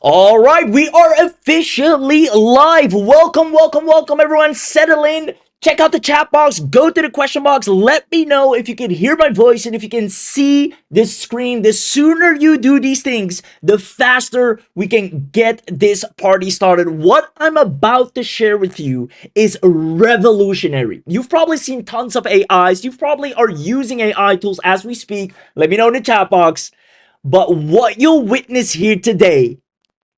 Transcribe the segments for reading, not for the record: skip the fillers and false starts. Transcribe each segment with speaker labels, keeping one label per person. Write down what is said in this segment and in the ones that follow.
Speaker 1: All right, we are officially live. Welcome, welcome, welcome, everyone. Settle in. Check out the chat box. Go to the question box. Let me know if you can hear my voice and if you can see this screen. The sooner you do these things, the faster we can get this party started. What I'm about to share with you is revolutionary. You've probably seen tons of AIs. You probably are using AI tools as we speak. Let me know in the chat box. But what you'll witness here today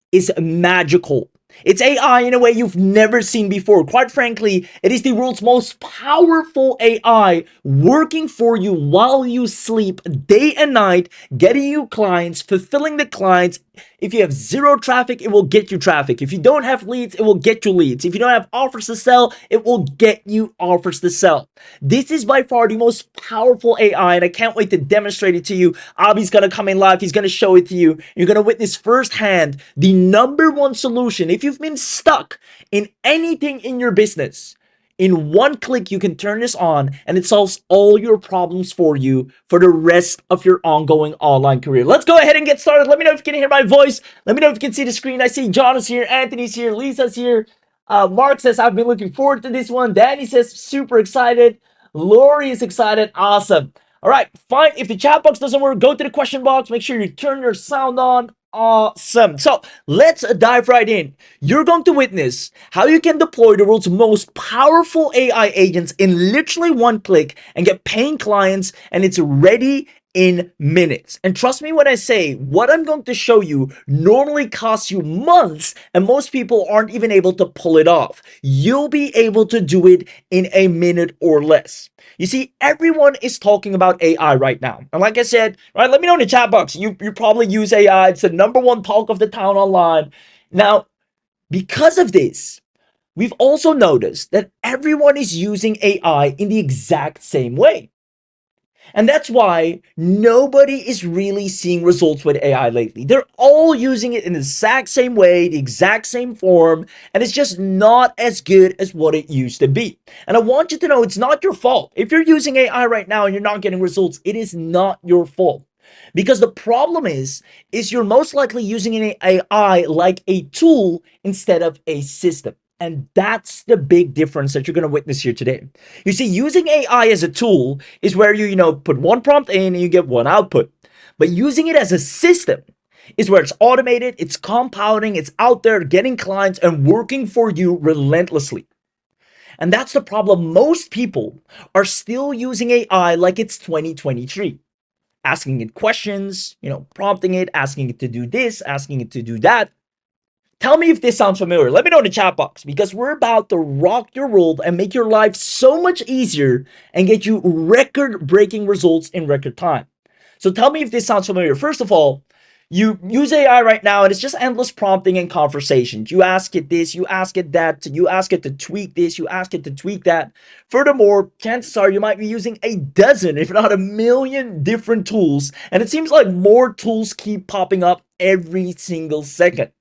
Speaker 1: is magical. It's AI in a way you've never seen before. Quite frankly, it is the world's most powerful AI working for you while you sleep day and night, getting you clients, fulfilling the clients. If you have zero traffic, it will get you traffic. If you don't have leads, it will get you leads. If you don't have offers to sell, it will get you offers to sell. This is by far the most powerful AI, and I can't wait to demonstrate it to you. Abhi's gonna come in live. He's gonna show it to you. You're gonna witness firsthand the number one solution. If you've been stuck in anything in your business, in one click, you can turn this on and it solves all your problems for you for the rest of your ongoing online career. Let's go ahead and get started. Let me know if you can hear my voice. Let me know if you can see the screen. I see John is here, Anthony's here, Lisa's here. Mark says, I've been looking forward to this one. Danny says, super excited. Lori is excited. Awesome. All right, fine. If the chat box doesn't work, go to the question box. Make sure you turn your sound on. Awesome. So let's dive right in. You're going to witness how you can deploy the world's most powerful AI agents in literally one click and get paying clients, and it's ready in minutes. And trust me when I say what I'm going to show you normally costs you months, and most people aren't even able to pull it off. You'll be able to do it in a minute or less. You see, everyone is talking about AI right now. And like I said, right, let me know in the chat box. You probably use AI. It's the number one talk of the town online. Now, because of this, we've also noticed that everyone is using AI in the exact same way. And that's why nobody is really seeing results with AI lately. They're all using it in the exact same way, the exact same form, and it's just not as good as what it used to be. And I want you to know it's not your fault. If you're using AI right now and you're not getting results, it is not your fault. Because the problem is you're most likely using an AI like a tool instead of a system. And that's the big difference that you're going to witness here today. You see, using AI as a tool is where you put one prompt in and you get one output. But using it as a system is where it's automated, it's compounding, it's out there getting clients and working for you relentlessly. And that's the problem. Most people are still using AI like it's 2023. Asking it questions, prompting it, asking it to do this, asking it to do that. Tell me if this sounds familiar. Let me know in the chat box, because we're about to rock your world and make your life so much easier and get you record-breaking results in record time. So tell me if this sounds familiar. First of all, you use AI right now and it's just endless prompting and conversations. You ask it this, you ask it that, you ask it to tweak this, you ask it to tweak that. Furthermore, chances are you might be using a dozen, if not a million different tools. And it seems like more tools keep popping up every single second.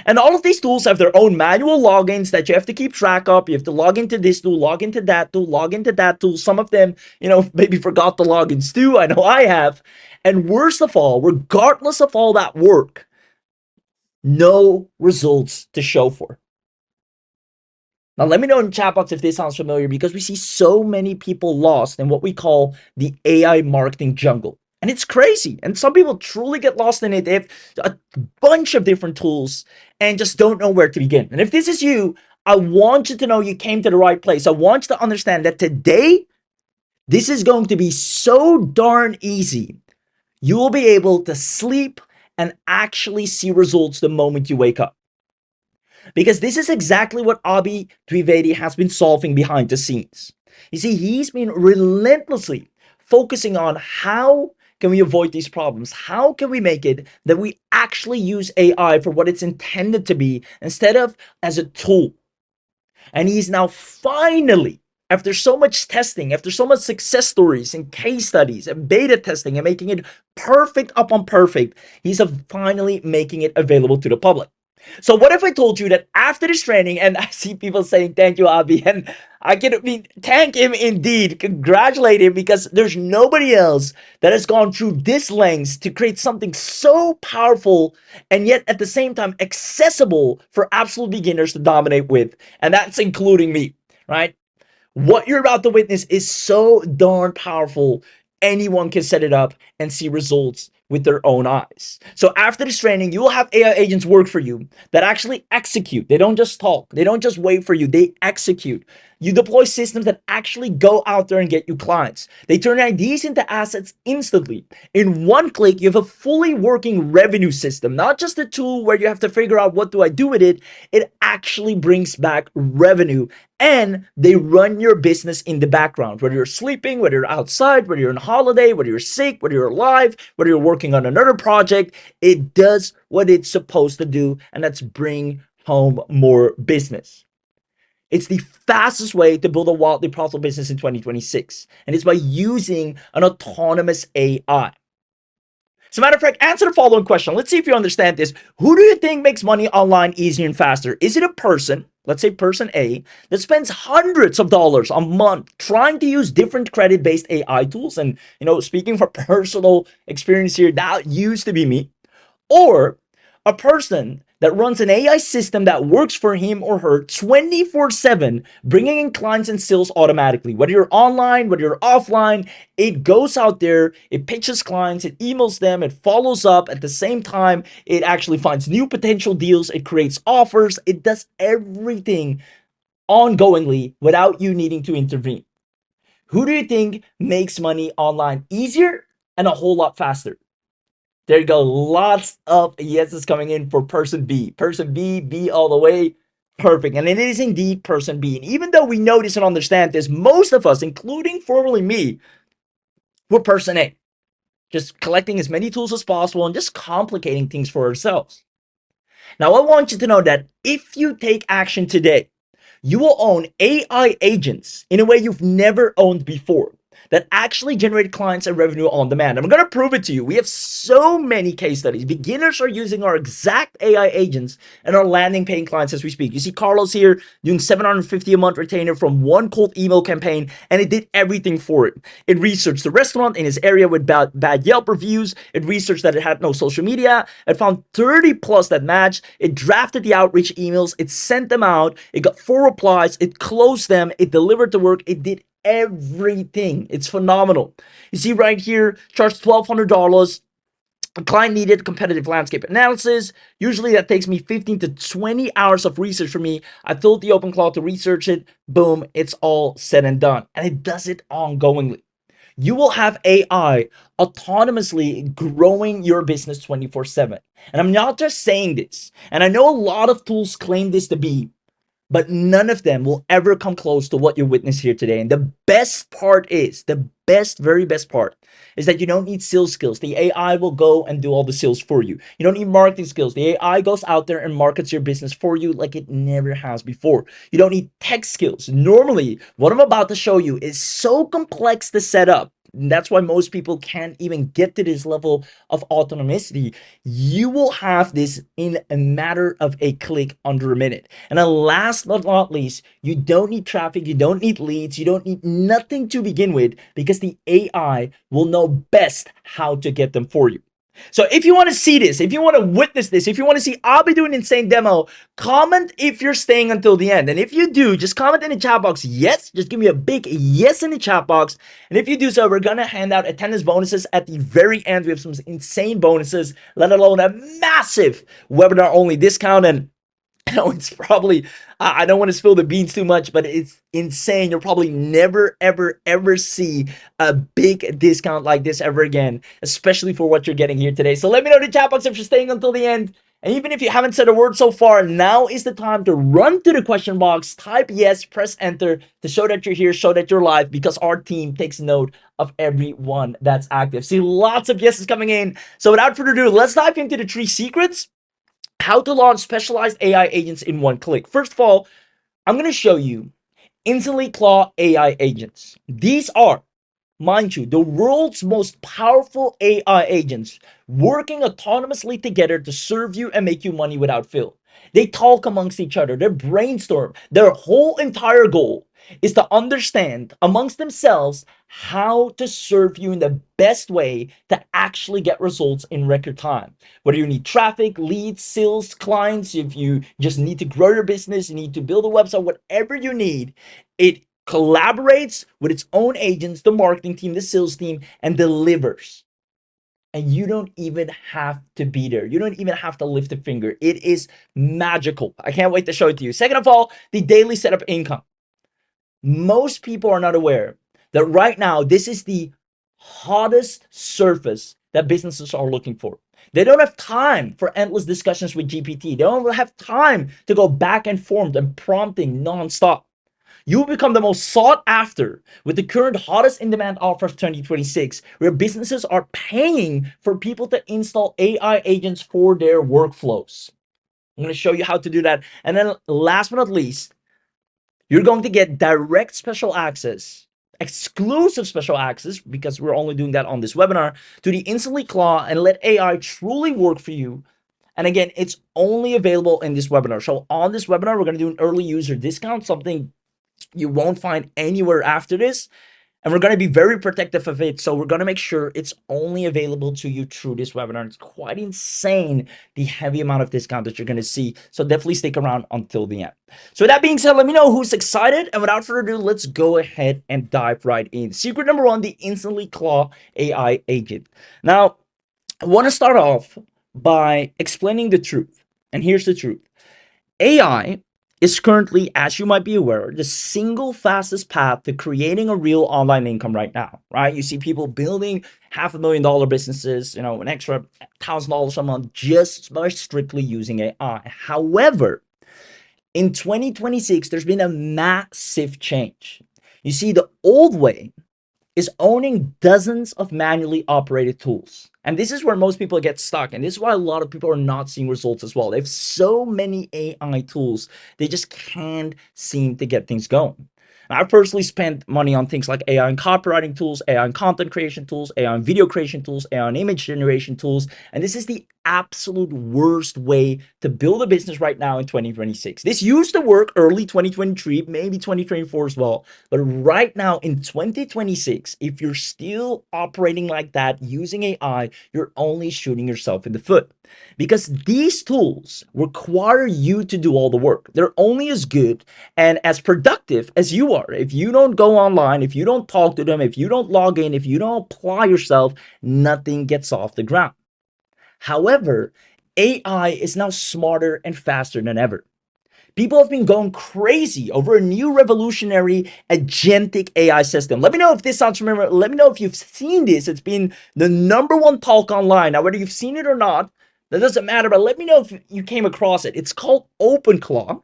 Speaker 1: And all of these tools have their own manual logins that you have to keep track of. You have to log into this tool, log into that tool, log into that tool. Some of them, maybe forgot the logins too. I know I have. And worst of all, regardless of all that work, no results to show for. Now, let me know in the chat box if this sounds familiar, because we see so many people lost in what we call the AI marketing jungle. And it's crazy. And some people truly get lost in it. They have a bunch of different tools and just don't know where to begin. And if this is you, I want you to know you came to the right place. I want you to understand that today, this is going to be so darn easy. You will be able to sleep and actually see results the moment you wake up. Because this is exactly what Abhi Dwivedi has been solving behind the scenes. You see, he's been relentlessly focusing on how can we avoid these problems? How can we make it that we actually use AI for what it's intended to be instead of as a tool? And he's now finally, after so much testing, after so much success stories and case studies and beta testing and making it perfect upon perfect, he's finally making it available to the public. So what if I told you that after this training, and I see people saying thank you, Avi, and thank him indeed, congratulate him, because there's nobody else that has gone through this lengths to create something so powerful and yet at the same time accessible for absolute beginners to dominate with, and that's including me, right? What you're about to witness is so darn powerful. Anyone can set it up and see results with their own eyes. So after this training, you will have AI agents work for you that actually execute. They don't just talk. They don't just wait for you. They execute. You deploy systems that actually go out there and get you clients. They turn ideas into assets instantly. In one click, you have a fully working revenue system, not just a tool where you have to figure out what do I do with it. It actually brings back revenue, and they run your business in the background, whether you're sleeping, whether you're outside, whether you're on holiday, whether you're sick, whether you're alive, whether you're working on another project. It does what it's supposed to do, and that's bring home more business. It's the fastest way to build a wildly profitable business in 2026, and it's by using an autonomous AI. As a matter of fact, answer the following question. Let's see if you understand this. Who do you think makes money online easier and faster? Is it a person, let's say person A, that spends hundreds of dollars a month trying to use different credit-based AI tools? And, speaking from personal experience here, that used to be me. Or a person that runs an AI system that works for him or her 24/7, bringing in clients and sales automatically. Whether you're online, whether you're offline, it goes out there, it pitches clients, it emails them, it follows up. At the same time, it actually finds new potential deals, it creates offers, it does everything ongoingly without you needing to intervene. Who do you think makes money online easier and a whole lot faster? There you go. Lots of yeses coming in for person B. Person B, B all the way. Perfect. And it is indeed person B. And even though we notice and understand this, most of us, including formerly me, were person A. Just collecting as many tools as possible and just complicating things for ourselves. Now, I want you to know that if you take action today, you will own AI agents in a way you've never owned before that actually generate clients and revenue on demand. I'm going to prove it to you. We have so many case studies. Beginners are using our exact AI agents and are landing paying clients as we speak. You see Carlos here doing $750 a month retainer from one cold email campaign, and it did everything for it. It researched the restaurant in his area with bad Yelp reviews. It researched that it had no social media. It found 30 plus that matched. It drafted the outreach emails. It sent them out. It got 4 replies. It closed them. It delivered the work. It did everything. It's phenomenal. You see right here, charged $1,200. A client needed competitive landscape analysis. Usually that takes me 15 to 20 hours of research for me. I filled the OpenClaw to research it. Boom, it's all said and done. And it does it ongoingly. You will have AI autonomously growing your business 24/7. And I'm not just saying this. And I know a lot of tools claim this to be, but none of them will ever come close to what you witness here today. And the best part is, the very best part is that you don't need sales skills. The AI will go and do all the sales for you. You don't need marketing skills. The AI goes out there and markets your business for you like it never has before. You don't need tech skills. Normally, what I'm about to show you is so complex to set up. And that's why most people can't even get to this level of autonomicity. You will have this in a matter of a click, under a minute. And then last but not least, you don't need traffic, you don't need leads, you don't need nothing to begin with, because the AI will know best how to get them for you. So if you want to see this, if you want to witness this, if you want to see Abby do an insane demo, comment if you're staying until the end. And if you do, just comment in the chat box, yes. Just give me a big yes in the chat box. And if you do so, we're going to hand out attendance bonuses at the very end. We have some insane bonuses, let alone a massive webinar only discount. And I know it's probably, I don't want to spill the beans too much, but it's insane. You'll probably never, ever, ever see a big discount like this ever again, especially for what you're getting here today. So let me know in the chat box if you're staying until the end. And even if you haven't said a word so far, now is the time to run to the question box, type yes, press enter to show that you're here, show that you're live, because our team takes note of everyone that's active. See, lots of yeses coming in. So without further ado, let's dive into the 3 secrets how to launch specialized AI agents in one click. First of all, I'm going to show you InstantlyClaw AI agents. These are mind you, the world's most powerful AI agents working autonomously together to serve you and make you money without fail. They talk amongst each other, they brainstorm. Their whole entire goal is to understand amongst themselves how to serve you in the best way to actually get results in record time. Whether you need traffic, leads, sales, clients, if you just need to grow your business, you need to build a website, whatever you need, it collaborates with its own agents, the marketing team, the sales team, and delivers. And you don't even have to be there. You don't even have to lift a finger. It is magical. I can't wait to show it to you. Second of all, the daily setup income. Most people are not aware that right now, this is the hottest surface that businesses are looking for. They don't have time for endless discussions with GPT. They don't have time to go back and forth and prompting nonstop. You will become the most sought after with the current hottest in demand offer of 2026, where businesses are paying for people to install AI agents for their workflows. I'm going to show you how to do that. And then last but not least, you're going to get direct special access, exclusive special access, because we're only doing that on this webinar, to the InstantlyClaw and let AI truly work for you. And again, it's only available in this webinar. So on this webinar, we're going to do an early user discount, something you won't find anywhere after this. And we're going to be very protective of it. So we're going to make sure it's only available to you through this webinar. It's quite insane, the heavy amount of discount that you're going to see. So definitely stick around until the end. So with that being said, let me know who's excited. And without further ado, let's go ahead and dive right in. Secret number one, the InstantlyClaw AI agent. Now, I want to start off by explaining the truth. And here's the truth. AI is currently, as you might be aware, the single fastest path to creating a real online income right now, right? You see people building $500,000 businesses, an extra $1,000 a month just by strictly using AI. However, in 2026, there's been a massive change. You see, the old way is owning dozens of manually operated tools. And this is where most people get stuck. And this is why a lot of people are not seeing results as well. They have so many AI tools, they just can't seem to get things going. I've personally spent money on things like AI and copywriting tools, AI and content creation tools, AI and video creation tools, AI and image generation tools. And this is the absolute worst way to build a business right now in 2026. This used to work early 2023, maybe 2024 as well. But right now in 2026, if you're still operating like that using AI, you're only shooting yourself in the foot. Because these tools require you to do all the work. They're only as good and as productive as you are. If you don't go online, if you don't talk to them, if you don't log in, if you don't apply yourself, nothing gets off the ground. However, AI is now smarter and faster than ever. People have been going crazy over a new revolutionary agentic AI system. Let me know if this sounds familiar. Let me know if you've seen this. It's been the number one talk online. Now, whether you've seen it or not, that doesn't matter, but let me know if you came across it. It's called OpenClaw,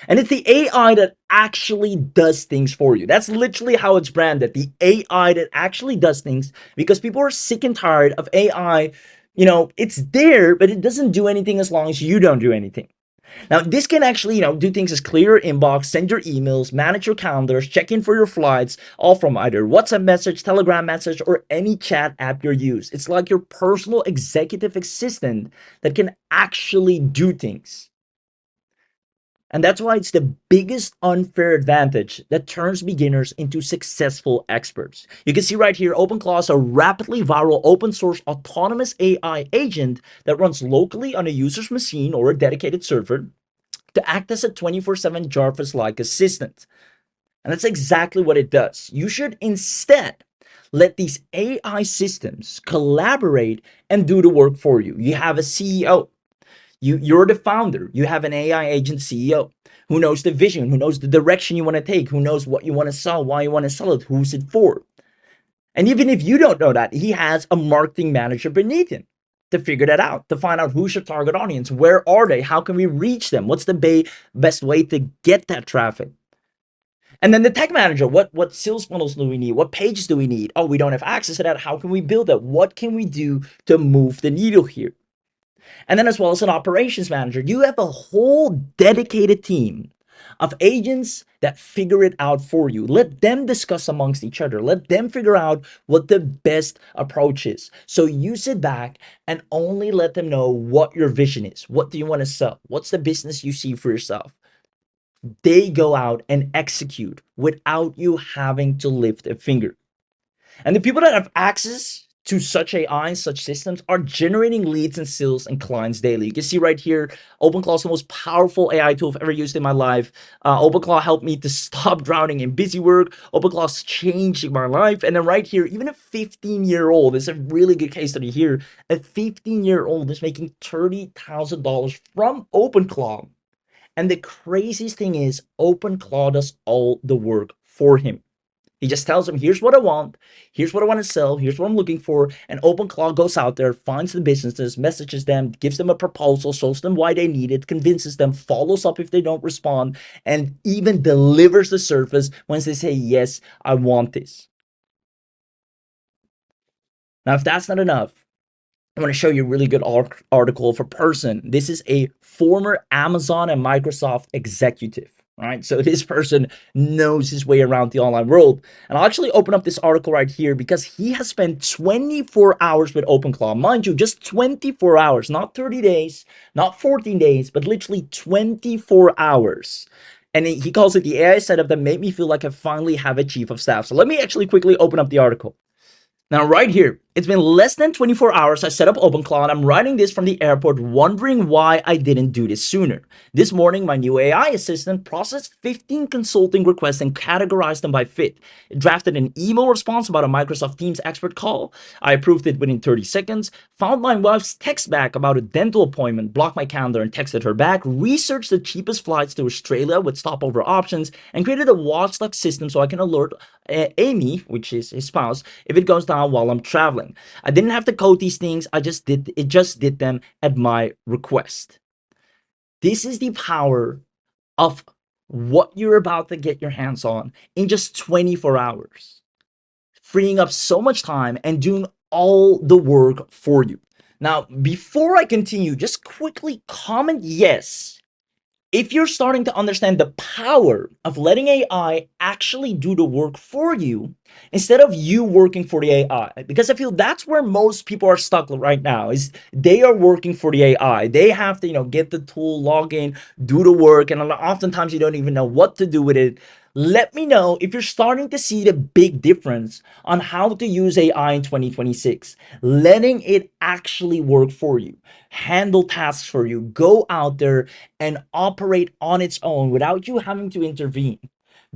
Speaker 1: and it's the AI that actually does things for you. That's literally how it's branded, the AI that actually does things, because people are sick and tired of AI. It's there, but it doesn't do anything as long as you don't do anything. Now, this can actually, do things as clear your inbox, send your emails, manage your calendars, check in for your flights, all from either WhatsApp message, Telegram message, or any chat app you use. It's like your personal executive assistant that can actually do things. And that's why it's the biggest unfair advantage that turns beginners into successful experts. You can see right here, OpenClaw is a rapidly viral open source autonomous AI agent that runs locally on a user's machine or a dedicated server to act as a 24/7 Jarvis-like assistant. And that's exactly what it does. You should instead let these AI systems collaborate and do the work for you. You have a CEO. You're the founder. You have an AI agent CEO who knows the vision, who knows the direction you want to take, who knows what you want to sell, why you want to sell it, who's it for. And even if you don't know that, he has a marketing manager beneath him to figure that out, to find out who's your target audience, where are they, how can we reach them, what's the best way to get that traffic. And then the tech manager, what sales funnels do we need? What pages do we need? Oh, we don't have access to that. How can we build that? What can we do to move the needle here? And then as well as an operations manager, you have a whole dedicated team of agents that figure it out for you. Let them discuss amongst each other. Let them figure out what the best approach is. So you sit back and only let them know what your vision is. What do you want to sell? What's the business you see for yourself? They go out and execute without you having to lift a finger. And the people that have access to such AI and such systems are generating leads and sales and clients daily. You can see right here, OpenClaw is the most powerful AI tool I've ever used in my life. OpenClaw helped me to stop drowning in busy work. OpenClaw is changing my life. And then right here, even a 15-year-old, this is a really good case study here. A 15-year-old is making $30,000 from OpenClaw. And the craziest thing is, OpenClaw does all the work for him. He just tells them, here's what I want, here's what I want to sell, here's what I'm looking for. And OpenClaw goes out there, finds the businesses, messages them, gives them a proposal, shows them why they need it, convinces them, follows up if they don't respond, and even delivers the service once they say, yes, I want this. Now, if that's not enough, I want to show you a really good article of a person. This is a former Amazon and Microsoft executive, right? So this person knows his way around the online world. And I'll actually open up this article right here because he has spent 24 hours with OpenClaw. Mind you, just 24 hours, not 30 days, not 14 days, but literally 24 hours. And he calls it the AI setup that made me feel like I finally have a chief of staff. So let me actually quickly open up the article. Now, right here, it's been less than 24 hours I set up OpenClaw, and I'm writing this from the airport wondering why I didn't do this sooner. This morning, my new AI assistant processed 15 consulting requests and categorized them by fit. It drafted an email response about a Microsoft Teams expert call. I approved it within 30 seconds, found my wife's text back about a dental appointment, blocked my calendar and texted her back, researched the cheapest flights to Australia with stopover options, and created a watchdog system so I can alert Amy, which is his spouse, if it goes down while I'm traveling. I didn't have to code these things. I just did them at my request. This is the power of what you're about to get your hands on in just 24 hours, freeing up so much time and doing all the work for you. Now, before I continue, just quickly comment yes if you're starting to understand the power of letting AI actually do the work for you instead of you working for the AI. Because I feel that's where most people are stuck right now, is they are working for the AI. They have to, get the tool, log in, do the work, and oftentimes you don't even know what to do with it. Let me know if you're starting to see the big difference on how to use AI in 2026, letting it actually work for you, handle tasks for you, go out there and operate on its own without you having to intervene.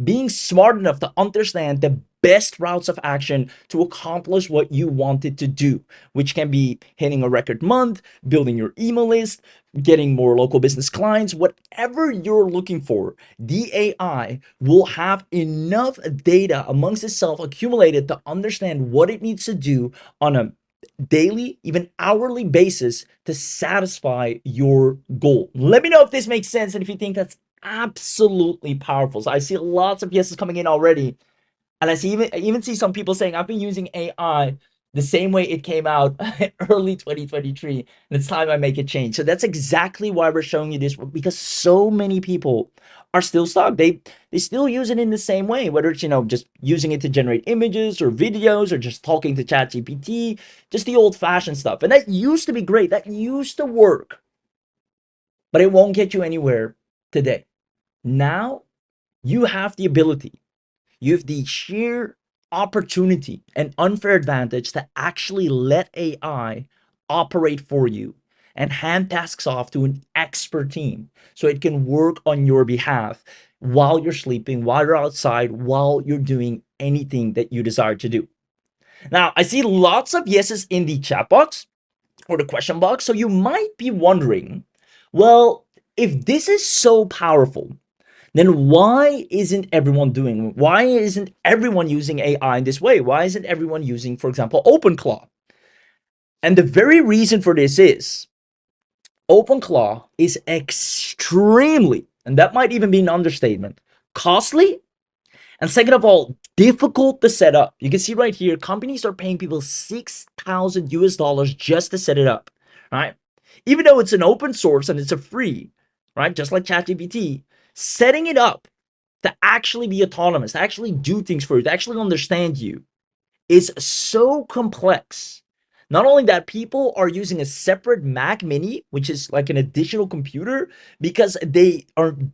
Speaker 1: Being smart enough to understand the best routes of action to accomplish what you wanted to do, which can be hitting a record month, building your email list, getting more local business clients, whatever you're looking for. The AI will have enough data amongst itself accumulated to understand what it needs to do on a daily, even hourly basis to satisfy your goal. Let me know if this makes sense and if you think that's absolutely powerful. So I see lots of yeses coming in already. And I even see some people saying, I've been using AI the same way it came out early 2023, and it's time I make a change. So that's exactly why we're showing you this, because so many people are still stuck. They still use it in the same way, whether it's, just using it to generate images or videos or just talking to ChatGPT, just the old-fashioned stuff. And that used to be great. That used to work, but it won't get you anywhere today. Now you have the ability, you have the sheer opportunity and unfair advantage to actually let AI operate for you and hand tasks off to an expert team so it can work on your behalf while you're sleeping, while you're outside, while you're doing anything that you desire to do. Now, I see lots of yeses in the chat box or the question box, so you might be wondering, well, if this is so powerful, then why isn't everyone using AI in this way? Why isn't everyone using, for example, OpenClaw? And the very reason for this is OpenClaw is extremely, and that might even be an understatement, costly, and second of all, difficult to set up. You can see right here, companies are paying people 6,000 US dollars just to set it up, right? Even though it's an open source and it's a free, right? Just like ChatGPT, setting it up to actually be autonomous, to actually do things for you, to actually understand you is so complex. Not only that, people are using a separate Mac Mini, which is like an additional computer, because they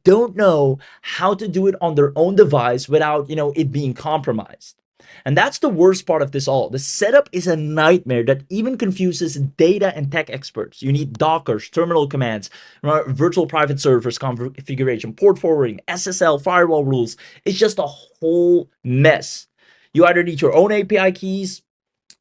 Speaker 1: don't know how to do it on their own device without, it being compromised. And that's the worst part of this all. The setup is a nightmare that even confuses data and tech experts. You need Dockers, terminal commands, virtual private servers configuration, port forwarding, SSL, firewall rules. It's just a whole mess. You either need your own API keys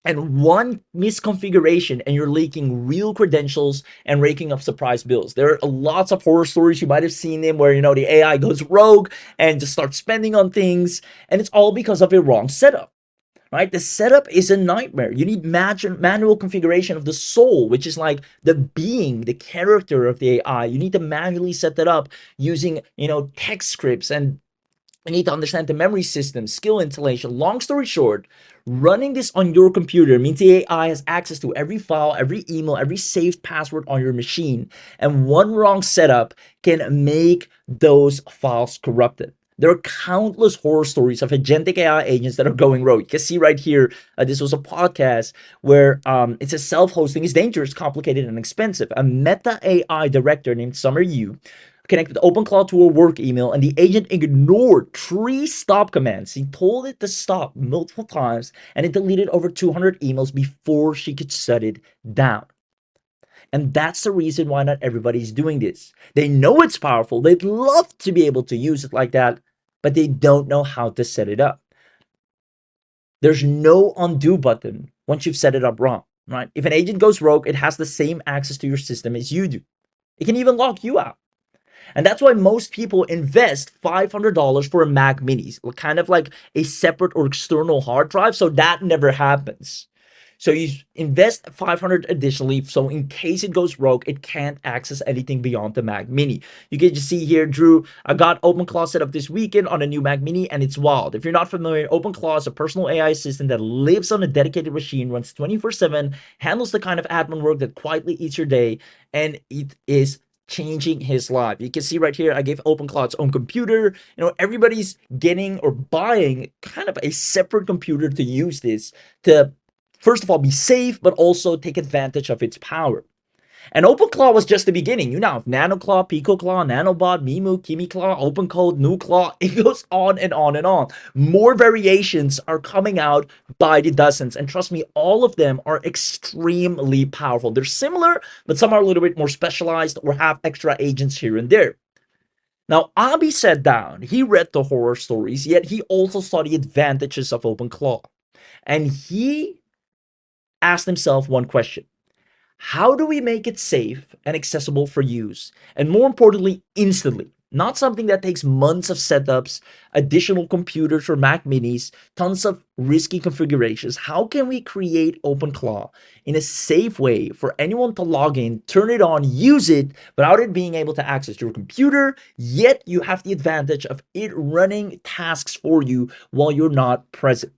Speaker 1: and one misconfiguration, and you're leaking real credentials and raking up surprise bills. There are lots of horror stories. You might have seen them where, the AI goes rogue and just starts spending on things, and it's all because of a wrong setup. Right? The setup is a nightmare. You need manual configuration of the soul, which is like the being, the character of the AI. You need to manually set that up using, text scripts, and you need to understand the memory system, skill installation. Long story short, running this on your computer means the AI has access to every file, every email, every saved password on your machine. And one wrong setup can make those files corrupted. There are countless horror stories of agentic AI agents that are going rogue. You can see right here, this was a podcast where it says self-hosting is dangerous, complicated, and expensive. A Meta AI director named Summer Yu connected OpenClaw to her work email, and the agent ignored 3 stop commands. He told it to stop multiple times, and it deleted over 200 emails before she could shut it down. And that's the reason why not everybody's doing this. They know it's powerful. They'd love to be able to use it like that, but they don't know how to set it up. There's no undo button once you've set it up wrong, right? If an agent goes rogue, it has the same access to your system as you do. It can even lock you out. And that's why most people invest $500 for a Mac Mini, kind of like a separate or external hard drive. So that never happens. So you invest 500 additionally, so in case it goes rogue, it can't access anything beyond the Mac Mini. You can just see here, Drew, I got OpenClaw set up this weekend on a new Mac Mini, and it's wild. If you're not familiar, OpenClaw is a personal AI assistant that lives on a dedicated machine, runs 24/7, handles the kind of admin work that quietly eats your day, and it is changing his life. You can see right here, I gave OpenClaw its own computer. Everybody's getting or buying kind of a separate computer to use this to, first of all, be safe, but also take advantage of its power. And OpenClaw was just the beginning. You now have NanoClaw, PicoClaw, NanoBot, Mimu, KimiClaw, OpenCode, NuClaw. It goes on and on and on. More variations are coming out by the dozens. And trust me, all of them are extremely powerful. They're similar, but some are a little bit more specialized or have extra agents here and there. Now, Abi sat down. He read the horror stories, yet he also saw the advantages of OpenClaw. And he asked himself one question: how do we make it safe and accessible for use? And more importantly, instantly. Not something that takes months of setups, additional computers for Mac Minis, tons of risky configurations. How can we create OpenClaw in a safe way for anyone to log in, turn it on, use it without it being able to access your computer, yet you have the advantage of it running tasks for you while you're not present?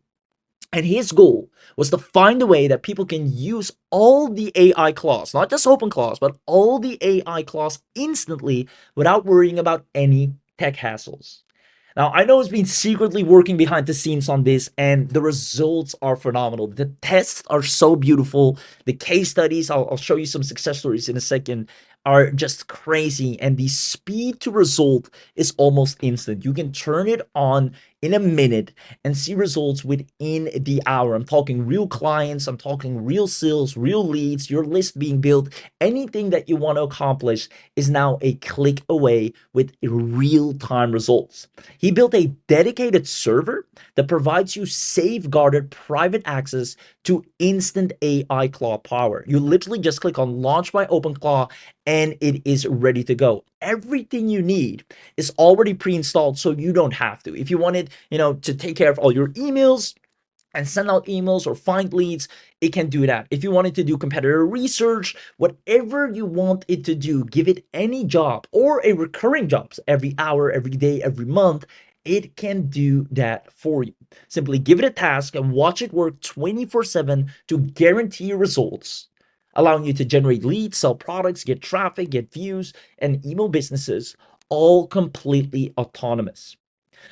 Speaker 1: And his goal was to find a way that people can use all the AI claws, not just open claws, but all the AI claws instantly without worrying about any tech hassles. Now, I know it's been secretly working behind the scenes on this, and the results are phenomenal. The tests are so beautiful. The case studies, I'll show you some success stories in a second, are just crazy. And the speed to result is almost instant. You can turn it on in a minute and see results within the hour. I'm talking real clients, I'm talking real sales, real leads, your list being built. Anything that you want to accomplish is now a click away with real-time results. He built a dedicated server that provides you safeguarded private access to instant AI Claw power. You literally just click on launch by OpenClaw and it is ready to go. Everything you need is already pre-installed, so you don't have to. If you wanted, to take care of all your emails and send out emails or find leads, it can do that. If you wanted to do competitor research, whatever you want it to do, give it any job or a recurring jobs every hour, every day, every month, it can do that for you. Simply give it a task and watch it work 24/7 to guarantee results allowing you to generate leads, sell products, get traffic, get views, and email businesses, all completely autonomous.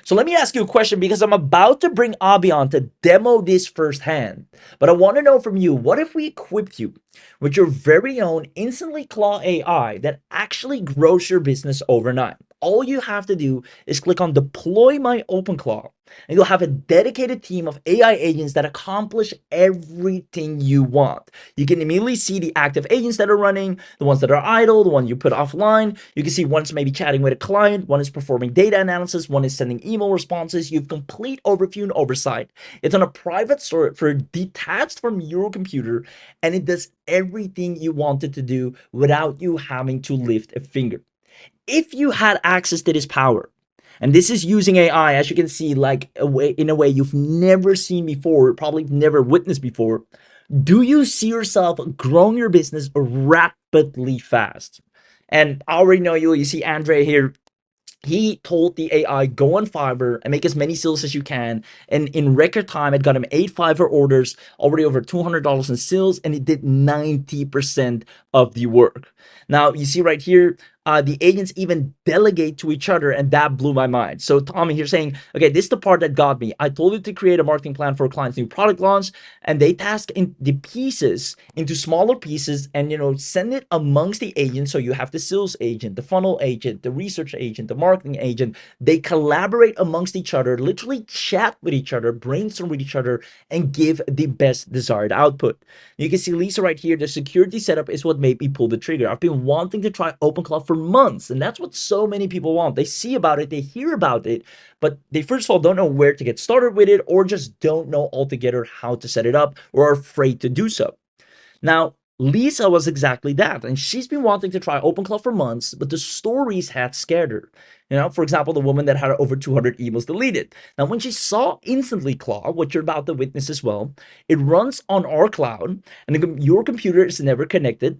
Speaker 1: So let me ask you a question because I'm about to bring Abhi on to demo this firsthand. But I want to know from you, what if we equipped you with your very own InstantlyClaw AI that actually grows your business overnight? All you have to do is click on Deploy My OpenClaw, and you'll have a dedicated team of AI agents that accomplish everything you want. You can immediately see the active agents that are running, the ones that are idle, the one you put offline. You can see one's maybe chatting with a client, one is performing data analysis, one is sending email responses. You have complete overview and oversight. It's on a private server detached from your computer, and it does everything you want it to do without you having to lift a finger. If you had access to this power, and this is using AI, as you can see, like in a way you've never seen before, probably never witnessed before, do you see yourself growing your business rapidly fast? And I already know you. You see Andre here, he told the AI, go on Fiverr and make as many sales as you can. And in record time, it got him 8 Fiverr orders, already over $200 in sales, and it did 90% of the work. Now, you see right here, the agents even delegate to each other, and that blew my mind. So Tommy here saying, okay, this is the part that got me. I told it to create a marketing plan for a client's new product launch, and they task in the pieces into smaller pieces and, send it amongst the agents. So you have the sales agent, the funnel agent, the research agent, the marketing agent. They collaborate amongst each other, literally chat with each other, brainstorm with each other, and give the best desired output. You can see Lisa right here. The security setup is what made me pull the trigger. I've been wanting to try OpenClaw for months, and that's what so many people want. They see about it, they hear about it, but they first of all don't know where to get started with it, or just don't know altogether how to set it up, or are afraid to do so. Now, Lisa was exactly that, and she's been wanting to try OpenClaw for months, but the stories had scared her. For example, the woman that had over 200 emails deleted. Now, when she saw InstantlyClaw, what you're about to witness as well, it runs on our cloud, and your computer is never connected.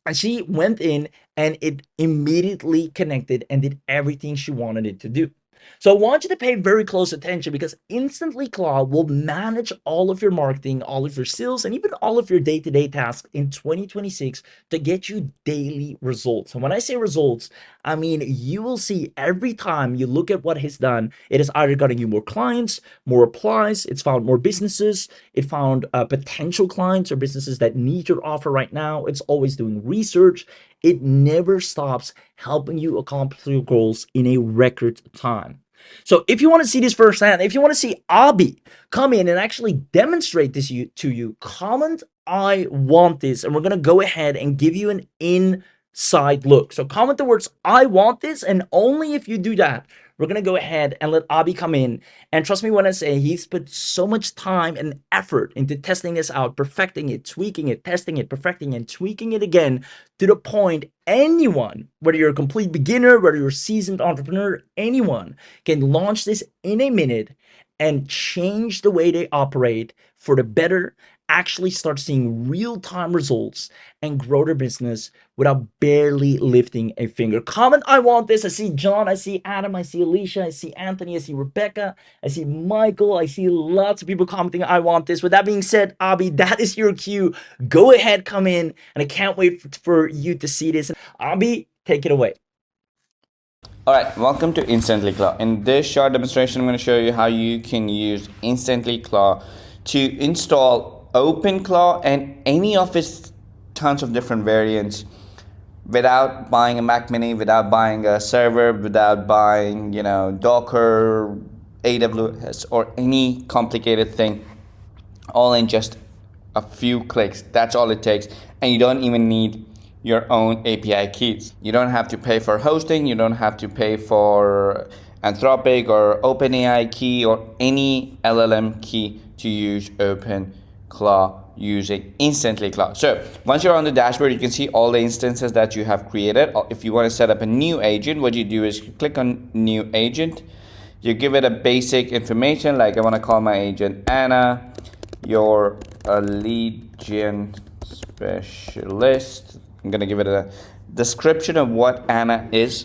Speaker 1: And she went in and it immediately connected and did everything she wanted it to do. So I want you to pay very close attention, because InstantlyClaw will manage all of your marketing, all of your sales, and even all of your day-to-day tasks in 2026 to get you daily results. And when I say results, I mean you will see every time you look at what it's done, it is either getting you more clients, more applies, it's found more businesses, it found potential clients or businesses that need your offer right now. It's always doing research. It never stops helping you accomplish your goals in a record time. So if you want to see this firsthand, if you want to see Abhi come in and actually demonstrate this to you, comment I want this, and we're going to go ahead and give you an inside look. So comment the words I want this, and only if you do that, we're going to go ahead and let Abhi come in. And trust me when I say he's put so much time and effort into testing this out, perfecting it, tweaking it, testing it, perfecting it, tweaking it again, to the point anyone, whether you're a complete beginner, whether you're a seasoned entrepreneur, anyone can launch this in a minute and change the way they operate for the better, actually start seeing real-time results, and grow their business without barely lifting a finger. Comment I want this. I see John, I see Adam, I see Alicia, I see Anthony, I see Rebecca, I see Michael, I see lots of people commenting I want this. With that being said, Abhi, that is your cue. Go ahead, come in, and I can't wait for you to see this. Abhi, take it away.
Speaker 2: Alright, welcome to InstantlyClaw. In this short demonstration, I'm going to show you how you can use InstantlyClaw to install OpenClaw and any of its tons of different variants without buying a Mac Mini, without buying a server, without buying, Docker, AWS, or any complicated thing, all in just a few clicks. That's all it takes, and you don't even need your own API keys. You don't have to pay for hosting, you don't have to pay for Anthropic or OpenAI key or any LLM key to use OpenClaw using InstantlyClaw. So once you're on the dashboard, you can see all the instances that you have created. If you want to set up a new agent, what you do is you click on new agent, you give it a basic information, like I want to call my agent Anna, you're a lead gen specialist. I'm going to give it a description of what Anna is.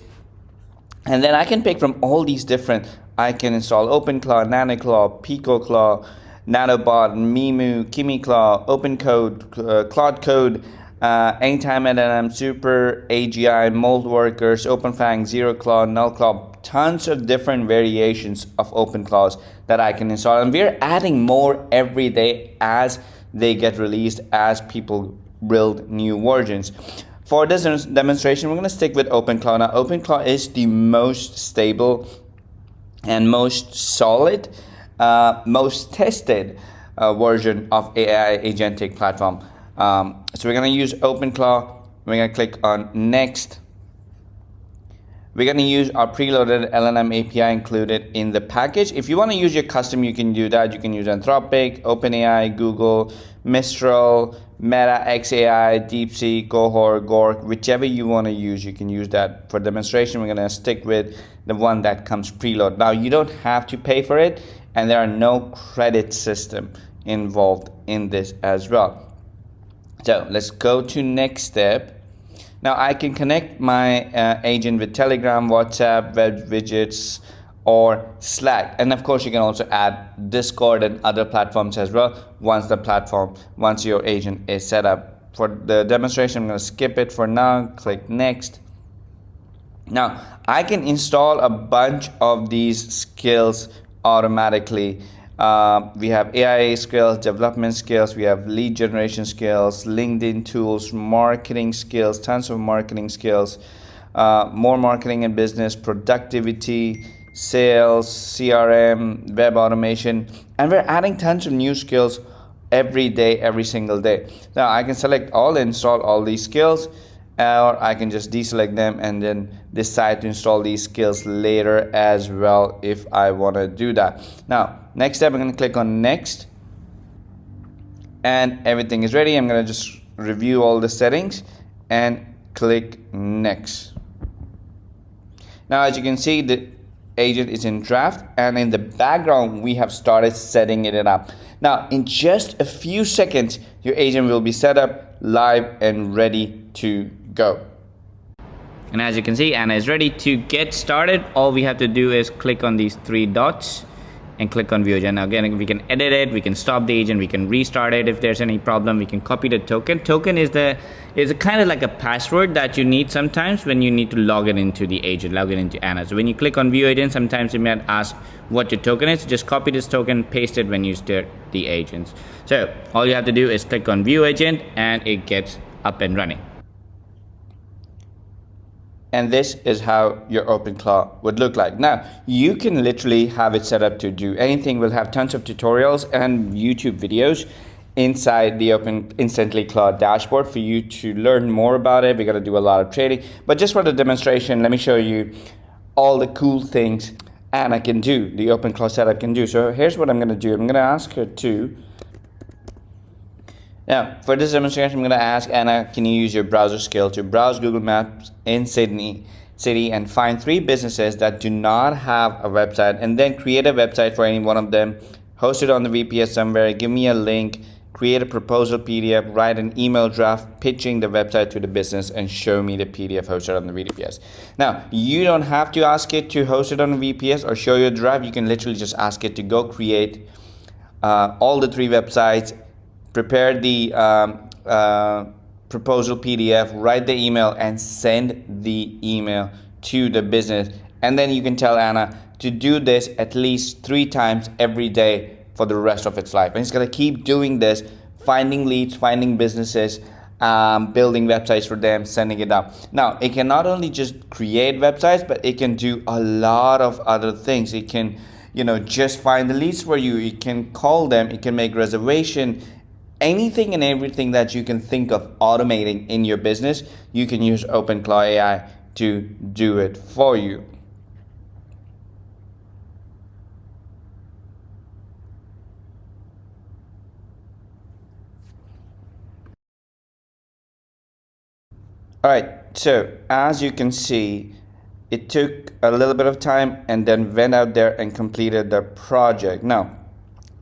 Speaker 2: And then I can pick from all these different, I can install OpenClaw, NanoClaw, PicoClaw, Nanobot, Mimu, KimiClaw, OpenCode, Cloud Code, Anytime LLM, Super, AGI, Mold Workers, OpenFang, ZeroClaw, NullClaw, tons of different variations of OpenClaws that I can install. And we're adding more every day as they get released, as people build new versions. For this demonstration, we're going to stick with OpenClaw. Now, OpenClaw is the most stable and most solid, most tested version of AI agentic platform. So we're going to use OpenClaw. We're going to click on Next. We're going to use our preloaded LLM API included in the package. If you want to use your custom, you can do that. You can use Anthropic, OpenAI, Google, Mistral, Meta, XAI, DeepSeek, Cohort, Gork, whichever you want to use, you can use that. For demonstration, we're going to stick with the one that comes preloaded. Now, you don't have to pay for it, and there are no credit system involved in this as well. So let's go to next step. Now I can connect my agent with Telegram, WhatsApp, web widgets, or Slack. And of course you can also add Discord and other platforms as well once your agent is set up. For the demonstration, I'm going to skip it for now, click next. Now I can install a bunch of these skills automatically. We have AI skills, development skills, we have lead generation skills, LinkedIn tools, marketing skills, tons of marketing skills, more marketing and business, productivity, sales, CRM, web automation, and we're adding tons of new skills every day, every single day. Now I can select all, install all these skills, or I can just deselect them and then decide to install these skills later as well if I want to do that. Now next step, I'm going to click on next, and everything is ready. I'm going to just review all the settings and click next. Now as you can see, the agent is in draft, and in the background we have started setting it up. Now in just a few seconds your agent will be set up, live, and ready to go. And as you can see, Anna is ready to get started. All we have to do is click on these three dots and click on view agent. Now again, we can edit it, we can stop the agent, we can restart it if there's any problem, we can copy the token. Token is a kind of like a password that you need sometimes when you need to log it into the agent, log it into Anna. So when you click on view agent, sometimes it might ask what your token is. Just copy this token, paste it when you start the agents. So all you have to do is click on view agent and it gets up and running. And this is how your OpenClaw would look like. Now, you can literally have it set up to do anything. We'll have tons of tutorials and YouTube videos inside the InstantlyClaw dashboard for you to learn more about it. We're going to do a lot of trading. But just for the demonstration, let me show you all the cool things Anna can do, the OpenClaw setup can do. So here's what I'm going to do. I'm going to ask her to... Now, for this demonstration, I'm going to ask Anna, can you use your browser skill to browse Google Maps in Sydney City and find 3 businesses that do not have a website, and then create a website for any one of them, host it on the VPS somewhere, give me a link, create a proposal PDF, write an email draft pitching the website to the business, and show me the PDF hosted on the VPS. Now, you don't have to ask it to host it on the VPS or show you a draft. You can literally just ask it to go create all the 3 websites, prepare the proposal PDF, write the email, and send the email to the business. And then you can tell Anna to do this at least 3 times every day for the rest of its life. And it's going to keep doing this, finding leads, finding businesses, building websites for them, sending it out. Now, it can not only just create websites, but it can do a lot of other things. It can, just find the leads for you. It can call them. It can make reservation. Anything and everything that you can think of automating in your business, you can use OpenClaw AI to do it for you. All right, so as you can see, it took a little bit of time and then went out there and completed the project. Now,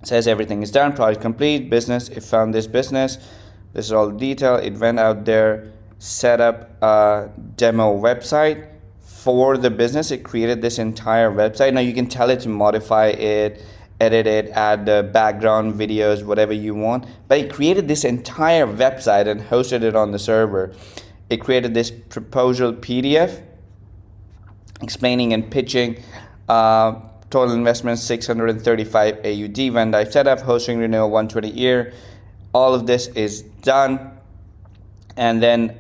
Speaker 2: says everything is done, project complete, business, it found this business, this is all the detail, it went out there, set up a demo website for the business, it created this entire website. Now you can tell it to modify it edit it, add the background videos, whatever you want. But it created this entire website and hosted it on the server. It created this proposal PDF explaining and pitching. Total investment 635 AUD. When I set up hosting renewal 120 year, all of this is done. And then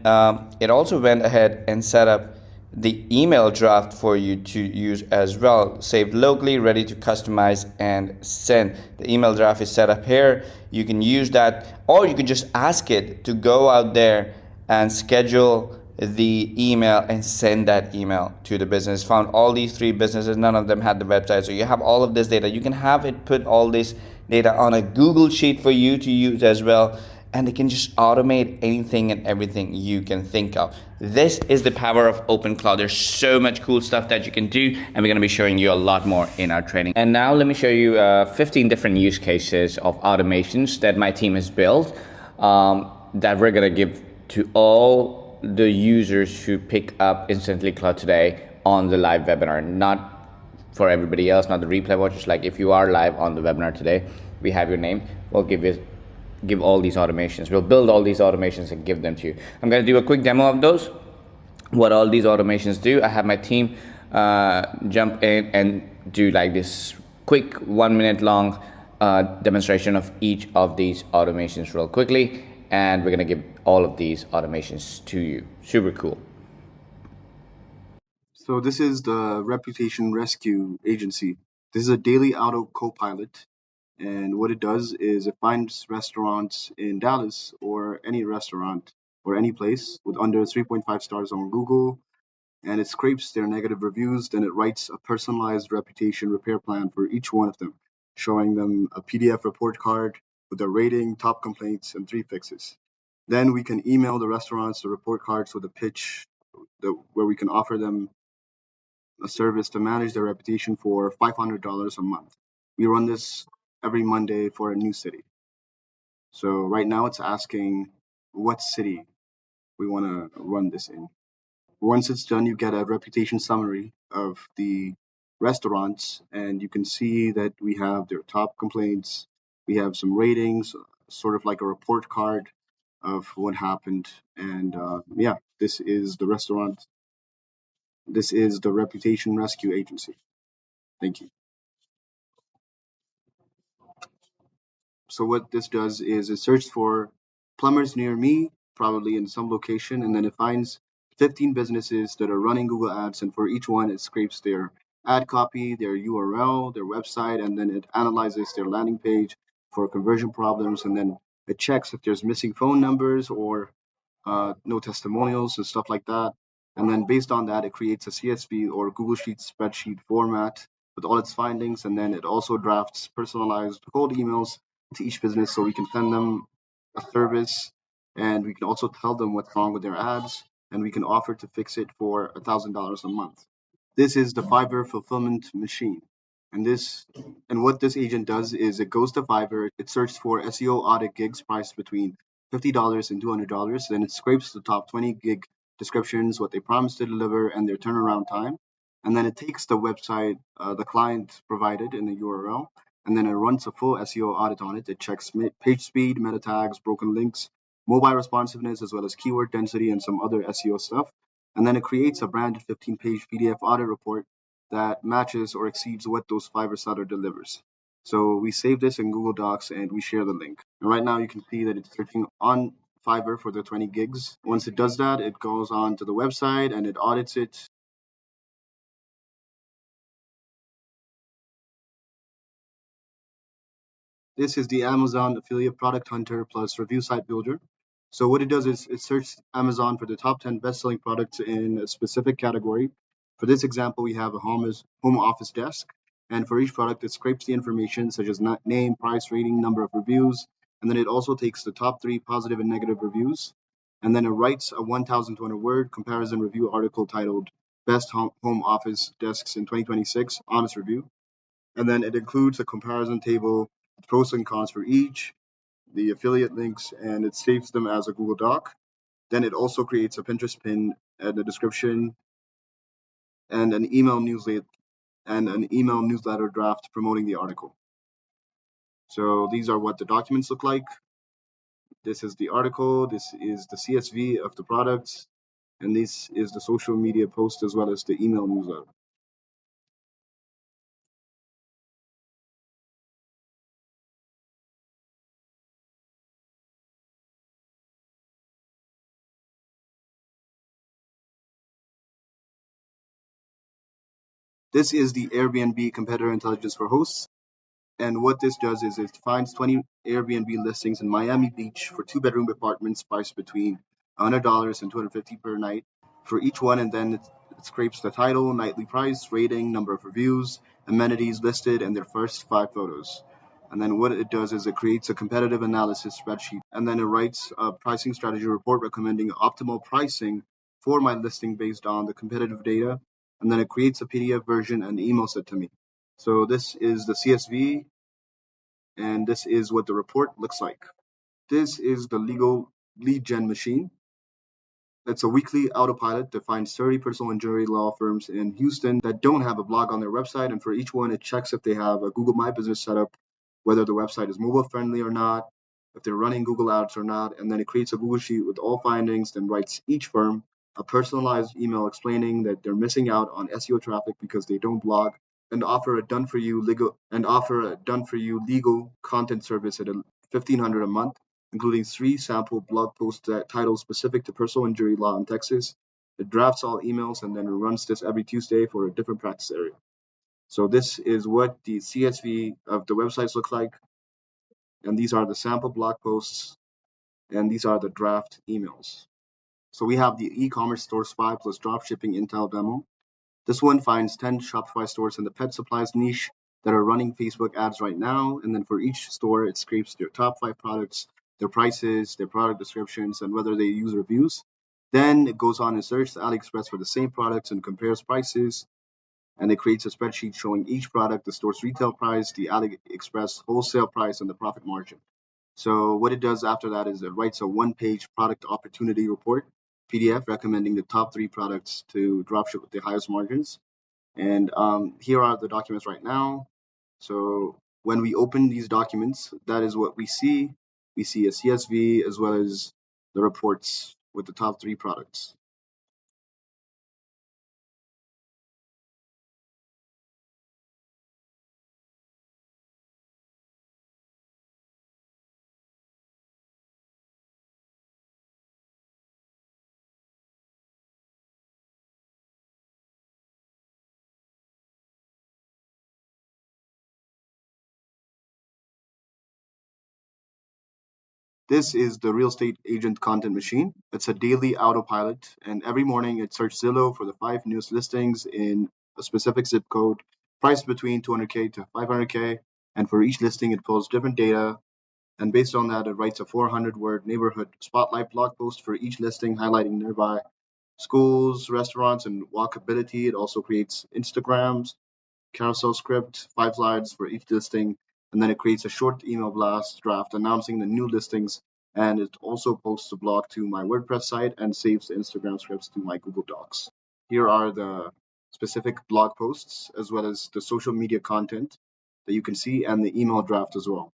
Speaker 2: it also went ahead and set up the email draft for you to use as well, saved locally, ready to customize and send. The email draft is set up here. You can use that, or you can just ask it to go out there and schedule the email and send that email to the business. Found all these three businesses, none of them had the website, so you have all of this data. You can have it put all this data on a Google sheet for you to use as well, and it can just automate anything and everything you can think of. This is the power of OpenClaw. There's so much cool stuff that you can do, and we're going to be showing you a lot more in our training. And now let me show you 15 different use cases of automations that my team has built, that we're going to give to all the users who pick up InstantlyClaw today on the live webinar. Not for everybody else, not the replay watchers. Like if you are live on the webinar today, we have your name. We'll give all these automations. We'll build all these automations and give them to you. I'm going to do a quick demo of those, what all these automations do. I have my team jump in and do like this quick 1 minute long demonstration of each of these automations real quickly, and we're going to give all of these automations to you. Super cool.
Speaker 3: So this is the Reputation Rescue Agency. This is a daily auto co-pilot, and what it does is it finds restaurants in Dallas or any restaurant or any place with under 3.5 stars on Google, and it scrapes their negative reviews. Then it writes a personalized reputation repair plan for each one of them, showing them a PDF report card with their rating, top complaints, and 3 fixes. Then we can email the restaurants the report cards with a pitch where we can offer them a service to manage their reputation for $500 a month. We run this every Monday for a new city. So right now it's asking what city we want to run this in. Once it's done, you get a reputation summary of the restaurants, and you can see that we have their top complaints. We have some ratings, sort of like a report card of what happened. And yeah, this is the restaurant. This is the Reputation Rescue Agency. Thank you. So what this does is it searches for plumbers near me, probably in some location, and then it finds 15 businesses that are running Google Ads, and for each one, it scrapes their ad copy, their URL, their website, and then it analyzes their landing page for conversion problems, and then it checks if there's missing phone numbers or no testimonials and stuff like that. And then based on that, it creates a CSV or Google Sheets spreadsheet format with all its findings. And then it also drafts personalized cold emails to each business so we can send them a service, and we can also tell them what's wrong with their ads, and we can offer to fix it for $1,000 a month. This is the Fiverr fulfillment machine. And what this agent does is it goes to Fiverr, it searches for SEO audit gigs priced between $50 and $200. Then it scrapes the top 20 gig descriptions, what they promised to deliver, and their turnaround time. And then it takes the website the client provided in the URL, and then it runs a full SEO audit on it. It checks page speed, meta tags, broken links, mobile responsiveness, as well as keyword density and some other SEO stuff. And then it creates a branded 15-page PDF audit report that matches or exceeds what those Fiverr seller delivers. So we save this in Google Docs and we share the link. And right now you can see that it's searching on Fiverr for the 20 gigs. Once it does that, it goes on to the website and it audits it. This is the Amazon Affiliate Product Hunter plus Review Site Builder. So what it does is it searches Amazon for the top 10 best-selling products in a specific category. For this example, we have a home office desk, and for each product, it scrapes the information such as name, price, rating, number of reviews, and then it also takes the top 3 positive and negative reviews, and then it writes a 1,200-word comparison review article titled "Best Home Office Desks in 2026: Honest Review," and then it includes a comparison table, pros and cons for each, the affiliate links, and it saves them as a Google Doc. Then it also creates a Pinterest pin and a description and an email newsletter draft promoting the article. So these are what the documents look like. This is the article, this is the CSV of the products, and this is the social media post as well as the email newsletter. This is the Airbnb competitor intelligence for hosts. And what this does is it finds 20 Airbnb listings in Miami Beach for two-bedroom apartments priced between $100 and $250 per night for each one, and then it scrapes the title, nightly price, rating, number of reviews, amenities listed, and their first 5 photos. And then what it does is it creates a competitive analysis spreadsheet, and then it writes a pricing strategy report recommending optimal pricing for my listing based on the competitive data, and then it creates a PDF version and emails it to me. So this is the CSV, and this is what the report looks like. This is the legal lead gen machine. It's a weekly autopilot that finds 30 personal injury law firms in Houston that don't have a blog on their website, and for each one, it checks if they have a Google My Business set up, whether the website is mobile friendly or not, if they're running Google Ads or not, and then it creates a Google Sheet with all findings, then writes each firm a personalized email explaining that they're missing out on SEO traffic because they don't blog, and offer a done for you legal content service at $1,500 a month, including 3 sample blog posts that titles specific to personal injury law in Texas. It drafts all emails and then runs this every Tuesday for a different practice area. So this is what the CSV of the websites look like, and these are the sample blog posts, and these are the draft emails. So we have the e-commerce store spy plus dropshipping intel demo. This one finds 10 Shopify stores in the pet supplies niche that are running Facebook ads right now. And then for each store, it scrapes their top 5 products, their prices, their product descriptions, and whether they use reviews. Then it goes on and searches AliExpress for the same products and compares prices. And it creates a spreadsheet showing each product, the store's retail price, the AliExpress wholesale price, and the profit margin. So what it does after that is it writes a one-page product opportunity report, PDF, recommending the top 3 products to dropship with the highest margins. And here are the documents right now. So when we open these documents, that is what we see. We see a CSV as well as the reports with the top 3 products. This is the real estate agent content machine. It's a daily autopilot, and every morning it searches Zillow for the 5 newest listings in a specific zip code, priced between 200K to 500K. And for each listing, it pulls different data, and based on that, it writes a 400-word neighborhood spotlight blog post for each listing, highlighting nearby schools, restaurants, and walkability. It also creates Instagrams, carousel script, 5 slides for each listing, and then it creates a short email blast draft announcing the new listings. And it also posts a blog to my WordPress site and saves the Instagram scripts to my Google Docs. Here are the specific blog posts as well as the social media content that you can see and the email draft as well.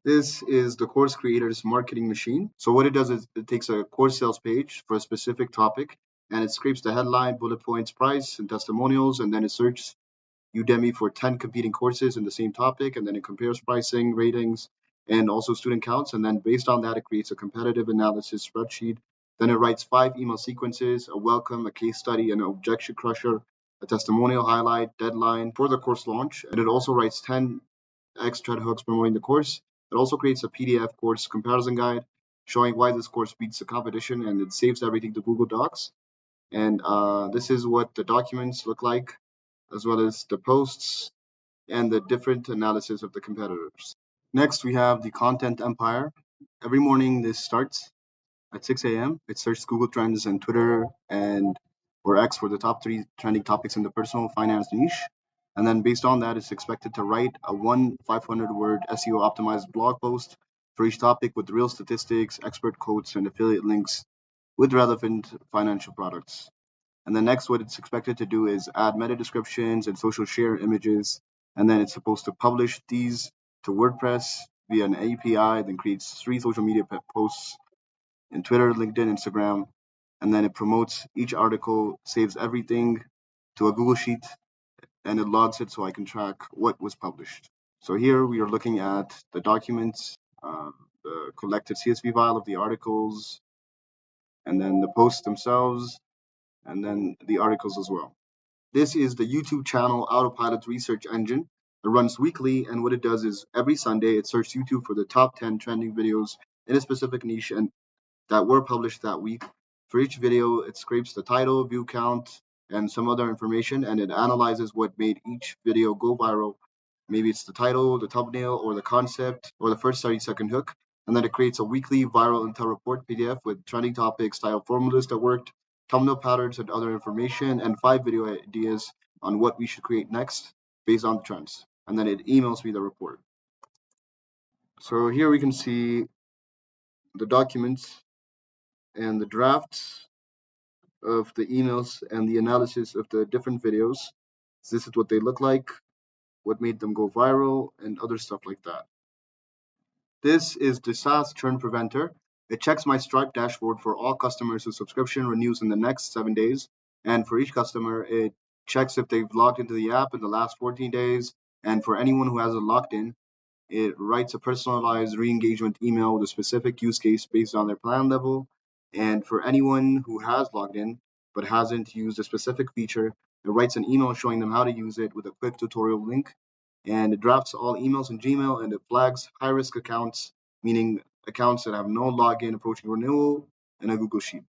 Speaker 3: This is the course creator's marketing machine. So what it does is it takes a course sales page for a specific topic and it scrapes the headline, bullet points, price, and testimonials, and then it searches Udemy for 10 competing courses in the same topic, and then it compares pricing, ratings, and also student counts. And then based on that, it creates a competitive analysis spreadsheet. Then it writes 5 email sequences, a welcome, a case study, an objection crusher, a testimonial highlight, deadline for the course launch. And it also writes 10 extra hooks promoting the course. It also creates a PDF course comparison guide showing why this course beats the competition, and it saves everything to Google Docs. And this is what the documents look like, as well as the posts and the different analysis of the competitors. Next, we have the content empire. Every morning, this starts at 6 a.m. It searches Google Trends and Twitter and or X for the top 3 trending topics in the personal finance niche. And then based on that, it's expected to write a 500-word SEO optimized blog post for each topic with real statistics, expert quotes, and affiliate links with relevant financial products. And then next, what it's expected to do is add meta descriptions and social share images. And then it's supposed to publish these to WordPress via an API, then creates 3 social media posts in Twitter, LinkedIn, Instagram, and then it promotes each article, saves everything to a Google Sheet, and it logs it so I can track what was published. So here we are looking at the documents, the collected CSV file of the articles, and then the posts themselves, and then the articles as well. This is the YouTube channel Autopilot's research engine. It runs weekly, and what it does is every Sunday it searches YouTube for the top 10 trending videos in a specific niche and that were published that week. For each video, it scrapes the title, view count, and some other information, and it analyzes what made each video go viral. Maybe it's the title, the thumbnail, or the concept, or the first 30-second hook. And then it creates a weekly viral intel report PDF with trending topics, style formulas that worked, thumbnail patterns, and other information, and 5 video ideas on what we should create next based on the trends. And then it emails me the report. So here we can see the documents and the drafts of the emails and the analysis of the different videos. So this is what they look like, what made them go viral, and other stuff like that. This is the SaaS churn preventer. It checks my Stripe dashboard for all customers whose subscription renews in the next 7 days. And for each customer, it checks if they've logged into the app in the last 14 days. And for anyone who hasn't logged in, it writes a personalized re-engagement email with a specific use case based on their plan level. And for anyone who has logged in but hasn't used a specific feature, it writes an email showing them how to use it with a quick tutorial link. And it drafts all emails in Gmail and it flags high-risk accounts, meaning accounts that have no login approaching renewal, in a Google Sheet.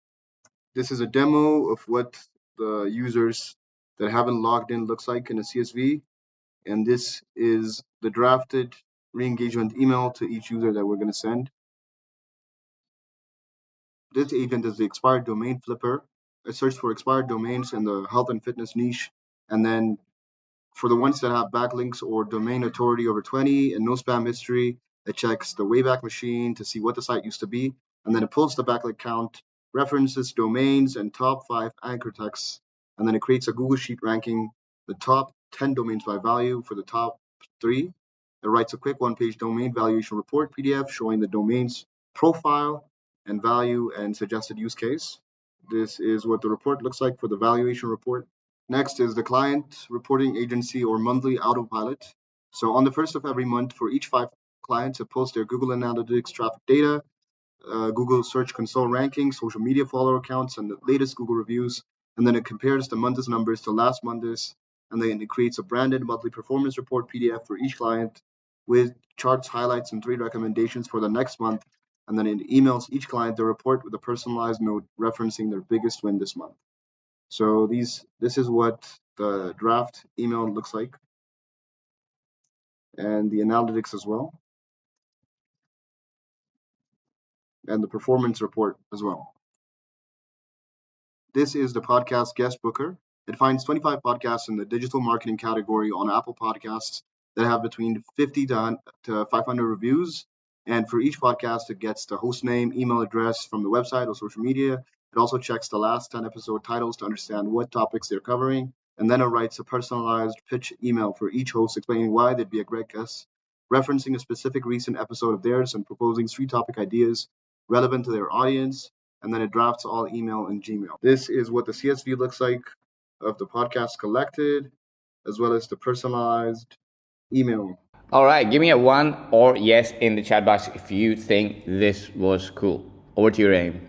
Speaker 3: This is a demo of what the users that haven't logged in looks like in a CSV. And this is the drafted re-engagement email to each user that we're going to send. This agent is the expired domain flipper. It searches for expired domains in the health and fitness niche. And then for the ones that have backlinks or domain authority over 20 and no spam history, it checks the Wayback Machine to see what the site used to be. And then it pulls the backlink count, references domains and top 5 anchor texts. And then it creates a Google Sheet ranking the top 10 domains by value for the top 3. It writes a quick one-page domain valuation report PDF showing the domain's profile and value and suggested use case. This is what the report looks like for the valuation report. Next is the client reporting agency or monthly autopilot. So on the first of every month, for each 5 clients, it pulls their Google Analytics traffic data, Google Search Console rankings, social media follower counts, and the latest Google reviews. And then it compares the month's numbers to last month's. And then it creates a branded monthly performance report PDF for each client with charts, highlights, and 3 recommendations for the next month. And then it emails each client the report with a personalized note referencing their biggest win this month. So this is what the draft email looks like, and the analytics as well, and the performance report as well. This is the podcast guest booker. It finds 25 podcasts in the digital marketing category on Apple Podcasts that have between 50 to 500 reviews. And for each podcast, it gets the host name, email address from the website or social media. It also checks the last 10 episode titles to understand what topics they're covering. And then it writes a personalized pitch email for each host explaining why they'd be a great guest, referencing a specific recent episode of theirs and proposing 3 topic ideas relevant to their audience. And then it drafts all email in Gmail. This is what the CSV looks like of the podcast collected, as well as the personalized email.
Speaker 2: All right, give me a 1 or yes in the chat box if you think this was cool. Over to your aim.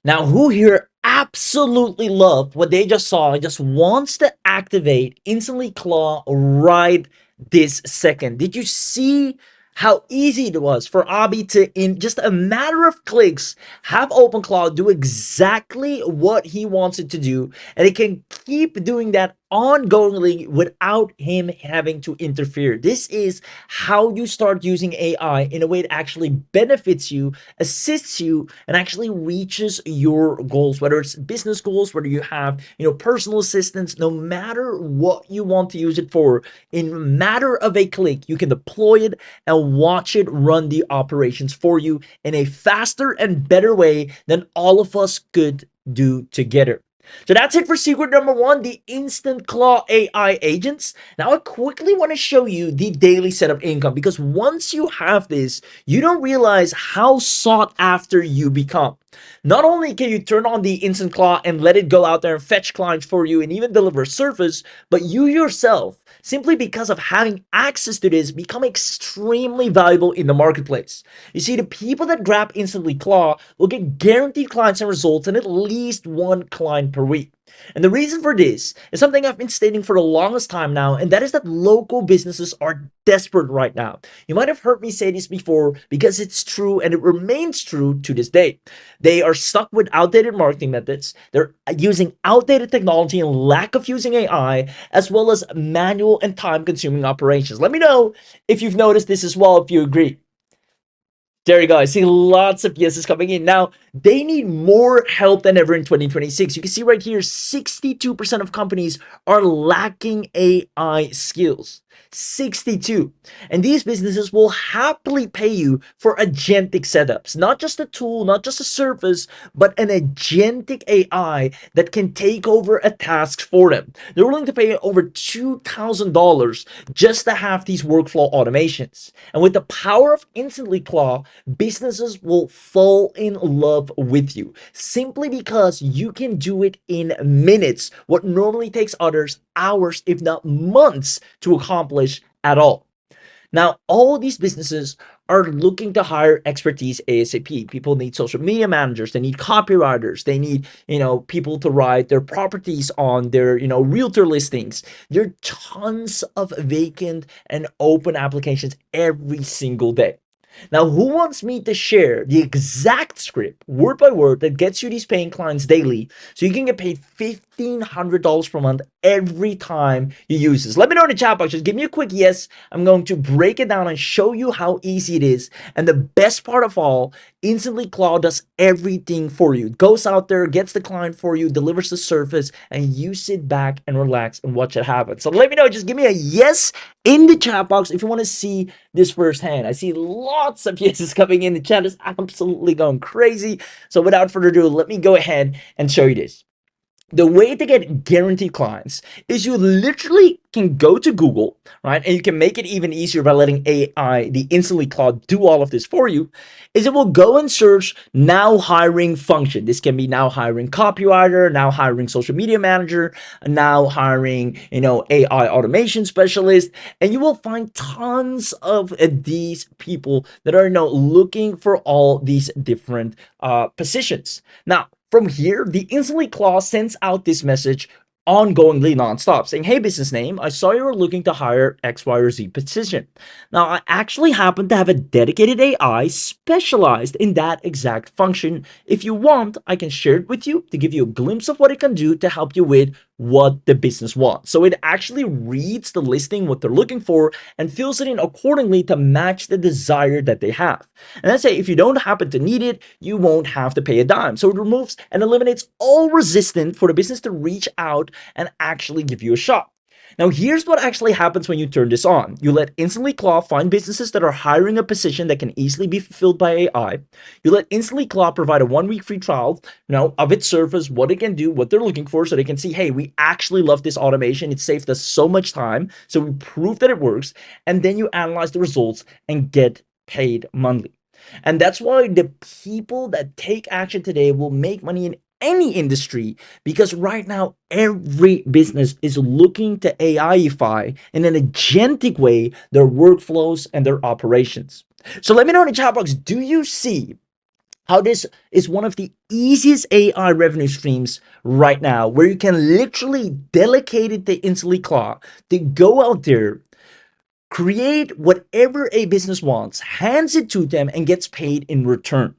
Speaker 1: Now, who here absolutely loved what they just saw and just wants to activate InstantlyClaw right this second? Did you see how easy it was for Abi to, in just a matter of clicks, have OpenClaw do exactly what he wants it to do, and it can keep doing that ongoingly without him having to interfere? This is how you start using AI in a way that actually benefits you, assists you, and actually reaches your goals, whether it's business goals, whether you have, personal assistance. No matter what you want to use it for, in a matter of a click, you can deploy it and watch it run the operations for you in a faster and better way than all of us could do together. So that's it for secret number one, the InstantClaw AI agents. Now I quickly want to show you the daily setup income, because once you have this, you don't realize how sought after you become. Not only can you turn on the InstantClaw and let it go out there and fetch clients for you and even deliver service, but you yourself, simply because of having access to this, become extremely valuable in the marketplace. You see, the people that grab InstantlyClaw will get guaranteed clients and results and at least one client per week. And the reason for this is something I've been stating for the longest time now, and that is that local businesses are desperate right now. You might have heard me say this before because it's true and it remains true to this day. They are stuck with outdated marketing methods, they're using outdated technology and lack of using AI, as well as manual and time consuming operations. Let me know if you've noticed this as well, if you agree. There you go. I see lots of yeses coming in. Now, they need more help than ever in 2026. You can see right here, 62% of companies are lacking AI skills. 62. And these businesses will happily pay you for agentic setups. Not just a tool, not just a service, but an agentic AI that can take over a task for them. They're willing to pay over $2,000 just to have these workflow automations. And with the power of InstantlyClaw, businesses will fall in love with you simply because you can do it in minutes, what normally takes others hours, if not months, to accomplish at all. Now, all these businesses are looking to hire expertise ASAP. People need social media managers, they need copywriters, they need, people to write their properties on their, realtor listings. There are tons of vacant and open applications every single day. Now, who wants me to share the exact script, word by word, that gets you these paying clients daily so you can get paid $1,500 per month every time you use this? Let me know in the chat box. Just give me a quick yes. I'm going to break it down and show you how easy it is. And the best part of all, InstantlyClaw does everything for you. It goes out there, gets the client for you, delivers the service, and you sit back and relax and watch it happen. So let me know. Just give me a yes in the chat box if you want to see this firsthand. I see lots of yeses coming in. The chat is absolutely going crazy. So without further ado, let me go ahead and show you this. The way to get guaranteed clients is you literally can go to Google, right? And you can make it even easier by letting AI, the InstantlyClaw, do all of this for you. Is it will go and search now hiring function. This can be now hiring copywriter, now hiring social media manager, now hiring, AI automation specialist. And you will find tons of these people that are now looking for all these different positions. Now, from here, the InstantlyClaw sends out this message ongoingly nonstop saying, hey, business name, I saw you were looking to hire X, Y, or Z position. Now, I actually happen to have a dedicated AI specialized in that exact function. If you want, I can share it with you to give you a glimpse of what it can do to help you with what the business wants. So it actually reads the listing, what they're looking for, and fills it in accordingly to match the desire that they have. And let's say if you don't happen to need it, you won't have to pay a dime. So it removes and eliminates all resistance for the business to reach out and actually give you a shot. Now, here's what actually happens when you turn this on. You let InstantlyClaw find businesses that are hiring a position that can easily be fulfilled by AI. You let InstantlyClaw provide a 1-week free trial, of its service, what it can do, what they're looking for, so they can see, hey, we actually love this automation. It saved us so much time. So we prove that it works. And then you analyze the results and get paid monthly. And that's why the people that take action today will make money in any industry, because right now every business is looking to AIify in an agentic way their workflows and their operations. So let me know in the chat box, do you see how this is one of the easiest AI revenue streams right now, where you can literally delegate it to InstantlyClaw to go out there, create whatever a business wants, hands it to them, and gets paid in return.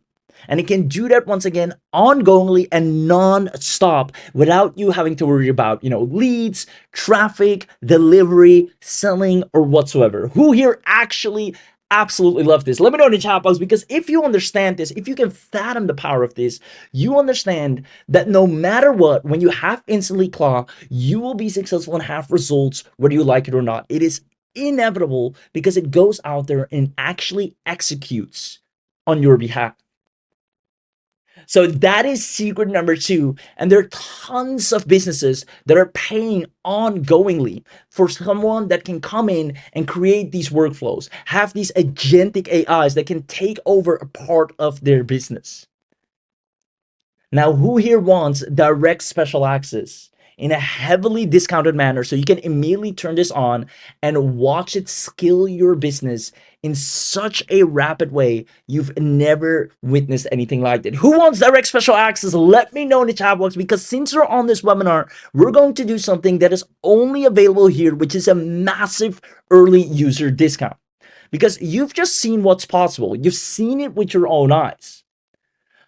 Speaker 1: And it can do that once again ongoingly and non-stop without you having to worry about, leads, traffic, delivery, selling, or whatsoever. Who here actually absolutely love this? Let me know in the chat box, because if you understand this, if you can fathom the power of this, you understand that no matter what, when you have InstantlyClaw, you will be successful and have results whether you like it or not. It is inevitable because it goes out there and actually executes on your behalf. So that is secret number two. And there are tons of businesses that are paying ongoingly for someone that can come in and create these workflows, have these agentic AIs that can take over a part of their business. Now, who here wants direct special access in a heavily discounted manner so you can immediately turn this on and watch it scale your business in such a rapid way you've never witnessed anything like it? Who wants direct special access? Let me know in the chat box, because since you're on this webinar, we're going to do something that is only available here, which is a massive early user discount. Because you've just seen what's possible. You've seen it with your own eyes.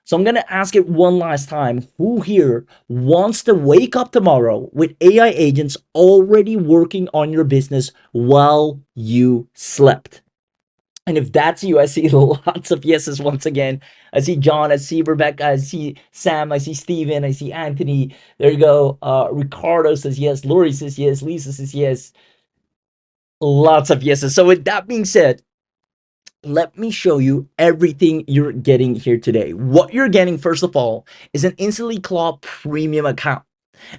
Speaker 1: So I'm going to ask it one last time. Who here wants to wake up tomorrow with AI agents already working on your business while you slept? And if that's you, I see lots of yeses once again. I see John, I see Rebecca, I see Sam, I see Steven, I see Anthony. There you go. Ricardo says yes. Lori says yes. Lisa says yes. Lots of yeses. So with that being said, let me show you everything you're getting here today. What you're getting, first of all, is an InstantlyClaw premium account.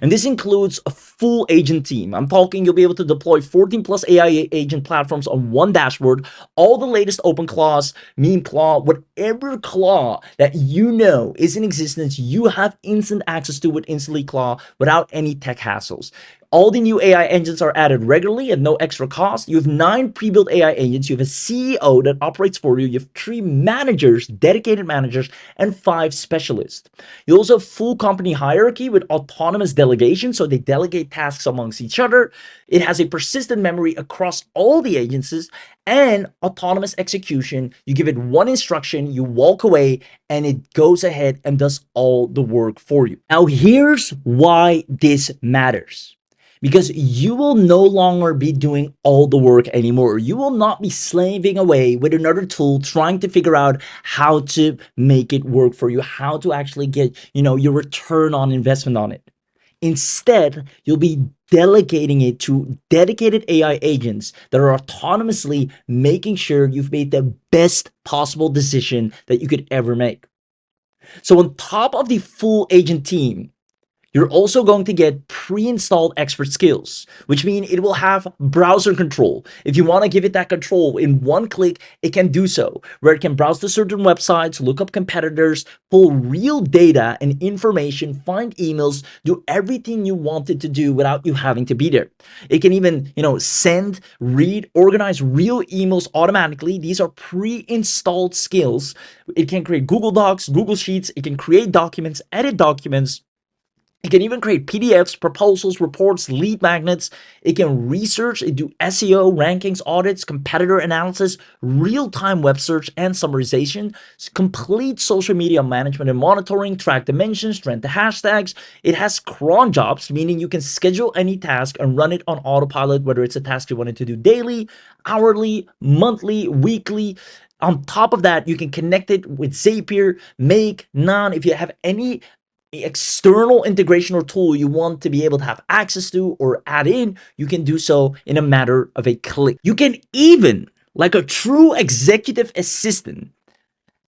Speaker 1: And this includes a full agent team. I'm talking you'll be able to deploy 14 plus AI agent platforms on one dashboard, all the latest OpenClaws, MemeClaw, whatever claw that you know is in existence, you have instant access to with InstantlyClaw without any tech hassles. All the new AI engines are added regularly at no extra cost. You have 9 pre-built AI agents. You have a CEO that operates for you. You have 3 managers, dedicated managers, and 5 specialists. You also have full company hierarchy with autonomous delegation, so they delegate tasks amongst each other. It has a persistent memory across all the agencies and autonomous execution. You give it one instruction, you walk away, and it goes ahead and does all the work for you. Now, here's why this matters. Because you will no longer be doing all the work anymore. You will not be slaving away with another tool trying to figure out how to make it work for you, how to actually get, your return on investment on it. Instead, you'll be delegating it to dedicated AI agents that are autonomously making sure you've made the best possible decision that you could ever make. So on top of the full agent team, you're also going to get pre-installed expert skills, which means it will have browser control. If you want to give it that control in one click, it can do so, where it can browse to certain websites, look up competitors, pull real data and information, find emails, do everything you want it to do without you having to be there. It can even, send, read, organize real emails automatically. These are pre-installed skills. It can create Google Docs, Google Sheets. It can create documents, edit documents. It can even create PDFs, proposals, reports, lead magnets. It can research, it do SEO, rankings, audits, competitor analysis, real-time web search and summarization, complete social media management and monitoring, track dimensions, trend the hashtags. It has cron jobs, meaning you can schedule any task and run it on autopilot, whether it's a task you wanted to do daily, hourly, monthly, weekly. On top of that, you can connect it with Zapier, Make, Nan. If you have any external integration or tool you want to be able to have access to or add in, you can do so in a matter of a click. You can even, like a true executive assistant,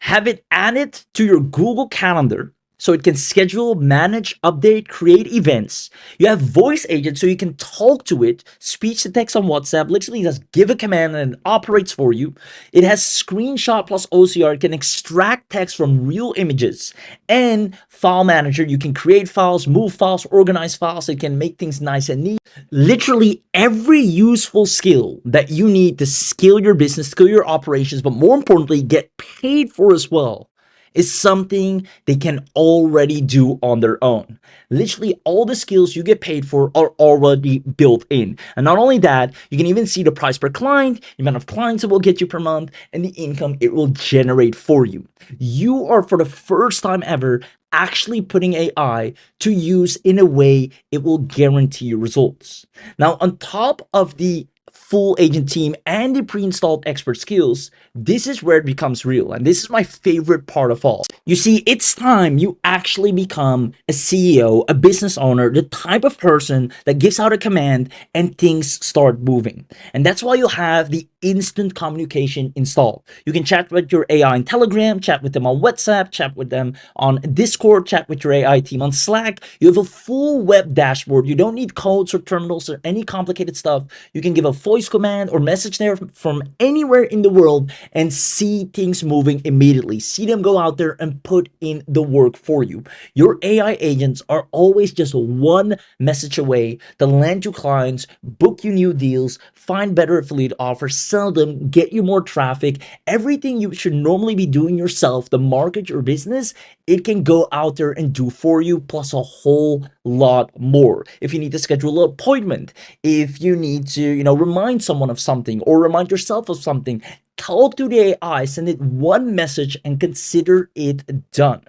Speaker 1: have it added to your Google Calendar so it can schedule, manage, update, create events. You have voice agents so you can talk to it, speech to text on WhatsApp, literally just give a command and it operates for you. It has screenshot plus OCR. It can extract text from real images, and file manager. You can create files, move files, organize files. It can make things nice and neat. Literally every useful skill that you need to scale your business, scale your operations, but more importantly, get paid for as well, is something they can already do on their own. Literally all the skills you get paid for are already built in. And not only that, you can even see the price per client, the amount of clients it will get you per month, and the income it will generate for you. You are, for the first time ever, actually putting AI to use in a way it will guarantee you results. Now, on top of the full agent team and the pre-installed expert skills, this is where it becomes real. And this is my favorite part of all. You see, it's time you actually become a CEO, a business owner, the type of person that gives out a command and things start moving. And that's why you'll have the instant communication installed. You can chat with your AI on Telegram, chat with them on WhatsApp, chat with them on Discord, chat with your AI team on Slack. You have a full web dashboard. You don't need codes or terminals or any complicated stuff. You can give a voice command or message there from anywhere in the world and see things moving immediately. See them go out there and put in the work for you. Your AI agents are always just one message away to land you clients, book you new deals, find better affiliate offers, sell them, get you more traffic. Everything you should normally be doing yourself to market your business, it can go out there and do for you, plus a whole lot more. If you need to schedule an appointment, if you need to, remind someone of something or remind yourself of something, talk to the AI, send it one message and consider it done.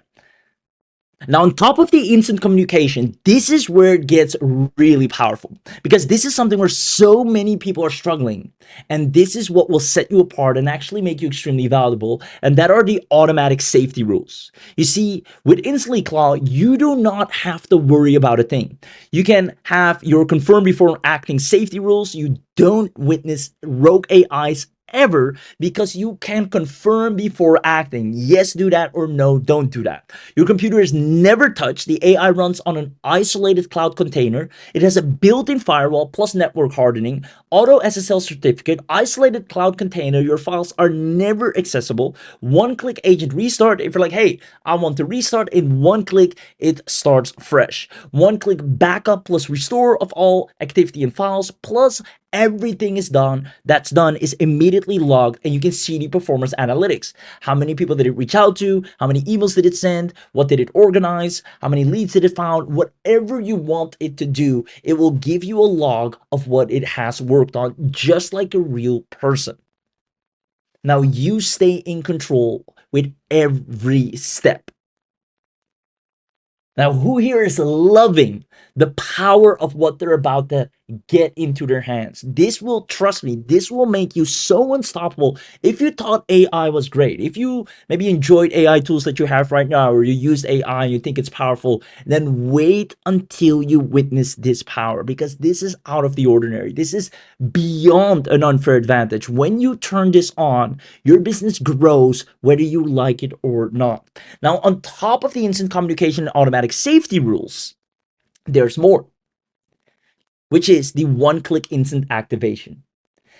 Speaker 1: Now, on top of the instant communication, this is where it gets really powerful, because this is something where so many people are struggling. And this is what will set you apart and actually make you extremely valuable. And that are the automatic safety rules. You see, with InstantlyClaw, you do not have to worry about a thing. You can have your confirm before acting safety rules. You don't witness rogue AIs ever, because you can confirm before acting. Yes, do that, or no, don't do that. Your computer is never touched. The AI runs on an isolated cloud container. It has a built-in firewall plus network hardening, auto SSL certificate, isolated cloud container. Your files are never accessible. One-click agent restart. If you're like, hey, I want to restart, in one click, it starts fresh. One-click backup plus restore of all activity and files, plus everything that's done is immediately logged, and you can see the performance analytics. How many people did it reach out to? How many emails did it send? What did it organize? How many leads did it found? Whatever you want it to do, it will give you a log of what it has worked on, just like a real person. Now you stay in control with every step. Now, who here is loving the power of what they're about to get into their hands? This will, trust me, this will make you so unstoppable. If you thought AI was great, if you maybe enjoyed AI tools that you have right now, or you use AI and you think it's powerful, then wait until you witness this power, because this is out of the ordinary. This is beyond an unfair advantage. When you turn this on, your business grows whether you like it or not. Now, on top of the instant communication and automatic safety rules, there's more, which is the one-click instant activation.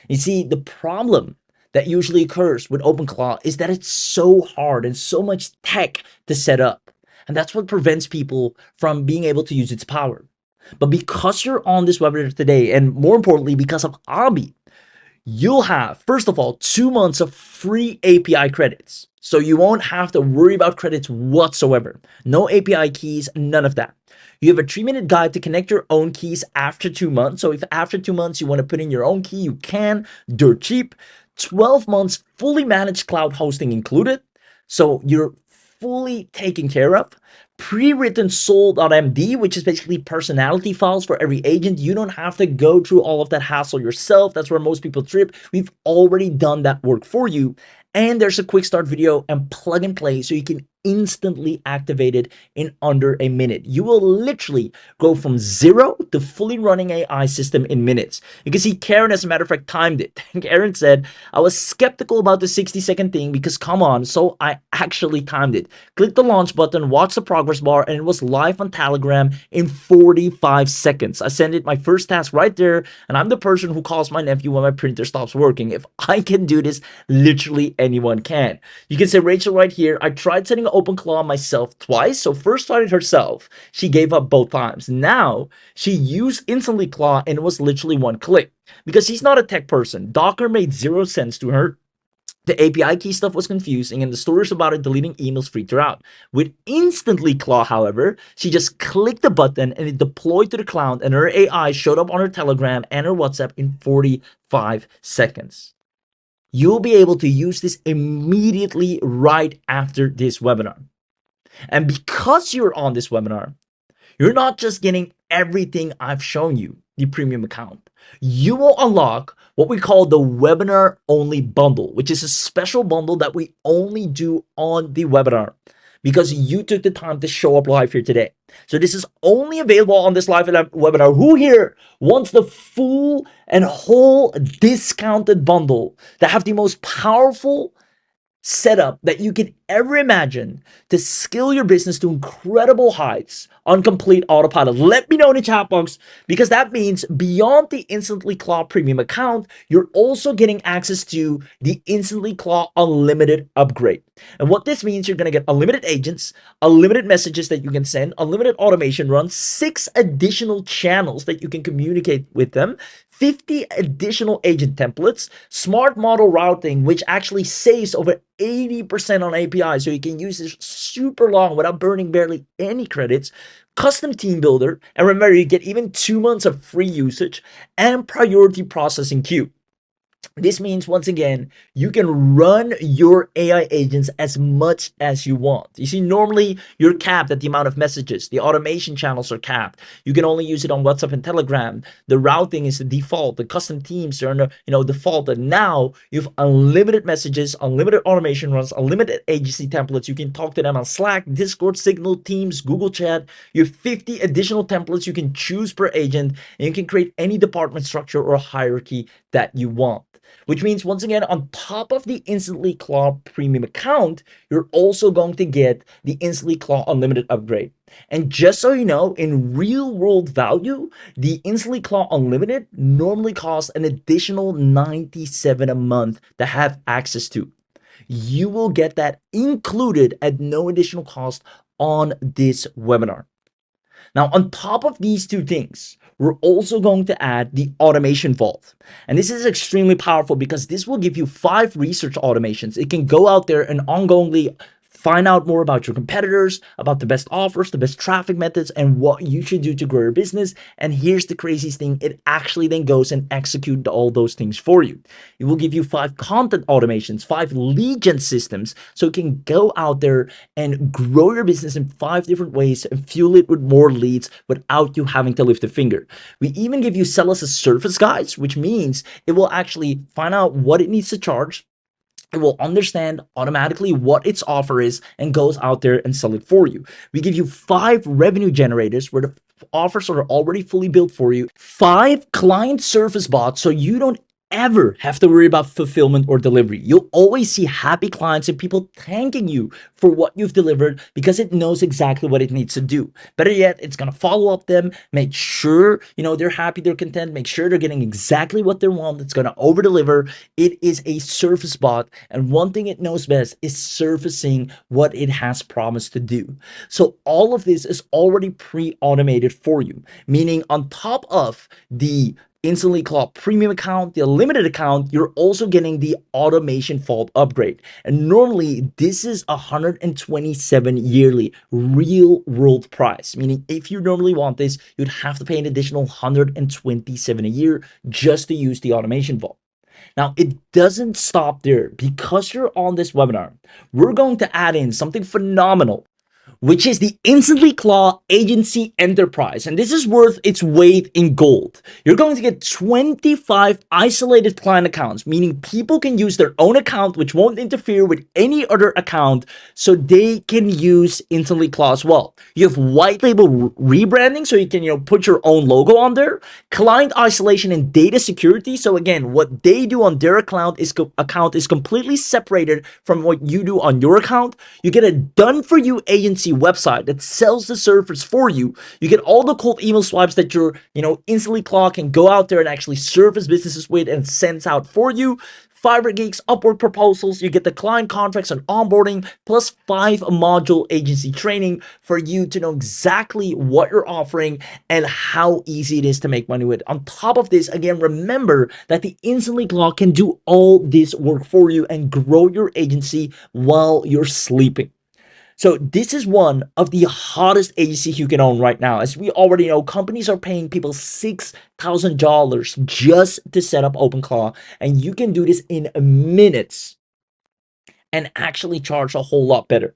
Speaker 1: You see, the problem that usually occurs with OpenClaw is that it's so hard and so much tech to set up. And that's what prevents people from being able to use its power. But because you're on this webinar today, and more importantly, because of Abi, you'll have, first of all, 2 months of free API credits. So you won't have to worry about credits whatsoever. No API keys, none of that. You have a 3-minute guide to connect your own keys after 2 months. So if after 2 months you want to put in your own key, you can, dirt cheap. 12 months fully managed cloud hosting included. So you're fully taken care of. Pre-written soul.md, which is basically personality files for every agent. You don't have to go through all of that hassle yourself. That's where most people trip. We've already done that work for you. And there's a quick start video and plug and play, so you can instantly activate it in under a minute. You will literally go from 0 to fully running AI system in minutes. You can see Karen, as a matter of fact, timed it. Karen said, I was skeptical about the 60-second thing because come on, so I actually timed it. Click the launch button, watch the progress bar, and it was live on Telegram in 45 seconds. I sent it my first task right there, and I'm the person who calls my nephew when my printer stops working. If I can do this, literally anyone can. You can say Rachel right here, I tried setting OpenClaw myself twice. So first tried it herself. She gave up both times. Now she used InstantlyClaw and it was literally one click. Because she's not a tech person. Docker made 0 sense to her. The API key stuff was confusing, and the stories about it deleting emails freaked her out. With InstantlyClaw, however, she just clicked the button and it deployed to the cloud, and her AI showed up on her Telegram and her WhatsApp in 45 seconds. You'll be able to use this immediately right after this webinar. And because you're on this webinar, you're not just getting everything I've shown you. the premium account, you will unlock what we call the webinar only bundle, which is a special bundle that we only do on the webinar because you took the time to show up live here today. So this is only available on this live webinar. Who here wants the full and whole discounted bundle that have the most powerful setup that you could ever imagine to scale your business to incredible heights on complete autopilot? Let me know in the chat box, because that means beyond the InstantlyClaw premium account, you're also getting access to the InstantlyClaw unlimited upgrade. And what this means, you're going to get unlimited agents, unlimited messages that you can send, unlimited automation runs, 6 additional channels that you can communicate with them, 50 additional agent templates, smart model routing, which actually saves over 80% on API, so you can use this super long without burning barely any credits, custom team builder, and remember, you get even 2 months of free usage, and priority processing queue. This means, once again, you can run your AI agents as much as you want. You see, normally you're capped at the amount of messages. The automation channels are capped. You can only use it on WhatsApp and Telegram. The routing is the default. The custom teams are default. And now you have unlimited messages, unlimited automation runs, unlimited agency templates. You can talk to them on Slack, Discord, Signal, Teams, Google Chat. You have 50 additional templates you can choose per agent, and you can create any department structure or hierarchy that you want. Which means, once again, on top of the InstantlyClaw premium account, you're also going to get the InstantlyClaw unlimited upgrade. And just so you know, in real world value, the InstantlyClaw unlimited normally costs an additional $97 a month to have access to. You will get that included at no additional cost on this webinar. Now, on top of these two things, we're also going to add the automation vault. And this is extremely powerful because this will give you 5 research automations. It can go out there and ongoingly find out more about your competitors, about the best offers, the best traffic methods, and what you should do to grow your business. And here's the craziest thing, it actually then goes and executes all those things for you. It will give you 5 content automations, 5 lead gen systems, so it can go out there and grow your business in 5 different ways and fuel it with more leads without you having to lift a finger. We even give you sell as a service guides, which means it will actually find out what it needs to charge. It will understand automatically what its offer is and goes out there and sell it for you. We give you 5 revenue generators where the offers are already fully built for you, 5 client service bots, so you don't ever have to worry about fulfillment or delivery. You'll always see happy clients and people thanking you for what you've delivered because it knows exactly what it needs to do. Better yet, it's going to follow up them, make sure they're happy, they're content, make sure they're getting exactly what they want. It's going to over deliver. It is a service bot, and one thing it knows best is surfacing what it has promised to do. So all of this is already pre-automated for you, meaning on top of the InstantlyClaw premium account, the unlimited account, you're also getting the automation vault upgrade. And normally this is 127 yearly real world price, meaning if you normally want this, you'd have to pay an additional 127 a year just to use the automation vault. Now, it doesn't stop there. Because you're on this webinar, we're going to add in something phenomenal, which is the InstantlyClaw Agency Enterprise. And this is worth its weight in gold. You're going to get 25 isolated client accounts, meaning people can use their own account, which won't interfere with any other account, so they can use InstantlyClaw as well. You have white label rebranding, so you can put your own logo on there. Client isolation and data security. So again, what they do on their account is completely separated from what you do on your account. You get a done-for-you agency website that sells the service for you. You get all the cold email swipes that your InstantlyClaw can go out there and actually service businesses with and sends out for you. Fiverr gigs, Upwork proposals, you get the client contracts and onboarding, plus 5 module agency training for you to know exactly what you're offering and how easy it is to make money with. On top of this, again, remember that the InstantlyClaw can do all this work for you and grow your agency while you're sleeping. So this is one of the hottest agencies you can own right now. As we already know, companies are paying people $6,000 just to set up OpenClaw, and you can do this in minutes and actually charge a whole lot better.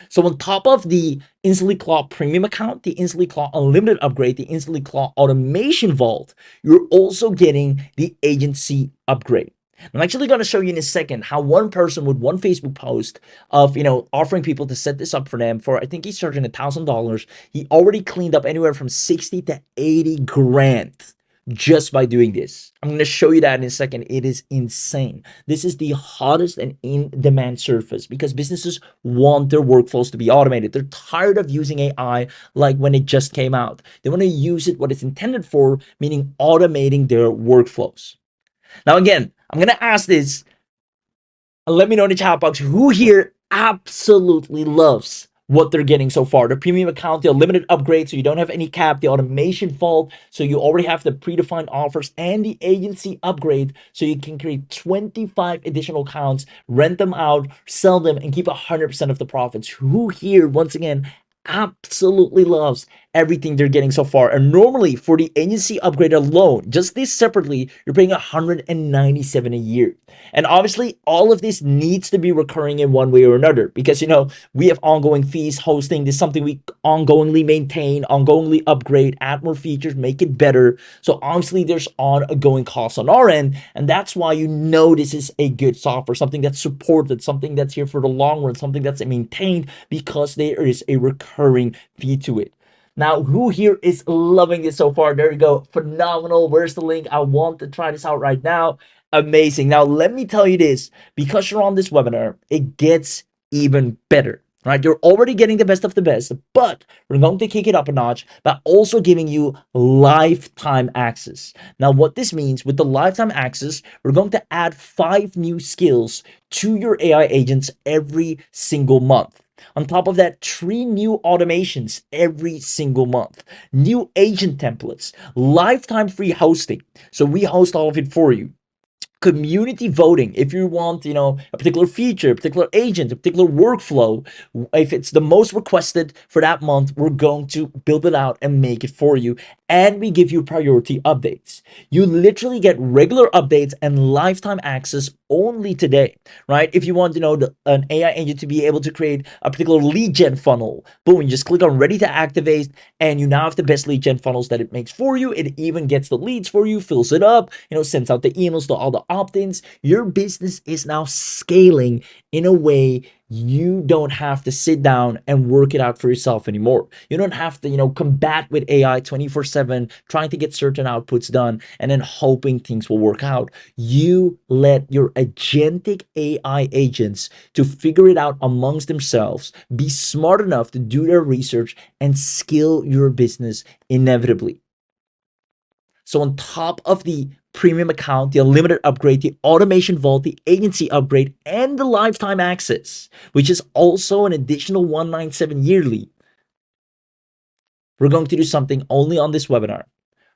Speaker 1: So on top of the InstantlyClaw premium account, the InstantlyClaw unlimited upgrade, the InstantlyClaw automation vault, you're also getting the agency upgrade. I'm actually going to show you in a second how one person with one Facebook post of offering people to set this up for them for, I think he's charging $1,000. He already cleaned up anywhere from 60 to 80 grand just by doing this. I'm going to show you that in a second. It is insane. This is the hottest and in-demand surface because businesses want their workflows to be automated. They're tired of using AI like when it just came out. They want to use it what it's intended for, meaning automating their workflows. Now, again, I'm going to ask this. Let me know in the chat box who here absolutely loves what they're getting so far. The premium account, the unlimited upgrade, so you don't have any cap, the automation vault, so you already have the predefined offers, and the agency upgrade, so you can create 25 additional accounts, rent them out, sell them, and keep 100% of the profits. Who here, once again, absolutely loves everything they're getting so far? And normally for the agency upgrade alone, just this separately, you're paying 197 a year. And obviously all of this needs to be recurring in one way or another because we have ongoing fees. Hosting this is something we ongoingly maintain, ongoingly upgrade, add more features, make it better. So obviously there's ongoing costs on our end, and that's why this is a good software, something that's supported, something that's here for the long run, something that's maintained because there is a recurring fee to it. Now, who here is loving this so far? There you go. Phenomenal. Where's the link? I want to try this out right now. Amazing. Now, let me tell you this. Because you're on this webinar, it gets even better, right? You're already getting the best of the best, but we're going to kick it up a notch by also giving you lifetime access. Now, what this means with the lifetime access, we're going to add 5 new skills to your AI agents every single month. On top of that, 3 new automations every single month, new agent templates, lifetime free hosting. So we host all of it for you. Community voting if you want a particular feature, a particular agent, a particular workflow. If it's the most requested for that month, we're going to build it out and make it for you, and we give you priority updates. You literally get regular updates and lifetime access only today, right? If you want an AI agent to be able to create a particular lead gen funnel, boom, you just click on ready to activate, and you now have the best lead gen funnels that it makes for you. It even gets the leads for you, fills it up, sends out the emails to all the opt-ins. Your business is now scaling in a way you don't have to sit down and work it out for yourself anymore. You don't have to, combat with AI 24/7, trying to get certain outputs done and then hoping things will work out. You let your agentic AI agents to figure it out amongst themselves, be smart enough to do their research, and scale your business inevitably. So on top of the premium account, the unlimited upgrade, the automation vault, the agency upgrade, and the lifetime access, which is also an additional 197 yearly, we're going to do something only on this webinar.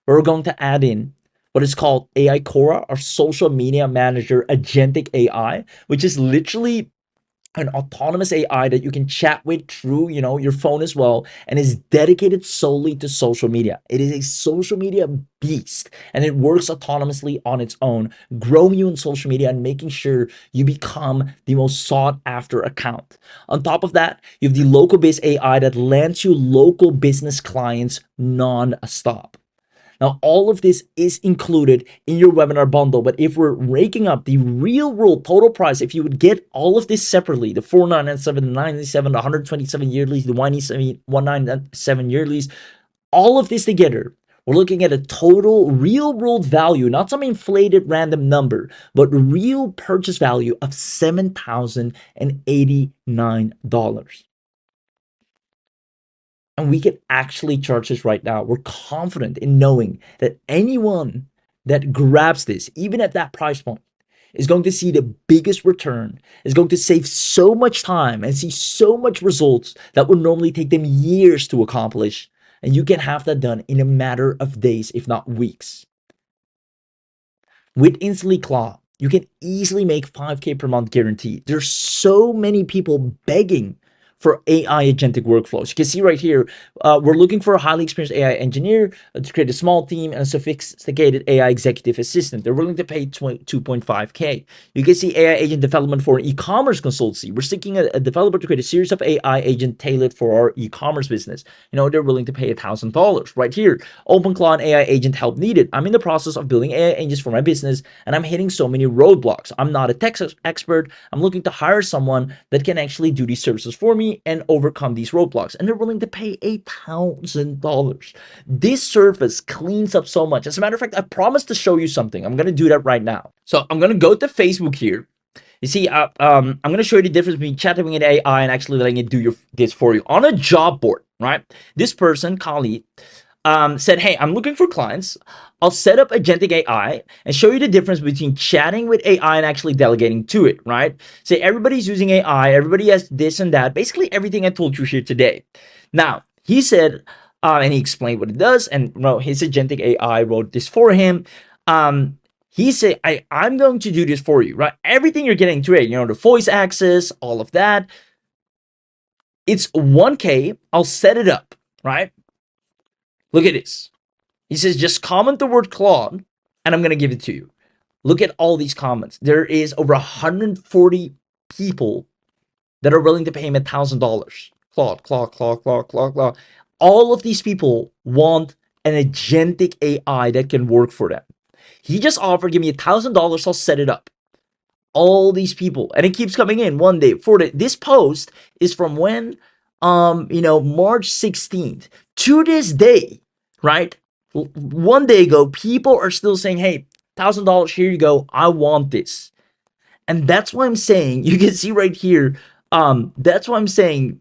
Speaker 1: We're going to add in what is called AI Cora, our social media manager agentic AI, which is literally an autonomous AI that you can chat with through, your phone as well, and is dedicated solely to social media. It is a social media beast, and it works autonomously on its own, growing you in social media and making sure you become the most sought after account. On top of that, you have the local based AI that lands you local business clients non-stop. Now, all of this is included in your webinar bundle, but if we're raking up the real world total price, if you would get all of this separately, the 497, the 97, the 127 yearlies, the 197 yearlies, all of this together, we're looking at a total real world value, not some inflated random number, but real purchase value of $7,089. And we can actually charge this right now. We're confident in knowing that anyone that grabs this, even at that price point, is going to see the biggest return, is going to save so much time and see so much results that would normally take them years to accomplish. And you can have that done in a matter of days, if not weeks. With InstantlyClaw, you can easily make 5K per month guaranteed. There's so many people begging for AI agentic workflows. You can see right here, we're looking for a highly experienced AI engineer to create a small team and a sophisticated AI executive assistant. They're willing to pay 2.5K. You can see AI agent development for an e-commerce consultancy. We're seeking a developer to create a series of AI agent tailored for our e-commerce business. They're willing to pay $1,000. Right here, OpenClaw and AI agent help needed. I'm in the process of building AI agents for my business, and I'm hitting so many roadblocks. I'm not a tech expert. I'm looking to hire someone that can actually do these services for me and overcome these roadblocks. And they're willing to pay $1,000. This service cleans up so much. As a matter of fact, I promised to show you something. I'm going to do that right now. So I'm going to go to Facebook here. You see, I'm going to show you the difference between chatting with AI and actually letting it do this for you on a job board, right? This person, Khalid, said, hey, I'm looking for clients. I'll set up agentic AI and show you the difference between chatting with AI and actually delegating to it, right? Say everybody's using AI, everybody has this and that, basically everything I told you here today. Now, he said, and he explained what it does, and his agentic AI wrote this for him. He said, I'm going to do this for you, right? Everything you're getting to it, the voice access, all of that. It's 1K. I'll set it up, right? Look at this. He says, just comment the word Claude, and I'm going to give it to you. Look at all these comments. There is over 140 people that are willing to pay him $1,000. Claude, Claude, Claude, Claude, Claude, Claude. All of these people want an agentic AI that can work for them. He just offered, give me $1,000, I'll set it up. All these people, and it keeps coming in one day, 4 days. This post is from when? March 16th. To this day, right? 1 day ago, people are still saying, hey, $1,000, here you go. I want this. And that's why I'm saying, you can see right here, that's why I'm saying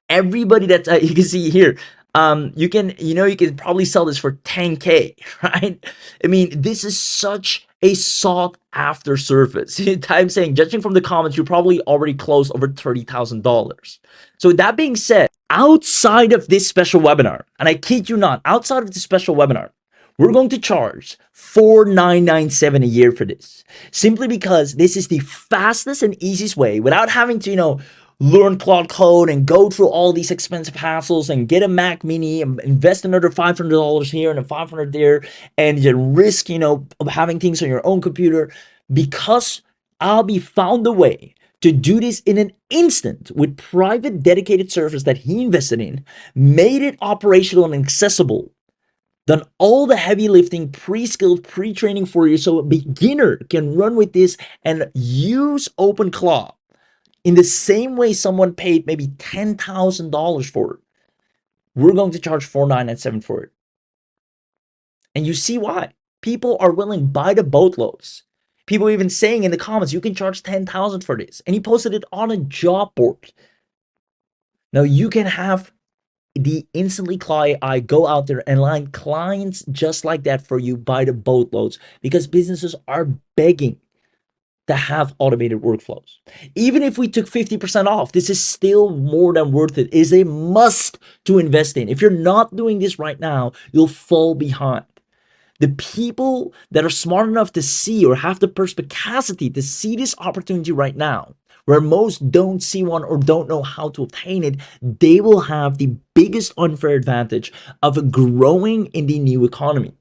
Speaker 1: everybody that's, you can see here, you can probably sell this for 10K, right? I mean, this is such a sought after service. I'm saying, judging from the comments, you probably already closed over $30,000. So that being said, outside of this special webinar, and I kid you not, outside of this special webinar, we're going to charge $4,997 a year for this, simply because this is the fastest and easiest way without having to, learn Claude Code and go through all these expensive hassles and get a Mac Mini and invest another $500 here and $500 there and the risk, of having things on your own computer. Because I'll be found a way to do this in an instant with private dedicated servers that he invested in, made it operational and accessible, done all the heavy lifting, pre-skilled, pre-training for you so a beginner can run with this and use OpenClaw in the same way someone paid maybe $10,000 for it. We're going to charge $4,997 for it. And you see why. People are willing by the boatloads. People even saying in the comments, you can charge $10,000 for this. And he posted it on a job board. Now you can have the InstantlyClaw AI go out there and line clients just like that for you by the boatloads, because businesses are begging to have automated workflows. Even if we took 50% off, this is still more than worth it. It is a must to invest in. If you're not doing this right now, you'll fall behind. The people that are smart enough to see or have the perspicacity to see this opportunity right now, where most don't see one or don't know how to obtain it, they will have the biggest unfair advantage of growing in the new economy.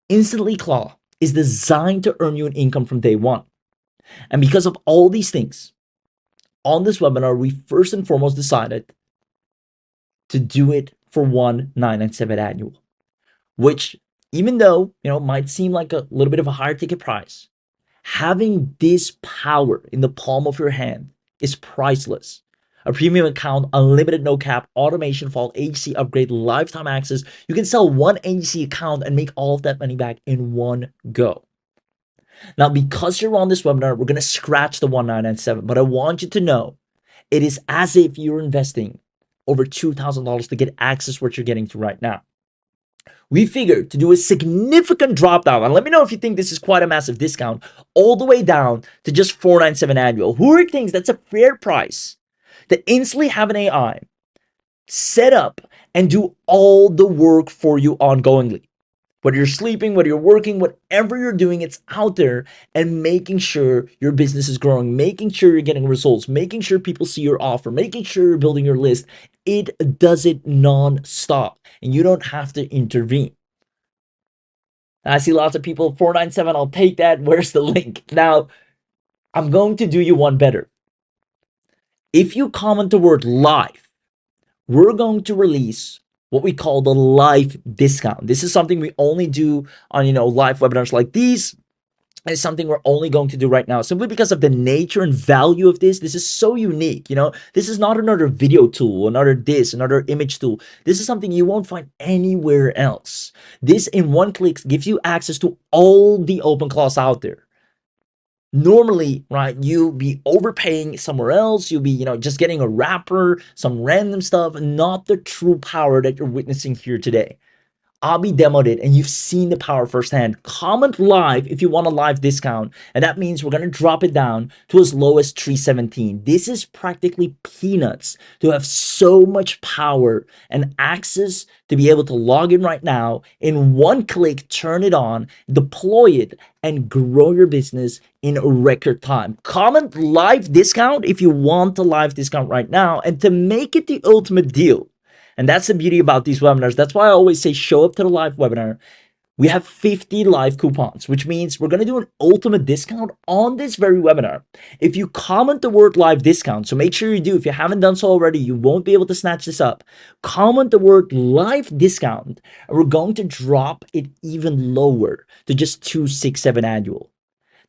Speaker 1: InstantlyClaw is designed to earn you an income from day one. And because of all these things, on this webinar, we first and foremost decided to do it for $1,997 annual, which, even though, might seem like a little bit of a higher ticket price, having this power in the palm of your hand is priceless. A premium account, unlimited no cap, automation for all agency upgrade, lifetime access. You can sell one agency account and make all of that money back in one go. Now, because you're on this webinar, we're going to scratch the $1,997, but I want you to know it is as if you're investing over $2,000 to get access to what you're getting to right now. We figured to do a significant drop down, and let me know if you think this is quite a massive discount, all the way down to just $497 annual. Who thinks that's a fair price to instantly have an AI set up and do all the work for you ongoingly? Whether you're sleeping, whether you're working, whatever you're doing, it's out there, and making sure your business is growing, making sure you're getting results, making sure people see your offer, making sure you're building your list. It does it non-stop, and you don't have to intervene. I see lots of people, 497, I'll take that. Where's the link? Now, I'm going to do you one better. If you comment the word live, we're going to release what we call the live discount. This is something we only do on, live webinars like these. It's something we're only going to do right now, simply because of the nature and value of this. This is so unique. This is not another video tool, another image tool. This is something you won't find anywhere else. This, in one click, gives you access to all the OpenClaws out there. Normally, right, you'll be overpaying somewhere else. You'll be, just getting a wrapper, some random stuff, not the true power that you're witnessing here today. Abi demoed it, and you've seen the power firsthand. Comment live if you want a live discount, and that means we're going to drop it down to as low as 317. This is practically peanuts to have so much power and access to be able to log in right now, in one click, turn it on, deploy it, and grow your business in record time. Comment live discount if you want the live discount right now, and to make it the ultimate deal. And that's the beauty about these webinars. That's why I always say show up to the live webinar. We have 50 live coupons, which means we're going to do an ultimate discount on this very webinar. If you comment the word live discount, so make sure you do. If you haven't done so already, you won't be able to snatch this up. Comment the word live discount, and we're going to drop it even lower to just 267 annual.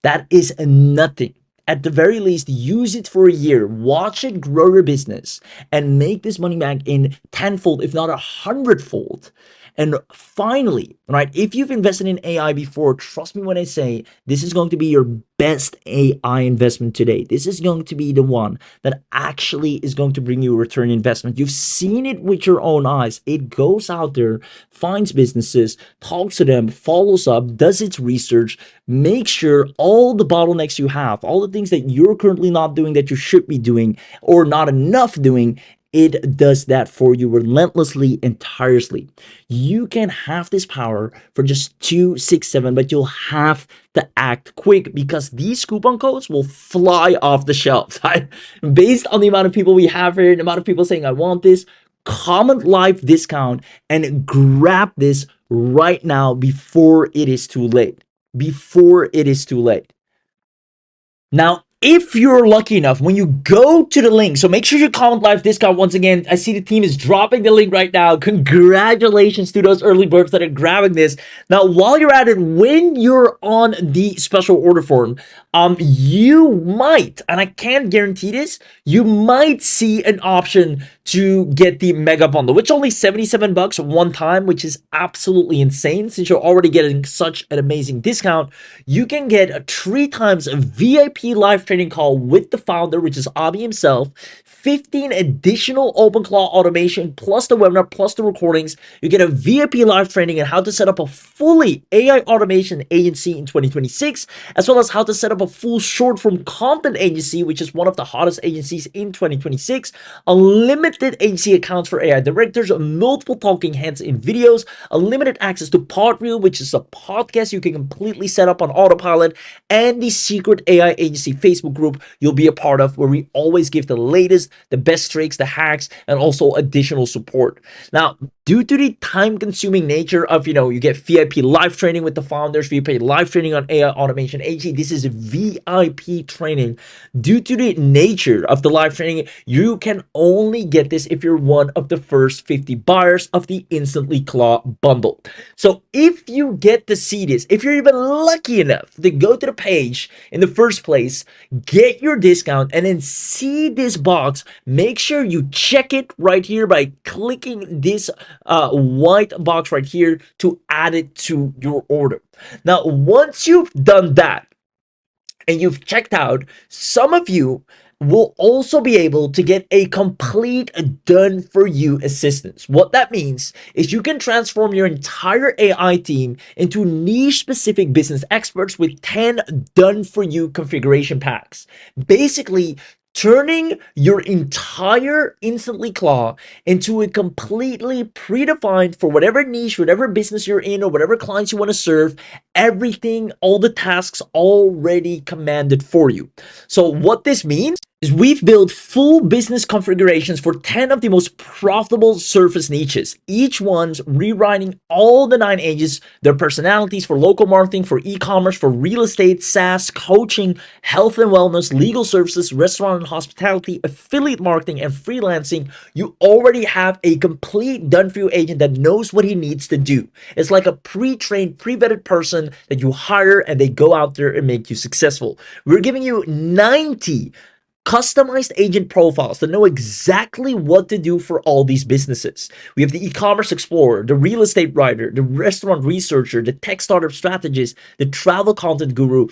Speaker 1: That is nothing. At the very least, use it for a year, watch it grow your business, and make this money back in tenfold, if not 100-fold. And finally, right, if you've invested in AI before, trust me when I say this is going to be your best AI investment today. This is going to be the one that actually is going to bring you a return investment. You've seen it with your own eyes. It goes out there, finds businesses, talks to them, follows up, does its research, makes sure all the bottlenecks you have, all the things that you're currently not doing that you should be doing or not enough doing, it does that for you relentlessly and tirelessly. You can have this power for just 267, but you'll have to act quick, because these coupon codes will fly off the shelves. Based on the amount of people we have here, the amount of people saying, I want this, comment live discount and grab this right now before it is too late. Before it is too late. Now, if you're lucky enough, when you go to the link, so make sure you comment live discount. Once again, I see the team is dropping the link right now. Congratulations to those early birds that are grabbing this. Now, while you're at it, when you're on the special order form, you might, and I can't guarantee this, you might see an option to get the mega bundle, which only $77 one time, which is absolutely insane. Since you're already getting such an amazing discount, you can get a 3 times VIP live training call with the founder, which is Abi himself, 15 additional OpenClaw automation, plus the webinar, plus the recordings. You get a VIP live training on how to set up a fully AI automation agency in 2026, as well as how to set up a full short form content agency, which is one of the hottest agencies in 2026, unlimited agency accounts for AI directors, multiple talking heads in videos, unlimited access to Podreel, which is a podcast you can completely set up on autopilot, and the secret AI agency Facebook group you'll be a part of, where we always give the latest, the best tricks, the hacks, and also additional support. Now, due to the time-consuming nature of, you get VIP live training with the founders, VIP live training on AI automation agency, this is a VIP training. Due to the nature of the live training, you can only get this if you're one of the first 50 buyers of the InstantlyClaw bundle. So if you get to see this, if you're even lucky enough to go to the page in the first place, get your discount, and then see this box, make sure you check it right here by clicking this white box right here to add it to your order. Now, once you've done that and you've checked out, some of you will also be able to get a complete done for you assistance. What that means is you can transform your entire AI team into niche specific business experts with 10 done for you configuration packs. Basically, turning your entire InstantlyClaw into a completely predefined for whatever niche, whatever business you're in, or whatever clients you want to serve, everything, all the tasks already commanded for you. So what this means is we've built full business configurations for 10 of the most profitable surface niches, each one's rewriting all the 9 H's, their personalities for local marketing, for e-commerce, for real estate, SaaS, coaching, health and wellness, legal services, restaurant and hospitality, affiliate marketing, and freelancing. You already have a complete done-for-you agent that knows what he needs to do. It's like a pre-trained, pre-vetted person that you hire and they go out there and make you successful. We're giving you 90 customized agent profiles that know exactly what to do for all these businesses. We have the e-commerce explorer, the real estate writer, the restaurant researcher, the tech startup strategist, the travel content guru.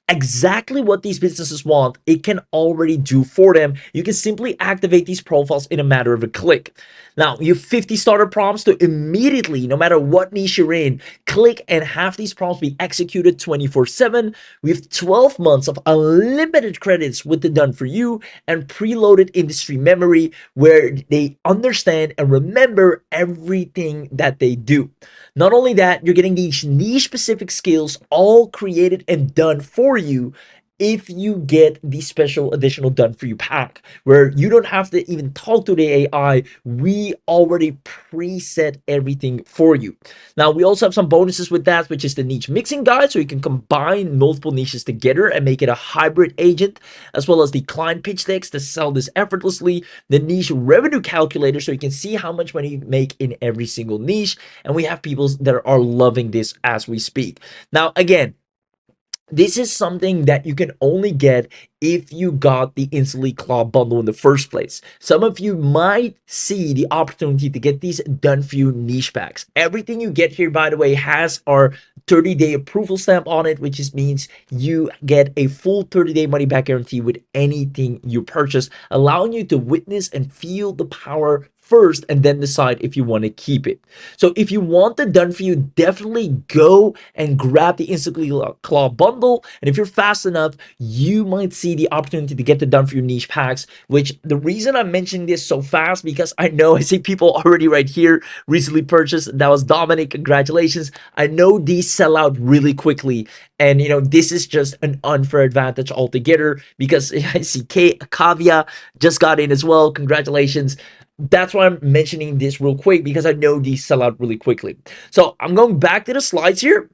Speaker 1: Exactly what these businesses want, it can already do for them. You can simply activate these profiles in a matter of a click. Now, you have 50 starter prompts to immediately, no matter what niche you're in, click and have these prompts be executed 24/7. We have 12 months of unlimited credits with the Done For You and preloaded industry memory where they understand and remember everything that they do. Not only that, you're getting these niche specific skills all created and done for you if you get the special additional done for you pack where you don't have to even talk to the AI. We already preset everything for you. Now, we also have some bonuses with that, which is the niche mixing guide, so you can combine multiple niches together and make it a hybrid agent, as well as the client pitch decks to sell this effortlessly, the niche revenue calculator, so you can see how much money you make in every single niche. And we have people that are loving this as we speak. Now, again, this is something that you can only get if you got the InstantlyClaw bundle in the first place. Some of you might see the opportunity to get these done for you niche packs. Everything you get here, by the way, has our 30-day approval stamp on it, which just means you get a full 30-day money back guarantee with anything you purchase, allowing you to witness and feel the power first and then decide if you want to keep it. So if you want the done for you, definitely go and grab the InstantlyClaw bundle. And if you're fast enough, you might see the opportunity to get the done for you niche packs, which the reason I'm mentioning this so fast, because I know I see people already right here recently purchased. That was Dominic. Congratulations. I know these sell out really quickly. And, this is just an unfair advantage altogether because I see Kavia just got in as well. Congratulations. That's why I'm mentioning this real quick because I know these sell out really quickly. So I'm going back to the slides here.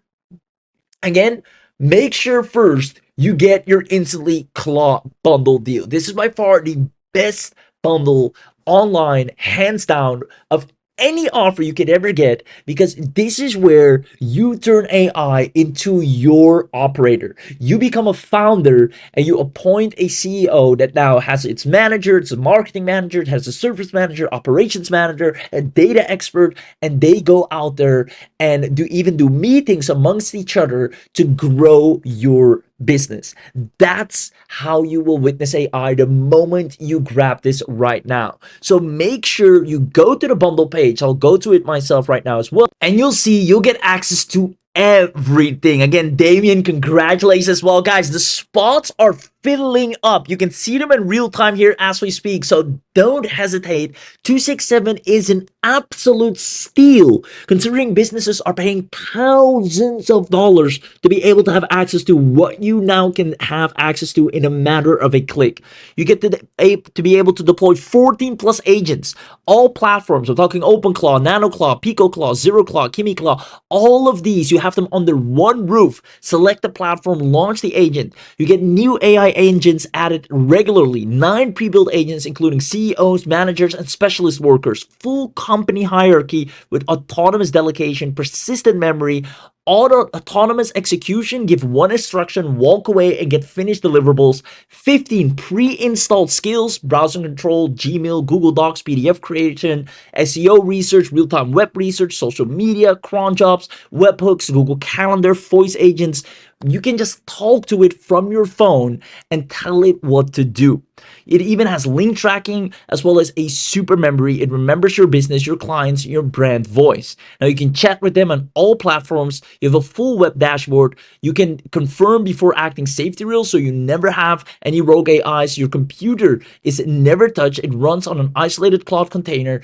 Speaker 1: Again, make sure first you get your InstantlyClaw bundle deal. This is by far the best bundle online, hands down, of any offer you could ever get, because this is where you turn AI into your operator. You become a founder and you appoint a CEO that now has its manager, it's a marketing manager, it has a service manager, operations manager, a data expert, and they go out there and do meetings amongst each other to grow your business. That's how you will witness AI the moment you grab this right now. So make sure you go to the bundle page. I'll go to it myself right now as well. And you'll see you'll get access to everything. Again, Damien, congratulations as well. Guys, the spots are filling up. You can see them in real time here as we speak. So don't hesitate. 267 is an absolute steal, considering businesses are paying thousands of dollars to be able to have access to what you now can have access to in a matter of a click. You get to be able to deploy 14 plus agents, all platforms. I'm talking OpenClaw, NanoClaw, PicoClaw, ZeroClaw, KimiClaw. All of these, you have them under one roof. Select the platform, launch the agent. You get new AI agents added regularly. 9 pre-built agents, including CEOs, managers, and specialist workers. Full company hierarchy with autonomous delegation, persistent memory, autonomous execution. Give one instruction, walk away, and get finished deliverables. 15 pre-installed skills: browser control, Gmail, Google Docs, PDF creation, SEO research, real-time web research, social media, cron jobs, webhooks, Google Calendar, voice agents. You can just talk to it from your phone and tell it what to do. It even has link tracking as well as a super memory. It remembers your business, your clients, your brand voice. Now you can chat with them on all platforms. You have a full web dashboard. You can confirm before acting safety rules so you never have any rogue AIs. Your computer is never touched. It runs on an isolated cloud container.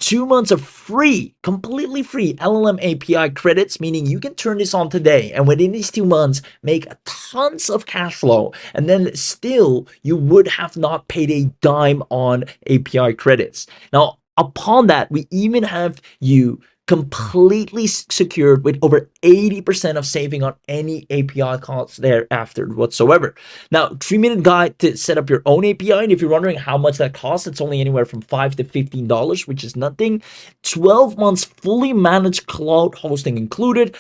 Speaker 1: 2 months of free, completely free LLM API credits, meaning you can turn this on today and within these 2 months make tons of cash flow. And then still, you would have not paid a dime on API credits. Now, upon that, we even have you completely secured with over 80% of saving on any API costs thereafter whatsoever. Now, 3-minute guide to set up your own API. And if you're wondering how much that costs, it's only anywhere from $5 to $15, which is nothing. 12 months fully managed cloud hosting included.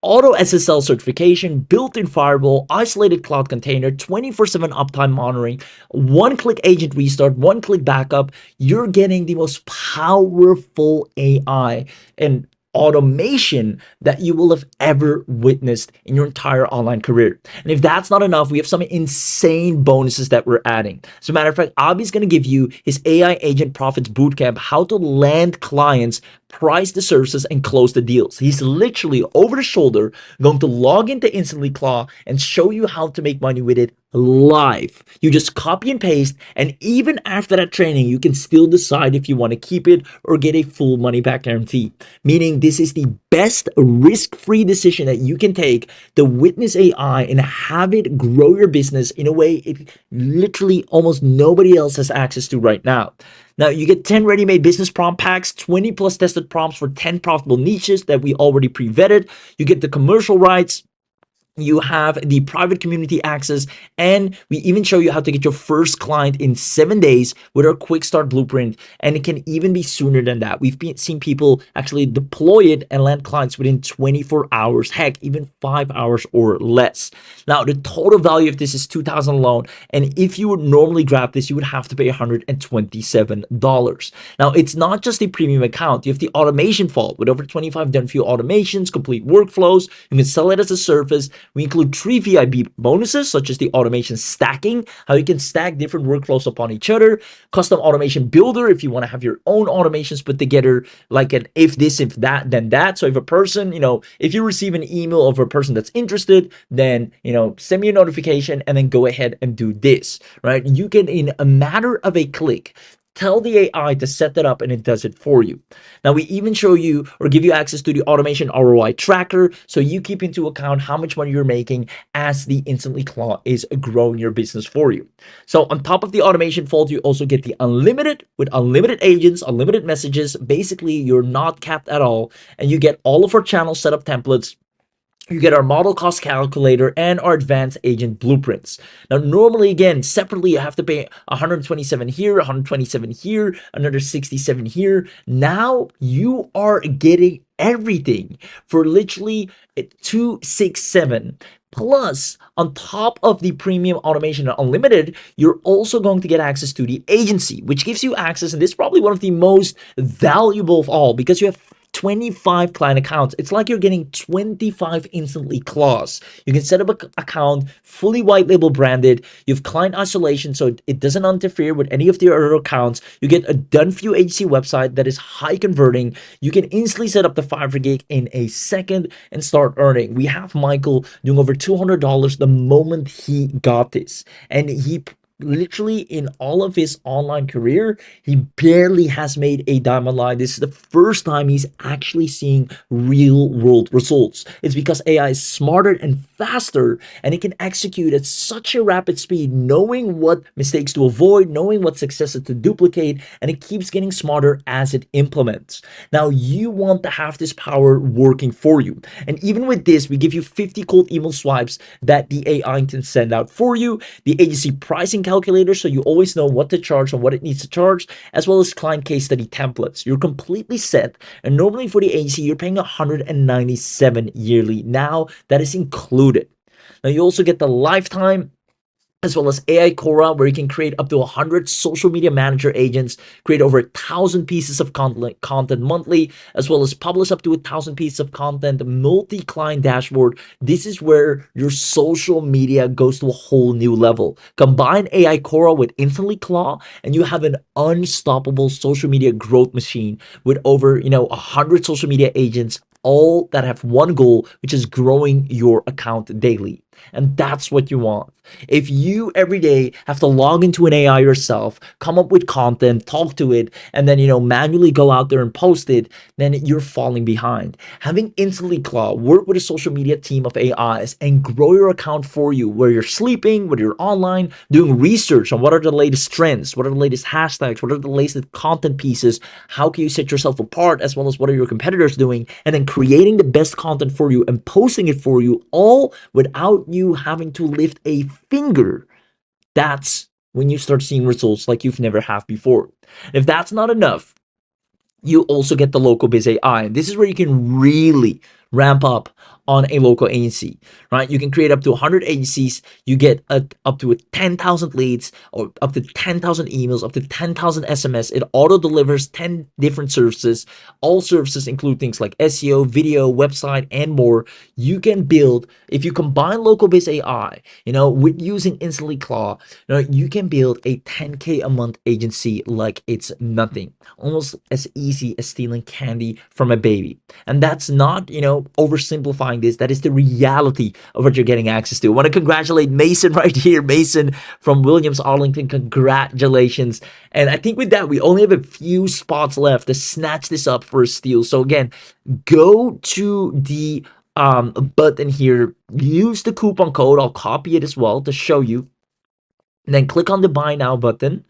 Speaker 1: Auto SSL certification, built-in firewall, isolated cloud container, 24/7 uptime monitoring, one-click agent restart, one-click backup. You're getting the most powerful AI and automation that you will have ever witnessed in your entire online career. And if that's not enough, we have some insane bonuses that we're adding. As a matter of fact, Abhi's going to give you his AI Agent Profits Bootcamp, how to land clients, price the services, and close the deals. He's literally over the shoulder going to log into InstantlyClaw and show you how to make money with it live. You just copy and paste, and even after that training, you can still decide if you want to keep it or get a full money back guarantee. Meaning, this is the best risk-free decision that you can take to witness AI and have it grow your business in a way it literally almost nobody else has access to right now. Now, you get 10 ready-made business prompt packs, 20 plus tested prompts for 10 profitable niches that we already pre-vetted. You get the commercial rights. You have the private community access, and we even show you how to get your first client in 7 days with our quick start blueprint, and it can even be sooner than that. We've seen people actually deploy it and land clients within 24 hours, heck, even 5 hours or less. Now, the total value of this is $2,000 alone, and if you would normally grab this, you would have to pay $127. Now, it's not just a premium account. You have the automation vault with over 25 done for you automations, complete workflows. You can sell it as a service. We include 3 VIP bonuses, such as the automation stacking, how you can stack different workflows upon each other, custom automation builder, if you want to have your own automations put together, like an if this, if that, then that. So if a person, if you receive an email of a person that's interested, then, send me a notification and then go ahead and do this, right? You can, in a matter of a click, tell the AI to set that up and it does it for you. Now, we even show you or give you access to the automation ROI tracker so you keep into account how much money you're making as the InstantlyClaw is growing your business for you. So on top of the automation vault, you also get the unlimited with unlimited agents, unlimited messages. Basically, you're not capped at all, and you get all of our channel setup templates. You get our model cost calculator and our advanced agent blueprints. Now, normally, again, separately, you have to pay 127 here, 127 here, another 67 here. Now, you are getting everything for literally 267. Plus, on top of the premium automation and unlimited, you're also going to get access to the agency, which gives you access, and this is probably one of the most valuable of all, because you have 25 client accounts. It's like you're getting 25 InstantlyClaws. You can set up an account, fully white label branded. You have client isolation, so it doesn't interfere with any of the other accounts. You get a done for you agency website that is high converting. You can instantly set up the Fiverr gig in a second and start earning. We have Michael doing over $200 the moment he got this, and he literally in all of his online career, he barely has made a dime online. This is the first time he's actually seeing real world results. It's because AI is smarter and faster, and it can execute at such a rapid speed, knowing what mistakes to avoid, knowing what successes to duplicate, and it keeps getting smarter as it implements. Now, you want to have this power working for you. And even with this, we give you 50 cold email swipes that the AI can send out for you, the agency pricing calculator, so you always know what to charge and what it needs to charge, as well as client case study templates. You're completely set, and normally for the agency, you're paying $197 yearly. Now, that is included. Now, you also get the lifetime as well as AI Cora, where you can create up to 100 social media manager agents, create over 1,000 pieces of content monthly, as well as publish up to 1,000 pieces of content, multi-client dashboard. This is where your social media goes to a whole new level. Combine AI Cora with InstantlyClaw, and you have an unstoppable social media growth machine with over 100 social media agents, all that have one goal, which is growing your account daily. And that's what you want. If you every day have to log into an AI yourself, come up with content, talk to it, and then manually go out there and post it, then you're falling behind. Having InstantlyClaw work with a social media team of AIs and grow your account for you, where you're sleeping, where you're online, doing research on what are the latest trends, what are the latest hashtags, what are the latest content pieces, how can you set yourself apart, as well as what are your competitors doing, and then creating the best content for you and posting it for you, all without you having to lift a finger. That's when you start seeing results like you've never had before. If that's not enough, you also get the local biz AI. And this is where you can really ramp up on a local agency, right? You can create up to 100 agencies. You get up to 10,000 leads, or up to 10,000 emails, up to 10,000 SMS. It auto delivers 10 different services. All services include things like SEO, video, website, and more. You can build, if you combine local biz AI, with using InstantlyClaw, you can build a 10K a month agency like it's nothing, almost as easy as stealing candy from a baby. And that's not, oversimplifying this. That is the reality of what you're getting access to. I want to congratulate Mason right here. Mason from Williams Arlington, congratulations. And I think with that, we only have a few spots left to snatch this up for a steal. So again, go to the button here, use the coupon code. I'll copy it as well to show you. And then click on the buy now button.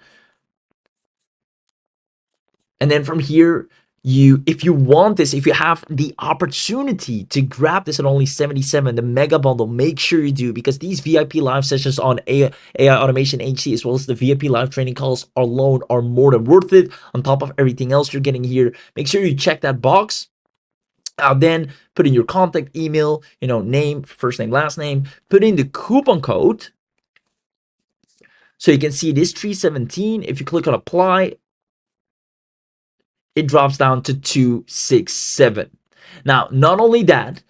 Speaker 1: And then from here, if you want this, if you have the opportunity to grab this at only 77, the mega bundle, make sure you do, because these VIP live sessions on AI Automation HC, as well as the VIP live training calls alone, are more than worth it. On top of everything else you're getting here, make sure you check that box. Then put in your contact email, name, first name, last name, put in the coupon code. So you can see this 317. If you click on apply, it drops down to 267. Now, not only that,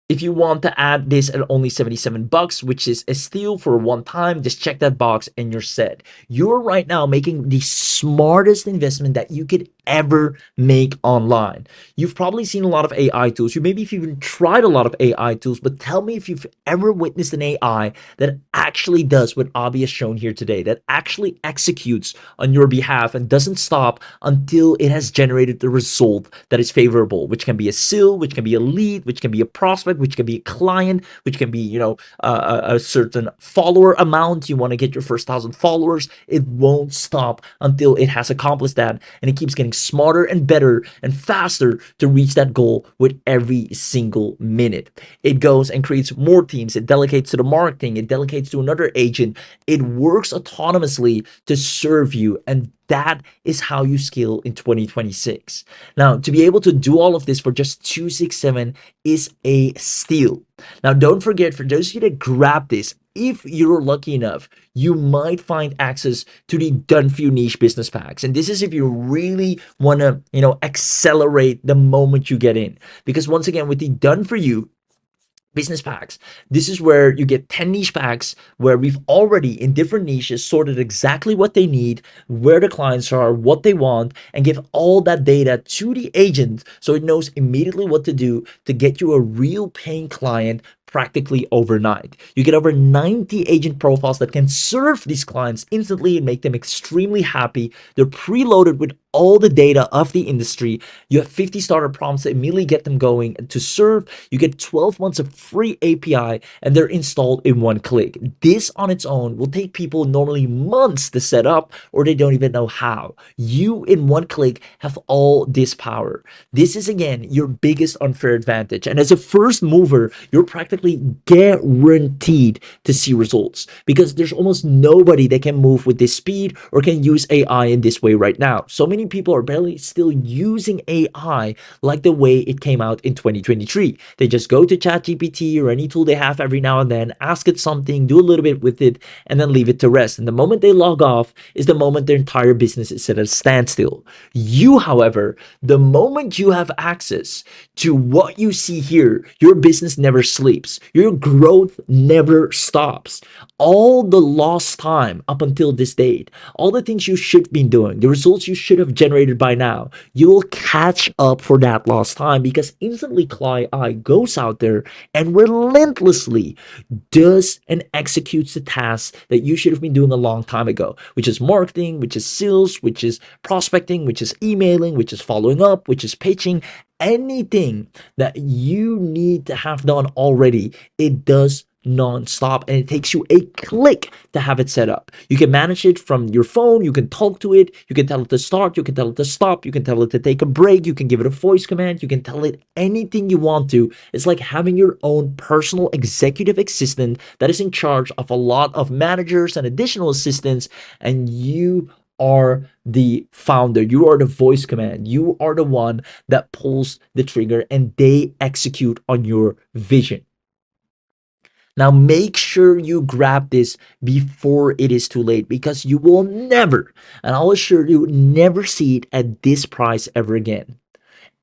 Speaker 1: if you want to add this at only $77, which is a steal for one time, just check that box and you're set. You're right now making the smartest investment that you could ever make online. You've probably seen a lot of AI tools. You maybe even tried a lot of AI tools, but tell me if you've ever witnessed an AI that actually does what Abhi has shown here today, that actually executes on your behalf and doesn't stop until it has generated the result that is favorable, which can be a sale, which can be a lead, which can be a prospect, which can be a client, which can be, a certain follower amount. You want to get your first 1,000 followers. It won't stop until it has accomplished that, and it keeps getting smarter and better and faster to reach that goal with every single minute. It goes and creates more teams. It delegates to the marketing. It delegates to another agent. It works autonomously to serve you, and that is how you scale in 2026. Now, to be able to do all of this for just 267 is a steal. Now, don't forget, for those of you that grab this, if you're lucky enough, you might find access to the Done For You Niche Business Packs. And this is if you really want to, accelerate the moment you get in. Because once again, with the Done For You business packs, this is where you get 10 niche packs where we've already in different niches sorted exactly what they need, where the clients are, what they want, and give all that data to the agent so it knows immediately what to do to get you a real paying client practically overnight. You get over 90 agent profiles that can serve these clients instantly and make them extremely happy. They're preloaded with all the data of the industry. You have 50 starter prompts to immediately get them going to serve. You get 12 months of free API, and they're installed in one click. This on its own will take people normally months to set up, or they don't even know how. You in one click have all this power. This is again your biggest unfair advantage. And as a first mover, you're practically practically guaranteed to see results because there's almost nobody that can move with this speed or can use AI in this way right now. So many people are barely still using AI like the way it came out in 2023. They just go to ChatGPT or any tool they have every now and then, ask it something, do a little bit with it, and then leave it to rest. And the moment they log off is the moment their entire business is at a standstill. You, however, the moment you have access to what you see here, your business never sleeps. Your growth never stops. All the lost time up until this date, all the things you should be doing, the results you should have generated by now, you will catch up for that lost time because InstantlyClaw AI goes out there and relentlessly does and executes the tasks that you should have been doing a long time ago, which is marketing, which is sales, which is prospecting, which is emailing, which is following up, which is pitching. Anything that you need to have done already, it does non-stop, and it takes you a click to have it set up. You can manage it from your phone, you can talk to it, you can tell it to start, you can tell it to stop, you can tell it to take a break, you can give it a voice command, you can tell it anything you want to. It's like having your own personal executive assistant that is in charge of a lot of managers and additional assistants, and you are the founder. You are the voice command. You are the one that pulls the trigger and they execute on your vision. Now, make sure you grab this before it is too late because you will never, and I'll assure you, never see it at this price ever again.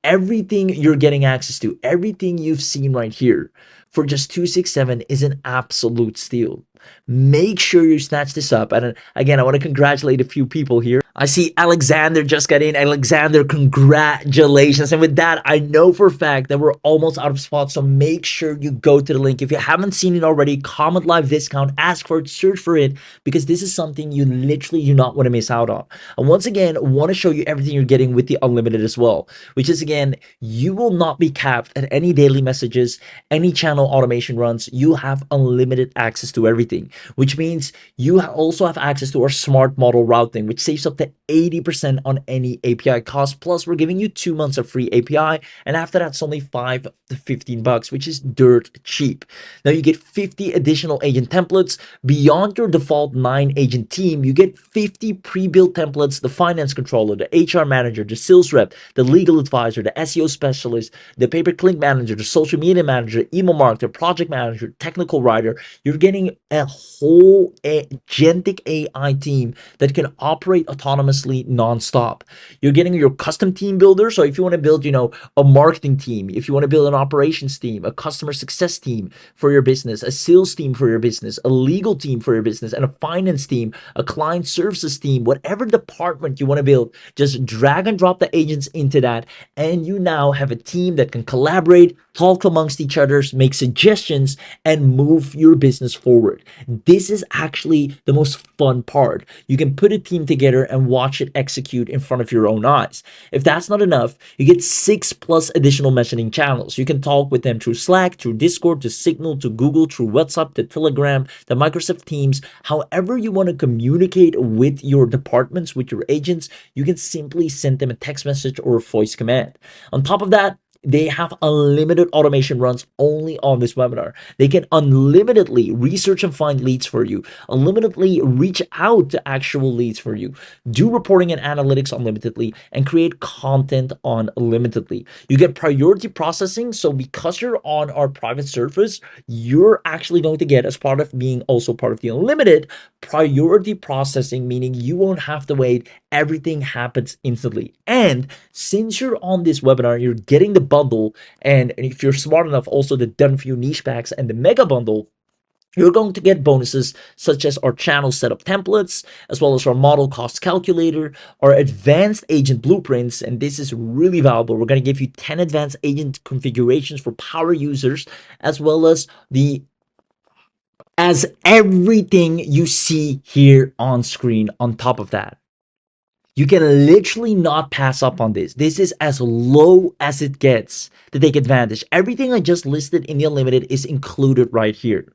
Speaker 1: Everything you're getting access to, everything you've seen right here for just 267 is an absolute steal. Make sure you snatch this up. And again, I want to congratulate a few people here. I see Alexander just got in. Alexander, congratulations. And with that, I know for a fact that we're almost out of spots. So make sure you go to the link. If you haven't seen it already, comment live discount, ask for it, search for it, because this is something you literally do not want to miss out on. And once again, I want to show you everything you're getting with the unlimited as well, which is again, you will not be capped at any daily messages, any channel automation runs. You have unlimited access to everything, which means you also have access to our smart model routing, which saves up to 80% on any API cost. Plus, we're giving you 2 months of free API, and after that, it's only $5 to $15, which is dirt cheap. Now you get 50 additional agent templates beyond your default 9-agent team. You get 50 pre-built templates: the finance controller, the HR manager, the sales rep, the legal advisor, the SEO specialist, the pay-per-click manager, the social media manager, email marketer, project manager, technical writer. You're getting a whole agentic AI team that can operate autonomously non-stop. You're getting your custom team builder. So if you want to build, a marketing team, if you want to build an operations team, a customer success team for your business, a sales team for your business, a legal team for your business, and a finance team, a client services team, whatever department you want to build, just drag and drop the agents into that, and you now have a team that can collaborate, talk amongst each other, make suggestions, and move your business forward. This is actually the most fun part. You can put a team together and watch it execute in front of your own eyes. If that's not enough, you get 6+ additional messaging channels. You can talk with them through Slack, through Discord, to Signal, to Google, through WhatsApp, to Telegram, to Microsoft Teams. However you want to communicate with your departments, with your agents, you can simply send them a text message or a voice command. On top of that, they have unlimited automation runs only on this webinar. They can unlimitedly research and find leads for you, unlimitedly reach out to actual leads for you, do reporting and analytics unlimitedly, and create content unlimitedly. You get priority processing. So because you're on our private service, you're actually going to get, as part of being also part of the unlimited, priority processing, meaning you won't have to wait. Everything happens instantly. And since you're on this webinar, you're getting the bundle, and if you're smart enough, also the done for you niche packs and the mega bundle. You're going to get bonuses such as our channel setup templates, as well as our model cost calculator, our advanced agent blueprints, and this is really valuable. We're going to give you 10 advanced agent configurations for power users, as well as everything you see here on screen on top of that. You can literally not pass up on this. This is as low as it gets to take advantage. Everything I just listed in the unlimited is included right here.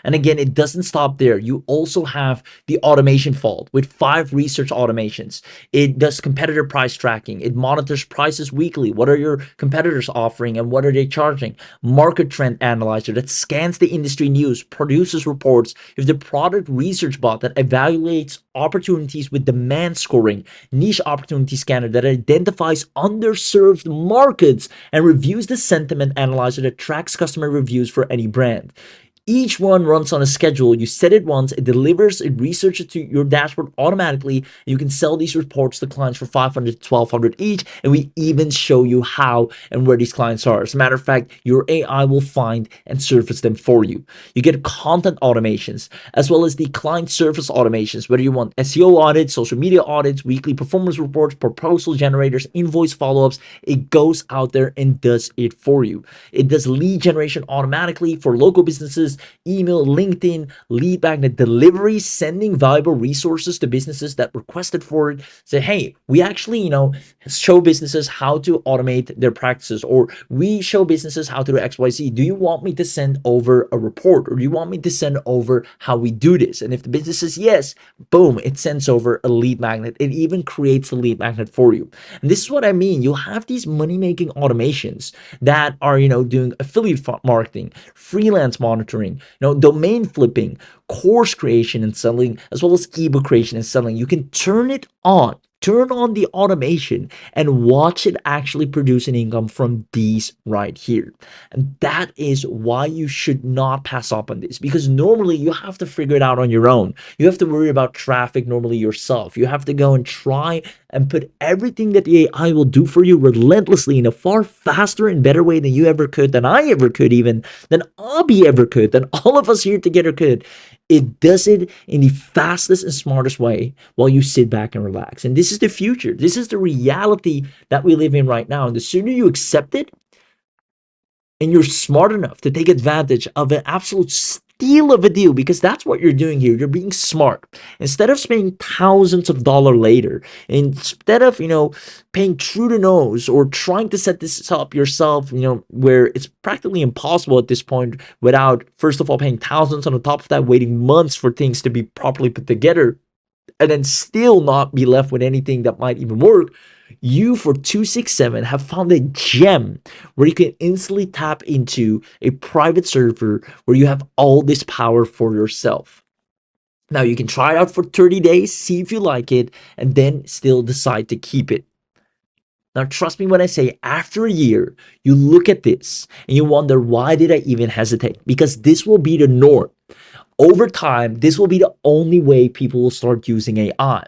Speaker 1: And again, it doesn't stop there. You also have the automation vault with 5 research automations. It does competitor price tracking. It monitors prices weekly. What are your competitors offering and what are they charging? Market trend analyzer that scans the industry news, produces reports. If the product research bot that evaluates opportunities with demand scoring, niche opportunity scanner that identifies underserved markets and reviews the sentiment analyzer that tracks customer reviews for any brand. Each one runs on a schedule. You set it once, it delivers, it researches to your dashboard automatically. You can sell these reports to clients for 500 to 1200 each, and we even show you how and where these clients are. As a matter of fact, your AI will find and surface them for you. You get content automations as well as the client service automations, whether you want SEO audits, social media audits, weekly performance reports, proposal generators, invoice follow-ups. It goes out there and does it for you. It does lead generation automatically for local businesses, email, LinkedIn, lead magnet delivery, sending valuable resources to businesses that requested for it. Say, hey, we actually, show businesses how to automate their practices, or we show businesses how to do XYZ. Do you want me to send over a report, or do you want me to send over how we do this? And if the business says yes, boom, it sends over a lead magnet. It even creates a lead magnet for you. And this is what I mean. You'll have these money-making automations that are, doing affiliate marketing, freelance monitoring, domain flipping, course creation and selling, as well as ebook creation and selling. You can turn it on. Turn on the automation and watch it actually produce an income from these right here. And that is why you should not pass up on this, because normally you have to figure it out on your own. You have to worry about traffic normally yourself. You have to go and try and put everything that the AI will do for you relentlessly in a far faster and better way than you ever could, than I ever could, even than Abby ever could, than all of us here together could. It does it in the fastest and smartest way while you sit back and relax. And this is the future. This is the reality that we live in right now. And the sooner you accept it, and you're smart enough to take advantage of an absolute steal of a deal, because that's what you're doing here. You're being smart. Instead of spending thousands of dollars later, instead of, paying through the nose or trying to set this up yourself, where it's practically impossible at this point without, first of all, paying thousands, on top of that, waiting months for things to be properly put together, and then still not be left with anything that might even work. You, for 267, have found a gem where you can instantly tap into a private server where you have all this power for yourself. Now, you can try it out for 30 days, see if you like it, and then still decide to keep it. Now, trust me when I say, after a year, you look at this and you wonder, why did I even hesitate? Because this will be the norm. Over time, this will be the only way people will start using AI.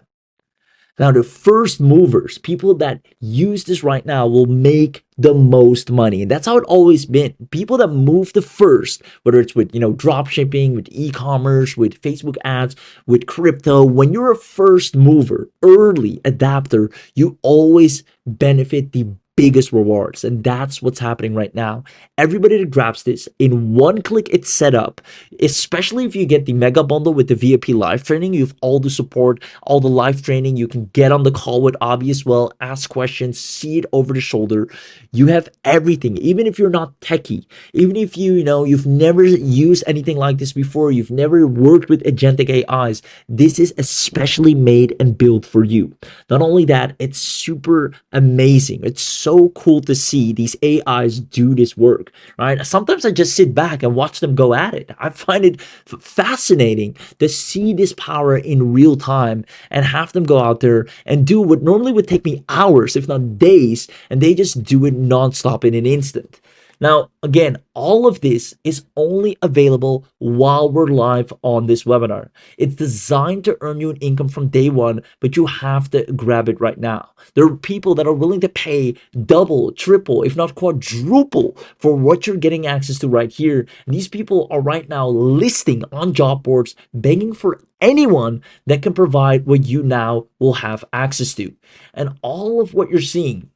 Speaker 1: Now, the first movers, people that use this right now, will make the most money. And that's how it always been. People that move the first, whether it's with, drop shipping, with e-commerce, with Facebook ads, with crypto, when you're a first mover, early adapter, you always benefit the biggest rewards. And that's what's happening right now. Everybody that grabs this, in one click, it's set up. Especially if you get the mega bundle with the VIP live training, you have all the support, all the live training. You can get on the call with Abby as well, ask questions, see it over the shoulder. You have everything. Even if you're not techie, even if you've never used anything like this before, you've never worked with agentic AIs, this is especially made and built for you. Not only that, it's super amazing. It's so cool to see these AIs do this work, right? Sometimes I just sit back and watch them go at it. I find it fascinating to see this power in real time and have them go out there and do what normally would take me hours, if not days, and they just do it nonstop in an instant. Now, again, all of this is only available while we're live on this webinar. It's designed to earn you an income from day one, but you have to grab it right now. There are people that are willing to pay double, triple, if not quadruple for what you're getting access to right here. And these people are right now listing on job boards, begging for anyone that can provide what you now will have access to. And all of what you're seeing,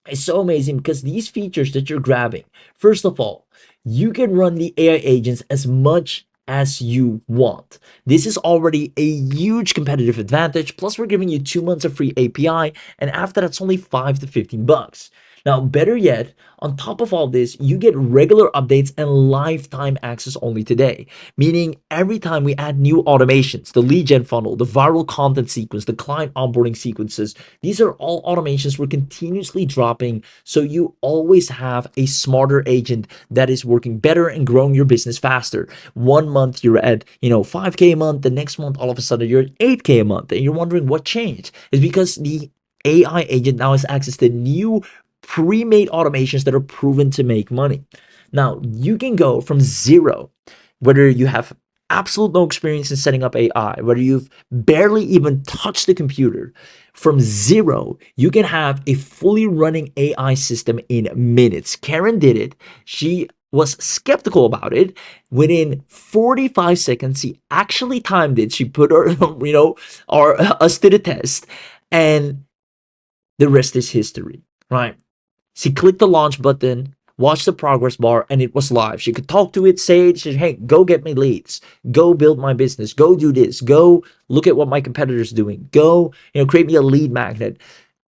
Speaker 1: it's so amazing because these features that you're grabbing, first of all, you can run the AI agents as much as you want. This is already a huge competitive advantage. Plus, we're giving you 2 months of free API, and after that's only $5 to $15. Now, better yet, on top of all this, you get regular updates and lifetime access only today. Meaning, every time we add new automations, the lead gen funnel, the viral content sequence, the client onboarding sequences, these are all automations we're continuously dropping. So you always have a smarter agent that is working better and growing your business faster. 1 month you're at, 5K a month. The next month, all of a sudden, you're at 8K a month. And you're wondering what changed. It's because the AI agent now has access to new pre-made automations that are proven to make money. Now, you can go from zero, whether you have absolute no experience in setting up AI, whether you've barely even touched the computer, from zero, you can have a fully running AI system in minutes. Karen did it. She was skeptical about it. Within 45 seconds, she actually timed it. She put her, us to the test, and the rest is history, right? She clicked the launch button, watched the progress bar, and it was live. She could talk to it, say it, hey, go get me leads, go build my business, go do this, go look at what my competitor's doing, go, create me a lead magnet.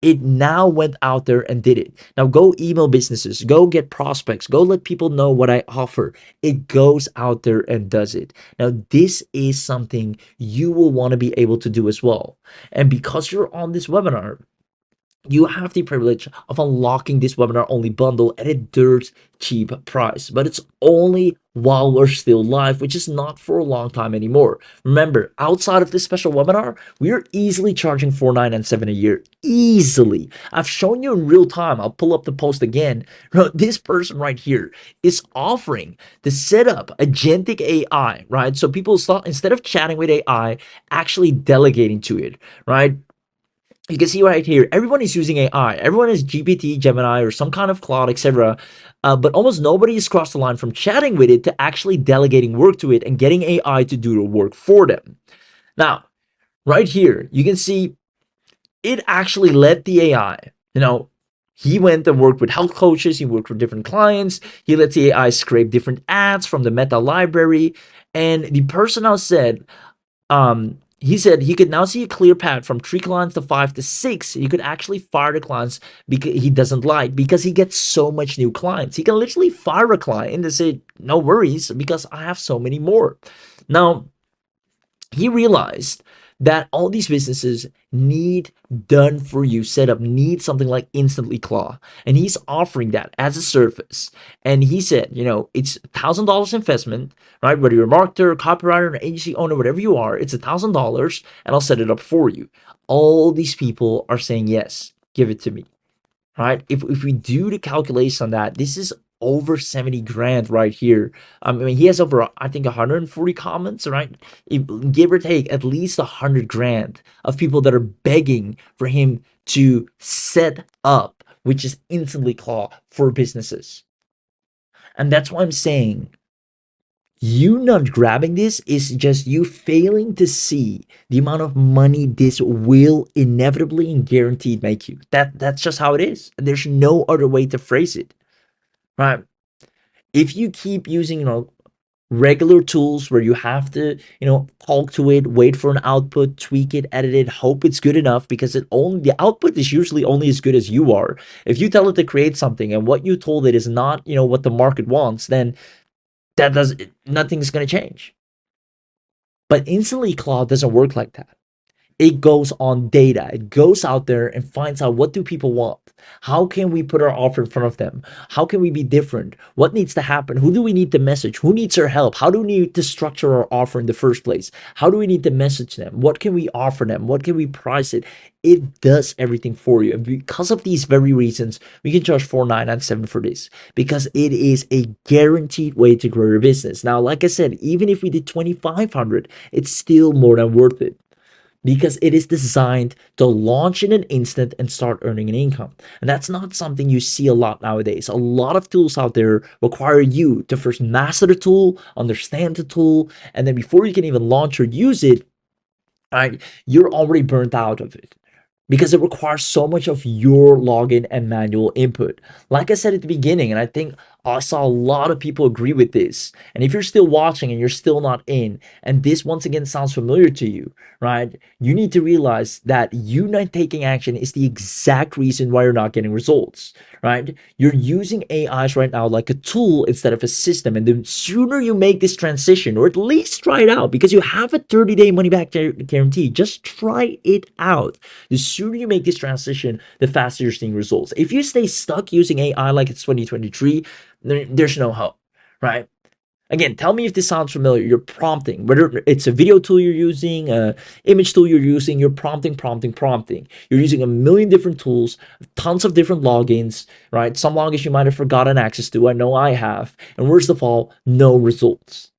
Speaker 1: It now went out there and did it. Now go email businesses, go get prospects, go let people know what I offer. It goes out there and does it. Now, this is something you will want to be able to do as well. And because you're on this webinar, you have the privilege of unlocking this webinar only bundle at a dirt cheap price, but it's only while we're still live, which is not for a long time anymore. Remember, outside of this special webinar, we are easily charging $4,997 a year. Easily. I've shown you in real time. I'll pull up the post again. This person right here is offering to set up agentic AI, right? So people start, instead of chatting with AI, actually delegating to it, right? You can see right here, everyone is using AI. Everyone is GPT, Gemini, or some kind of cloud, etc. But almost nobody has crossed the line from chatting with it to actually delegating work to it and getting AI to do the work for them. Now, right here, you can see it actually let the AI, he went and worked with health coaches. He worked with different clients. He let the AI scrape different ads from the meta library. And the person now said, he said he could now see a clear path from 3 clients to 5 to 6. He could actually fire the clients because he doesn't like, because he gets so much new clients. He can literally fire a client and say, no worries, because I have so many more. Now, he realized that all these businesses need done for you setup, need something like InstantlyClaw, and he's offering that as a service. And he said, it's $1,000 investment, right? Whether you're a marketer, copywriter, an agency owner, whatever you are, it's $1,000, and I'll set it up for you. All these people are saying yes, give it to me, right? If we do the calculation on that, this is over 70 grand right here. I mean, he has over, I think, 140 comments, right? Give or take at least 100 grand of people that are begging for him to set up, which is InstantlyClaw for businesses. And that's why I'm saying, you not grabbing this is just you failing to see the amount of money this will inevitably and guaranteed make you. That's just how it is. There's no other way to phrase it, right? If you keep using, regular tools where you have to, talk to it, wait for an output, tweak it, edit it, hope it's good enough, because the output is usually only as good as you are. If you tell it to create something and what you told it is not, what the market wants, then nothing's going to change. But InstantlyClaw doesn't work like that. It goes on data. It goes out there and finds out, what do people want? How can we put our offer in front of them? How can we be different? What needs to happen? Who do we need to message? Who needs our help? How do we need to structure our offer in the first place? How do we need to message them? What can we offer them? What can we price it? It does everything for you. And because of these very reasons, we can charge $4,997 for this, because it is a guaranteed way to grow your business. Now, like I said, even if we did $2,500, it's still more than worth it, because it is designed to launch in an instant and start earning an income. And that's not something you see a lot nowadays. A lot of tools out there require you to first master the tool, understand the tool, and then before you can even launch or use it, right, you're already burnt out of it, because it requires so much of your login and manual input. Like I said at the beginning, and I think I saw a lot of people agree with this. And if you're still watching and you're still not in, and this once again sounds familiar to you, right? You need to realize that you not taking action is the exact reason why you're not getting results, right? You're using AIs right now like a tool instead of a system. And the sooner you make this transition, or at least try it out, because you have a 30-day money back guarantee, just try it out. The sooner you make this transition, the faster you're seeing results. If you stay stuck using AI like it's 2023, there's no hope, right? Again, tell me if this sounds familiar. You're prompting, whether it's a video tool you're using, a image tool you're using, you're prompting. You're using a million different tools, tons of different logins, right? Some logins you might have forgotten access to. I know I have. And worst of all, no results.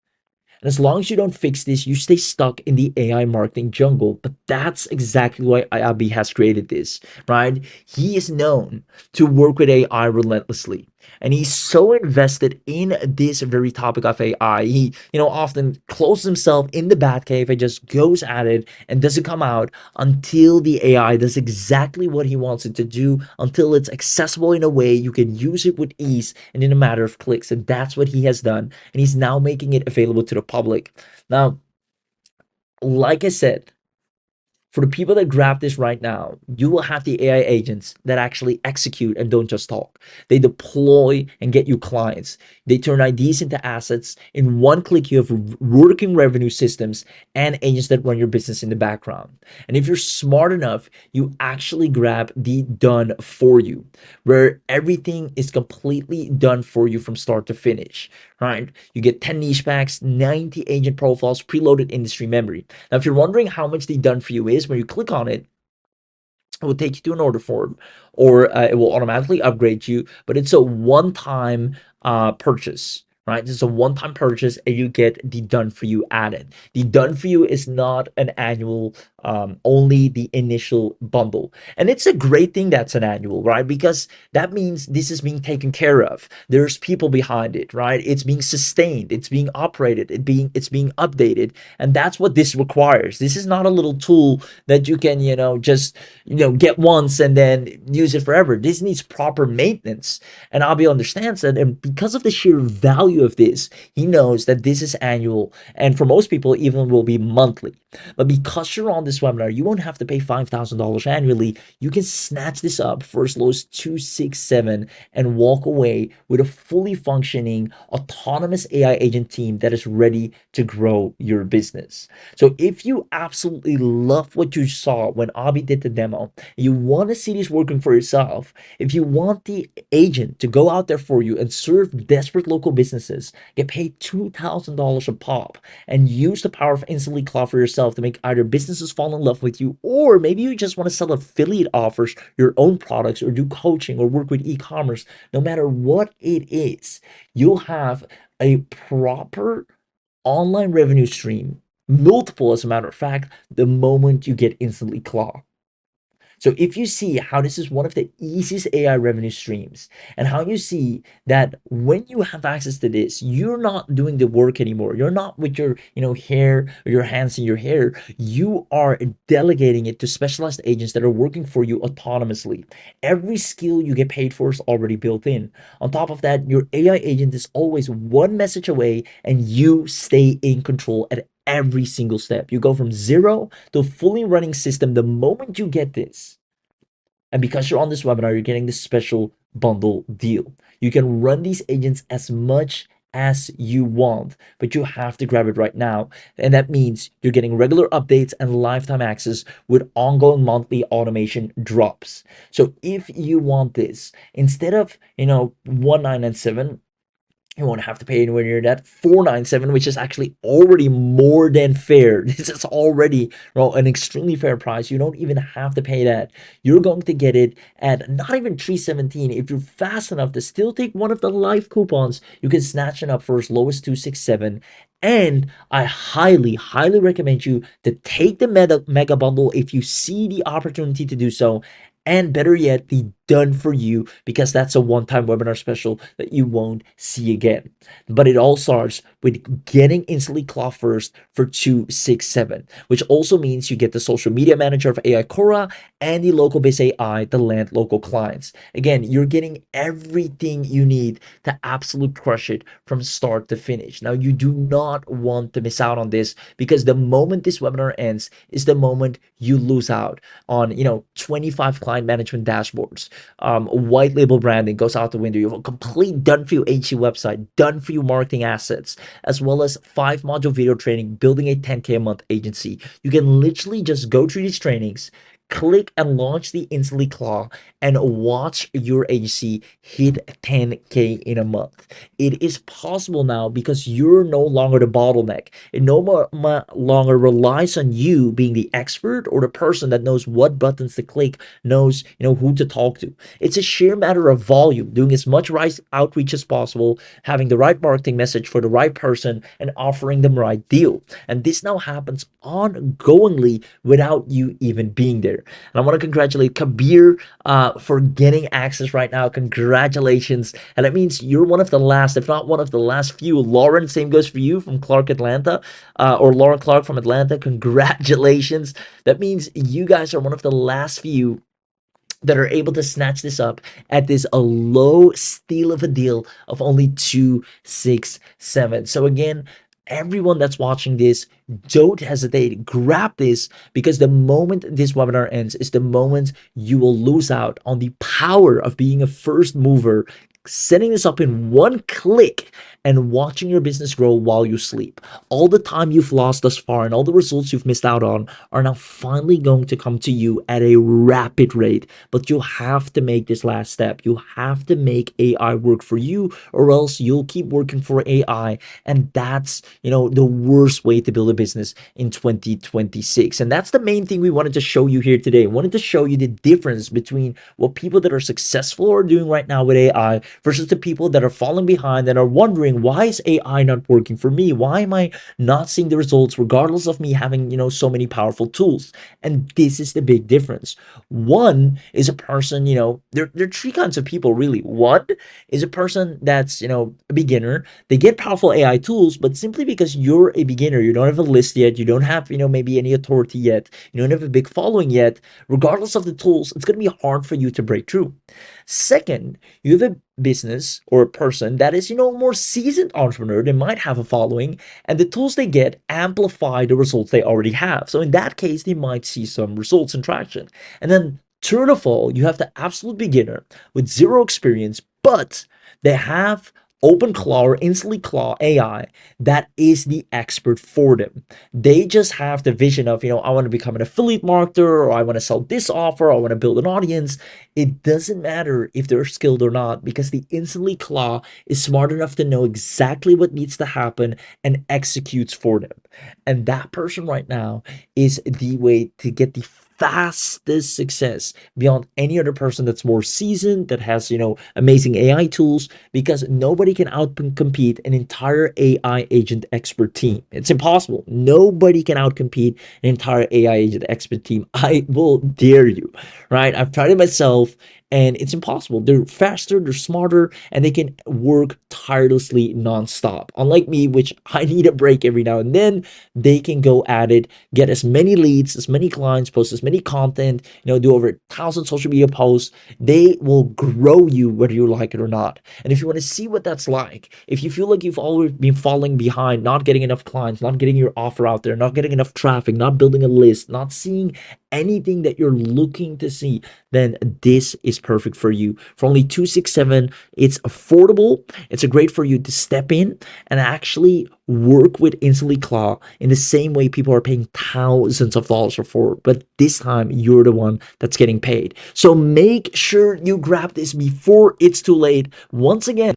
Speaker 1: And as long as you don't fix this, you stay stuck in the AI marketing jungle. But that's exactly why Abi has created this, right? He is known to work with AI relentlessly. And he's so invested in this very topic of AI. He, often closes himself in the Batcave and just goes at it and doesn't come out until the AI does exactly what he wants it to do, until it's accessible in a way you can use it with ease and in a matter of clicks. And that's what he has done. And he's now making it available to the public. Now, like I said, for the people that grab this right now, you will have the AI agents that actually execute and don't just talk. They deploy and get you clients. They turn ideas into assets. In one click, you have working revenue systems and agents that run your business in the background. And if you're smart enough, you actually grab the done for you, where everything is completely done for you from start to finish, right? You get 10 niche packs, 90 agent profiles, preloaded industry memory. Now, if you're wondering how much the done for you is, when you click on it, it will take you to an order form, or it will automatically upgrade you, but it's a one-time purchase, right? It's a one-time purchase, and you get the done for you added. The done for you is not an annual, only the initial bundle. And it's a great thing that's an annual, right? Because that means this is being taken care of. There's people behind it, right? It's being sustained, it's being operated, it's being updated, and that's what this requires. This is not a little tool that you can, just get once and then use it forever. This needs proper maintenance. And Abi understands that. And because of the sheer value of this, he knows that this is annual. And for most people, even will be monthly. But because you're on this webinar, you won't have to pay $5,000 annually. You can snatch this up for as low as 267 and walk away with a fully functioning autonomous AI agent team that is ready to grow your business. So if you absolutely love what you saw when Abi did the demo, you want to see this working for yourself, if you want the agent to go out there for you and serve desperate local businesses, get paid $2,000 a pop, and use the power of InstantlyClaw for yourself to make either businesses fall in love with you, or maybe you just want to sell affiliate offers, your own products, or do coaching or work with e-commerce, no matter what it is, you'll have a proper online revenue stream, multiple as a matter of fact, the moment you get InstantlyClaw. So if you see how this is one of the easiest AI revenue streams, and how you see that when you have access to this, you're not doing the work anymore. You're not with your, hair or your hands in your hair. You are delegating it to specialized agents that are working for you autonomously. Every skill you get paid for is already built in. On top of that, your AI agent is always one message away, and you stay in control at every single step. You go from zero to a fully running system the moment you get this. And because you're on this webinar, you're getting this special bundle deal. You can run these agents as much as you want, but you have to grab it right now. And that means you're getting regular updates and lifetime access with ongoing monthly automation drops. So if you want this, instead of, 1997, you won't have to pay anywhere near that. 497, which is actually already more than fair. This is already, an extremely fair price. You don't even have to pay that. You're going to get it at not even 317. If you're fast enough to still take one of the live coupons, you can snatch it up for as low as 267. And I highly, highly recommend you to take the mega bundle if you see the opportunity to do so, and better yet, the done for you, because that's a one-time webinar special that you won't see again. But it all starts with getting Instantly Claw first for 267, which also means you get the social media manager of AI Cora and the local base AI to land local clients. Again, you're getting everything you need to absolute crush it from start to finish. Now, you do not want to miss out on this, because the moment this webinar ends is the moment you lose out on 25 client management dashboards. White label branding goes out the window. You have a complete done for you HC website, done for you marketing assets, as well as 5 module video training, building a 10K a month agency. You can literally just go through these trainings, click and launch the Instantly Claw, and watch your agency hit 10K in a month. It is possible now because you're no longer the bottleneck. It no longer relies on you being the expert or the person that knows what buttons to click, knows who to talk to. It's a sheer matter of volume, doing as much right outreach as possible, having the right marketing message for the right person, and offering them the right deal. And this now happens ongoingly without you even being there. And I want to congratulate Kabir for getting access right now. Congratulations. And that means you're one of the last, if not one of the last few. Lauren, same goes for you from Clark, Atlanta, or Lauren Clark from Atlanta. Congratulations. That means you guys are one of the last few that are able to snatch this up at this a low steal of a deal of only 267. So again, everyone that's watching this, don't hesitate, grab this, because the moment this webinar ends is the moment you will lose out on the power of being a first mover, setting this up in one click and watching your business grow while you sleep. All the time you've lost thus far and all the results you've missed out on are now finally going to come to you at a rapid rate. But you have to make this last step. You have to make AI work for you, or else you'll keep working for AI. And that's, the worst way to build a business in 2026. And that's the main thing we wanted to show you here today. We wanted to show you the difference between what people that are successful are doing right now with AI versus the people that are falling behind and are wondering, why is AI not working for me? Why am I not seeing the results regardless of me having, so many powerful tools? And this is the big difference. One is a person, there are 3 kinds of people really. One is a person that's, a beginner. They get powerful AI tools, but simply because you're a beginner, you don't have a list yet, you don't have, maybe any authority yet, you don't have a big following yet, regardless of the tools, it's going to be hard for you to break through. Second, you have a business or a person that is, more seasoned entrepreneur. They might have a following, and the tools they get amplify the results they already have. So in that case, they might see some results and traction. And then third of all, you have the absolute beginner with zero experience, but they have OpenClaw or InstantlyClaw AI that is the expert for them. They just have the vision of, I want to become an affiliate marketer, or I want to sell this offer, or I want to build an audience. It doesn't matter if they're skilled or not, because the InstantlyClaw is smart enough to know exactly what needs to happen and executes for them. And that person right now is the way to get the fastest success beyond any other person that's more seasoned, that has, amazing AI tools, because nobody can outcompete an entire AI agent expert team. It's impossible. Nobody can outcompete an entire AI agent expert team. I will dare you, right? I've tried it myself, and it's impossible. They're faster, they're smarter, and they can work tirelessly nonstop. Unlike me, which I need a break every now and then, they can go at it, get as many leads, as many clients, post as many content, do over 1,000 social media posts. They will grow you whether you like it or not. And if you want to see what that's like, if you feel like you've always been falling behind, not getting enough clients, not getting your offer out there, not getting enough traffic, not building a list, not seeing anything that you're looking to see, then this is perfect for you. For only 267, it's affordable. It's a great for you to step in and actually work with InstantlyClaw in the same way people are paying thousands of dollars for, but this time you're the one that's getting paid. So make sure you grab this before it's too late. Once again,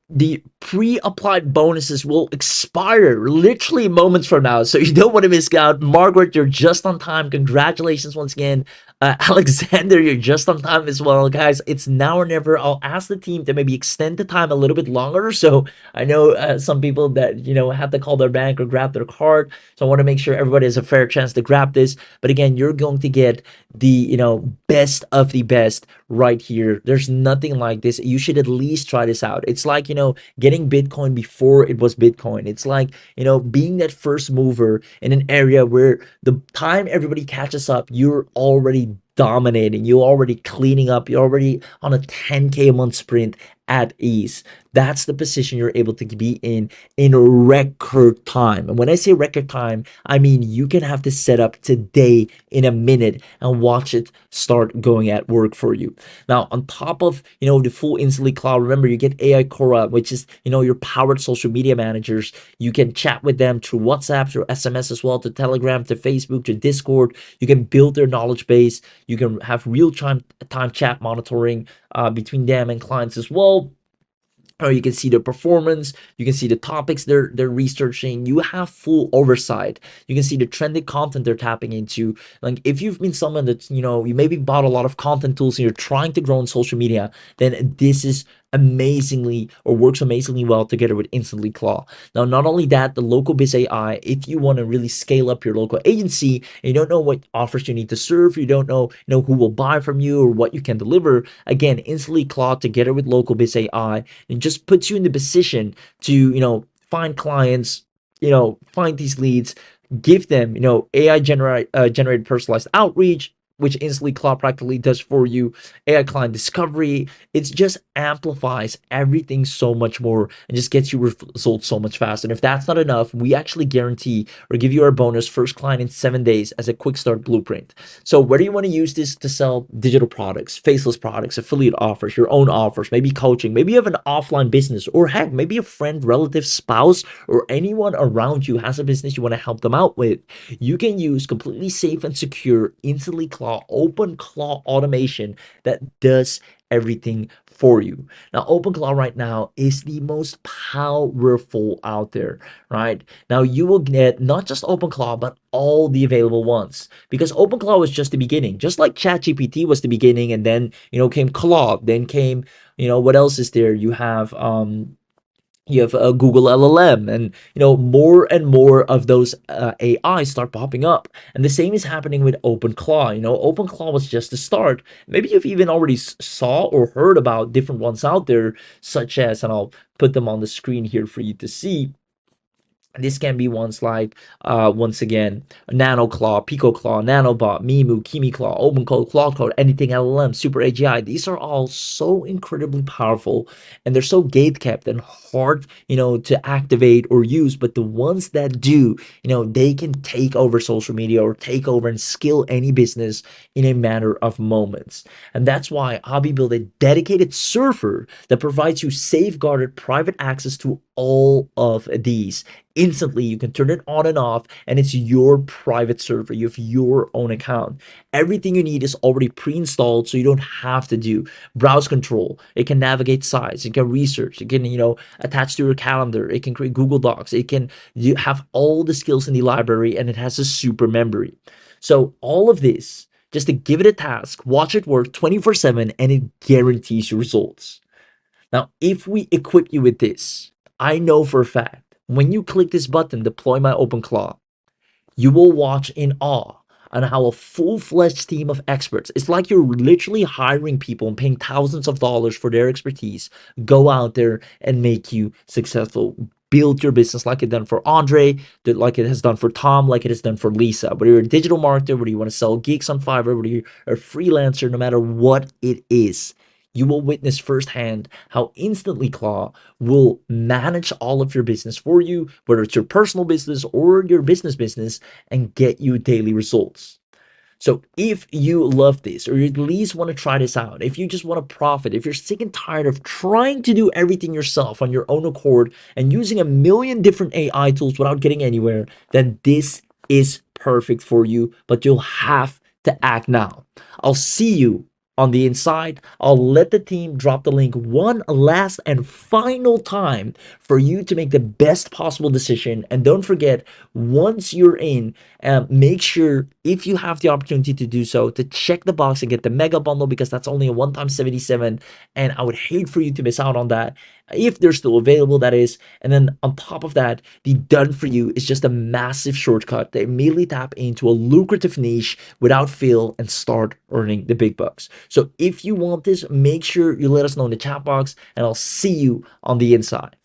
Speaker 1: the pre-applied bonuses will expire literally moments from now, so you don't want to miss out. Margaret, you're just on time. Congratulations once again. Alexander, you're just on time as well, guys. It's now or never. I'll ask the team to maybe extend the time a little bit longer. So I know some people that have to call their bank or grab their card. So I want to make sure everybody has a fair chance to grab this. But again, you're going to get the best of the best right here. There's nothing like this. You should at least try this out. It's like getting Bitcoin before it was Bitcoin. It's like being that first mover in an area where the time everybody catches up, you're already dominating. You're already cleaning up. You're already on a 10K a month sprint at ease. That's the position you're able to be in record time. And when I say record time, I mean you can have this set up today in a minute and watch it start going at work for you. Now, on top of the full InstantlyClaw, remember you get AI Cora, which is your powered social media managers. You can chat with them through WhatsApp, through SMS as well, to Telegram, to Facebook, to Discord. You can build their knowledge base. You can have real time chat monitoring between them and clients as well. Or you can see the performance, you can see the topics they're researching. You have full oversight. You can see the trending content they're tapping into. Like if you've been someone that you maybe bought a lot of content tools and you're trying to grow on social media, then this is amazingly or works amazingly well together with InstantlyClaw. Now, not only that, the local biz AI, if you want to really scale up your local agency and you don't know what offers you need to serve, you don't know who will buy from you or what you can deliver, again, InstantlyClaw together with local biz AI, it just puts you in the position to find clients, find these leads, give them AI generated personalized outreach, which InstantlyClaw practically does for you, AI client discovery. It just amplifies everything so much more and just gets you results so much faster. And if that's not enough, we actually guarantee or give you our bonus first client in 7 days as a quick start blueprint. So whether you want to use this to sell digital products, faceless products, affiliate offers, your own offers, maybe coaching, maybe you have an offline business, or heck, maybe a friend, relative, spouse, or anyone around you has a business you want to help them out with, you can use completely safe and secure InstantlyClaw OpenClaw automation that does everything for you. Now, OpenClaw right now is the most powerful out there, right? Now, you will get not just OpenClaw, but all the available ones, because OpenClaw was just the beginning, just like ChatGPT was the beginning, and then came Claude, then came what else is there? You have a Google LLM, and more and more of those AI start popping up. And the same is happening with OpenClaw. OpenClaw was just the start. Maybe you've even already saw or heard about different ones out there, such as, and I'll put them on the screen here for you to see. This can be ones like, once again, NanoClaw, PicoClaw, NanoBot, Mimu, KimiClaw, OpenCode, CloudCode, anything LLM, Super AGI. These are all so incredibly powerful, and they're so gate-kept and hard, to activate or use. But the ones that do, they can take over social media or take over and scale any business in a matter of moments. And that's why Hobby built a dedicated server that provides you safeguarded private access to all of these. Instantly, you can turn it on and off, and it's your private server. You have your own account. Everything you need is already pre-installed, so you don't have to do browse control. It can navigate sites, it can research, it can attach to your calendar, it can create Google Docs, it can you have all the skills in the library, and it has a super memory. So all of this, just to give it a task, watch it work 24/7, and it guarantees you results. Now, if we equip you with this, I know for a fact when you click this button, deploy my OpenClaw, you will watch in awe on how a full-fledged team of experts, it's like you're literally hiring people and paying thousands of dollars for their expertise, go out there and make you successful. Build your business like it done for Andre, like it has done for Tom, like it has done for Lisa. Whether you're a digital marketer, whether you want to sell gigs on Fiverr, whether you're a freelancer, no matter what it is, you will witness firsthand how InstantlyClaw will manage all of your business for you, whether it's your personal business or your business, and get you daily results. So if you love this, or you at least want to try this out, if you just want to profit, if you're sick and tired of trying to do everything yourself on your own accord and using a million different AI tools without getting anywhere, then this is perfect for you, but you'll have to act now. I'll see you on the inside. I'll let the team drop the link one last and final time for you to make the best possible decision. And don't forget, once you're in, make sure if you have the opportunity to do so, to check the box and get the mega bundle, because that's only a one-time 77, and I would hate for you to miss out on that if they're still available, that is. And then on top of that, the done for you is just a massive shortcut to immediately tap into a lucrative niche without fail and start earning the big bucks. So if you want this, make sure you let us know in the chat box, and I'll see you on the inside.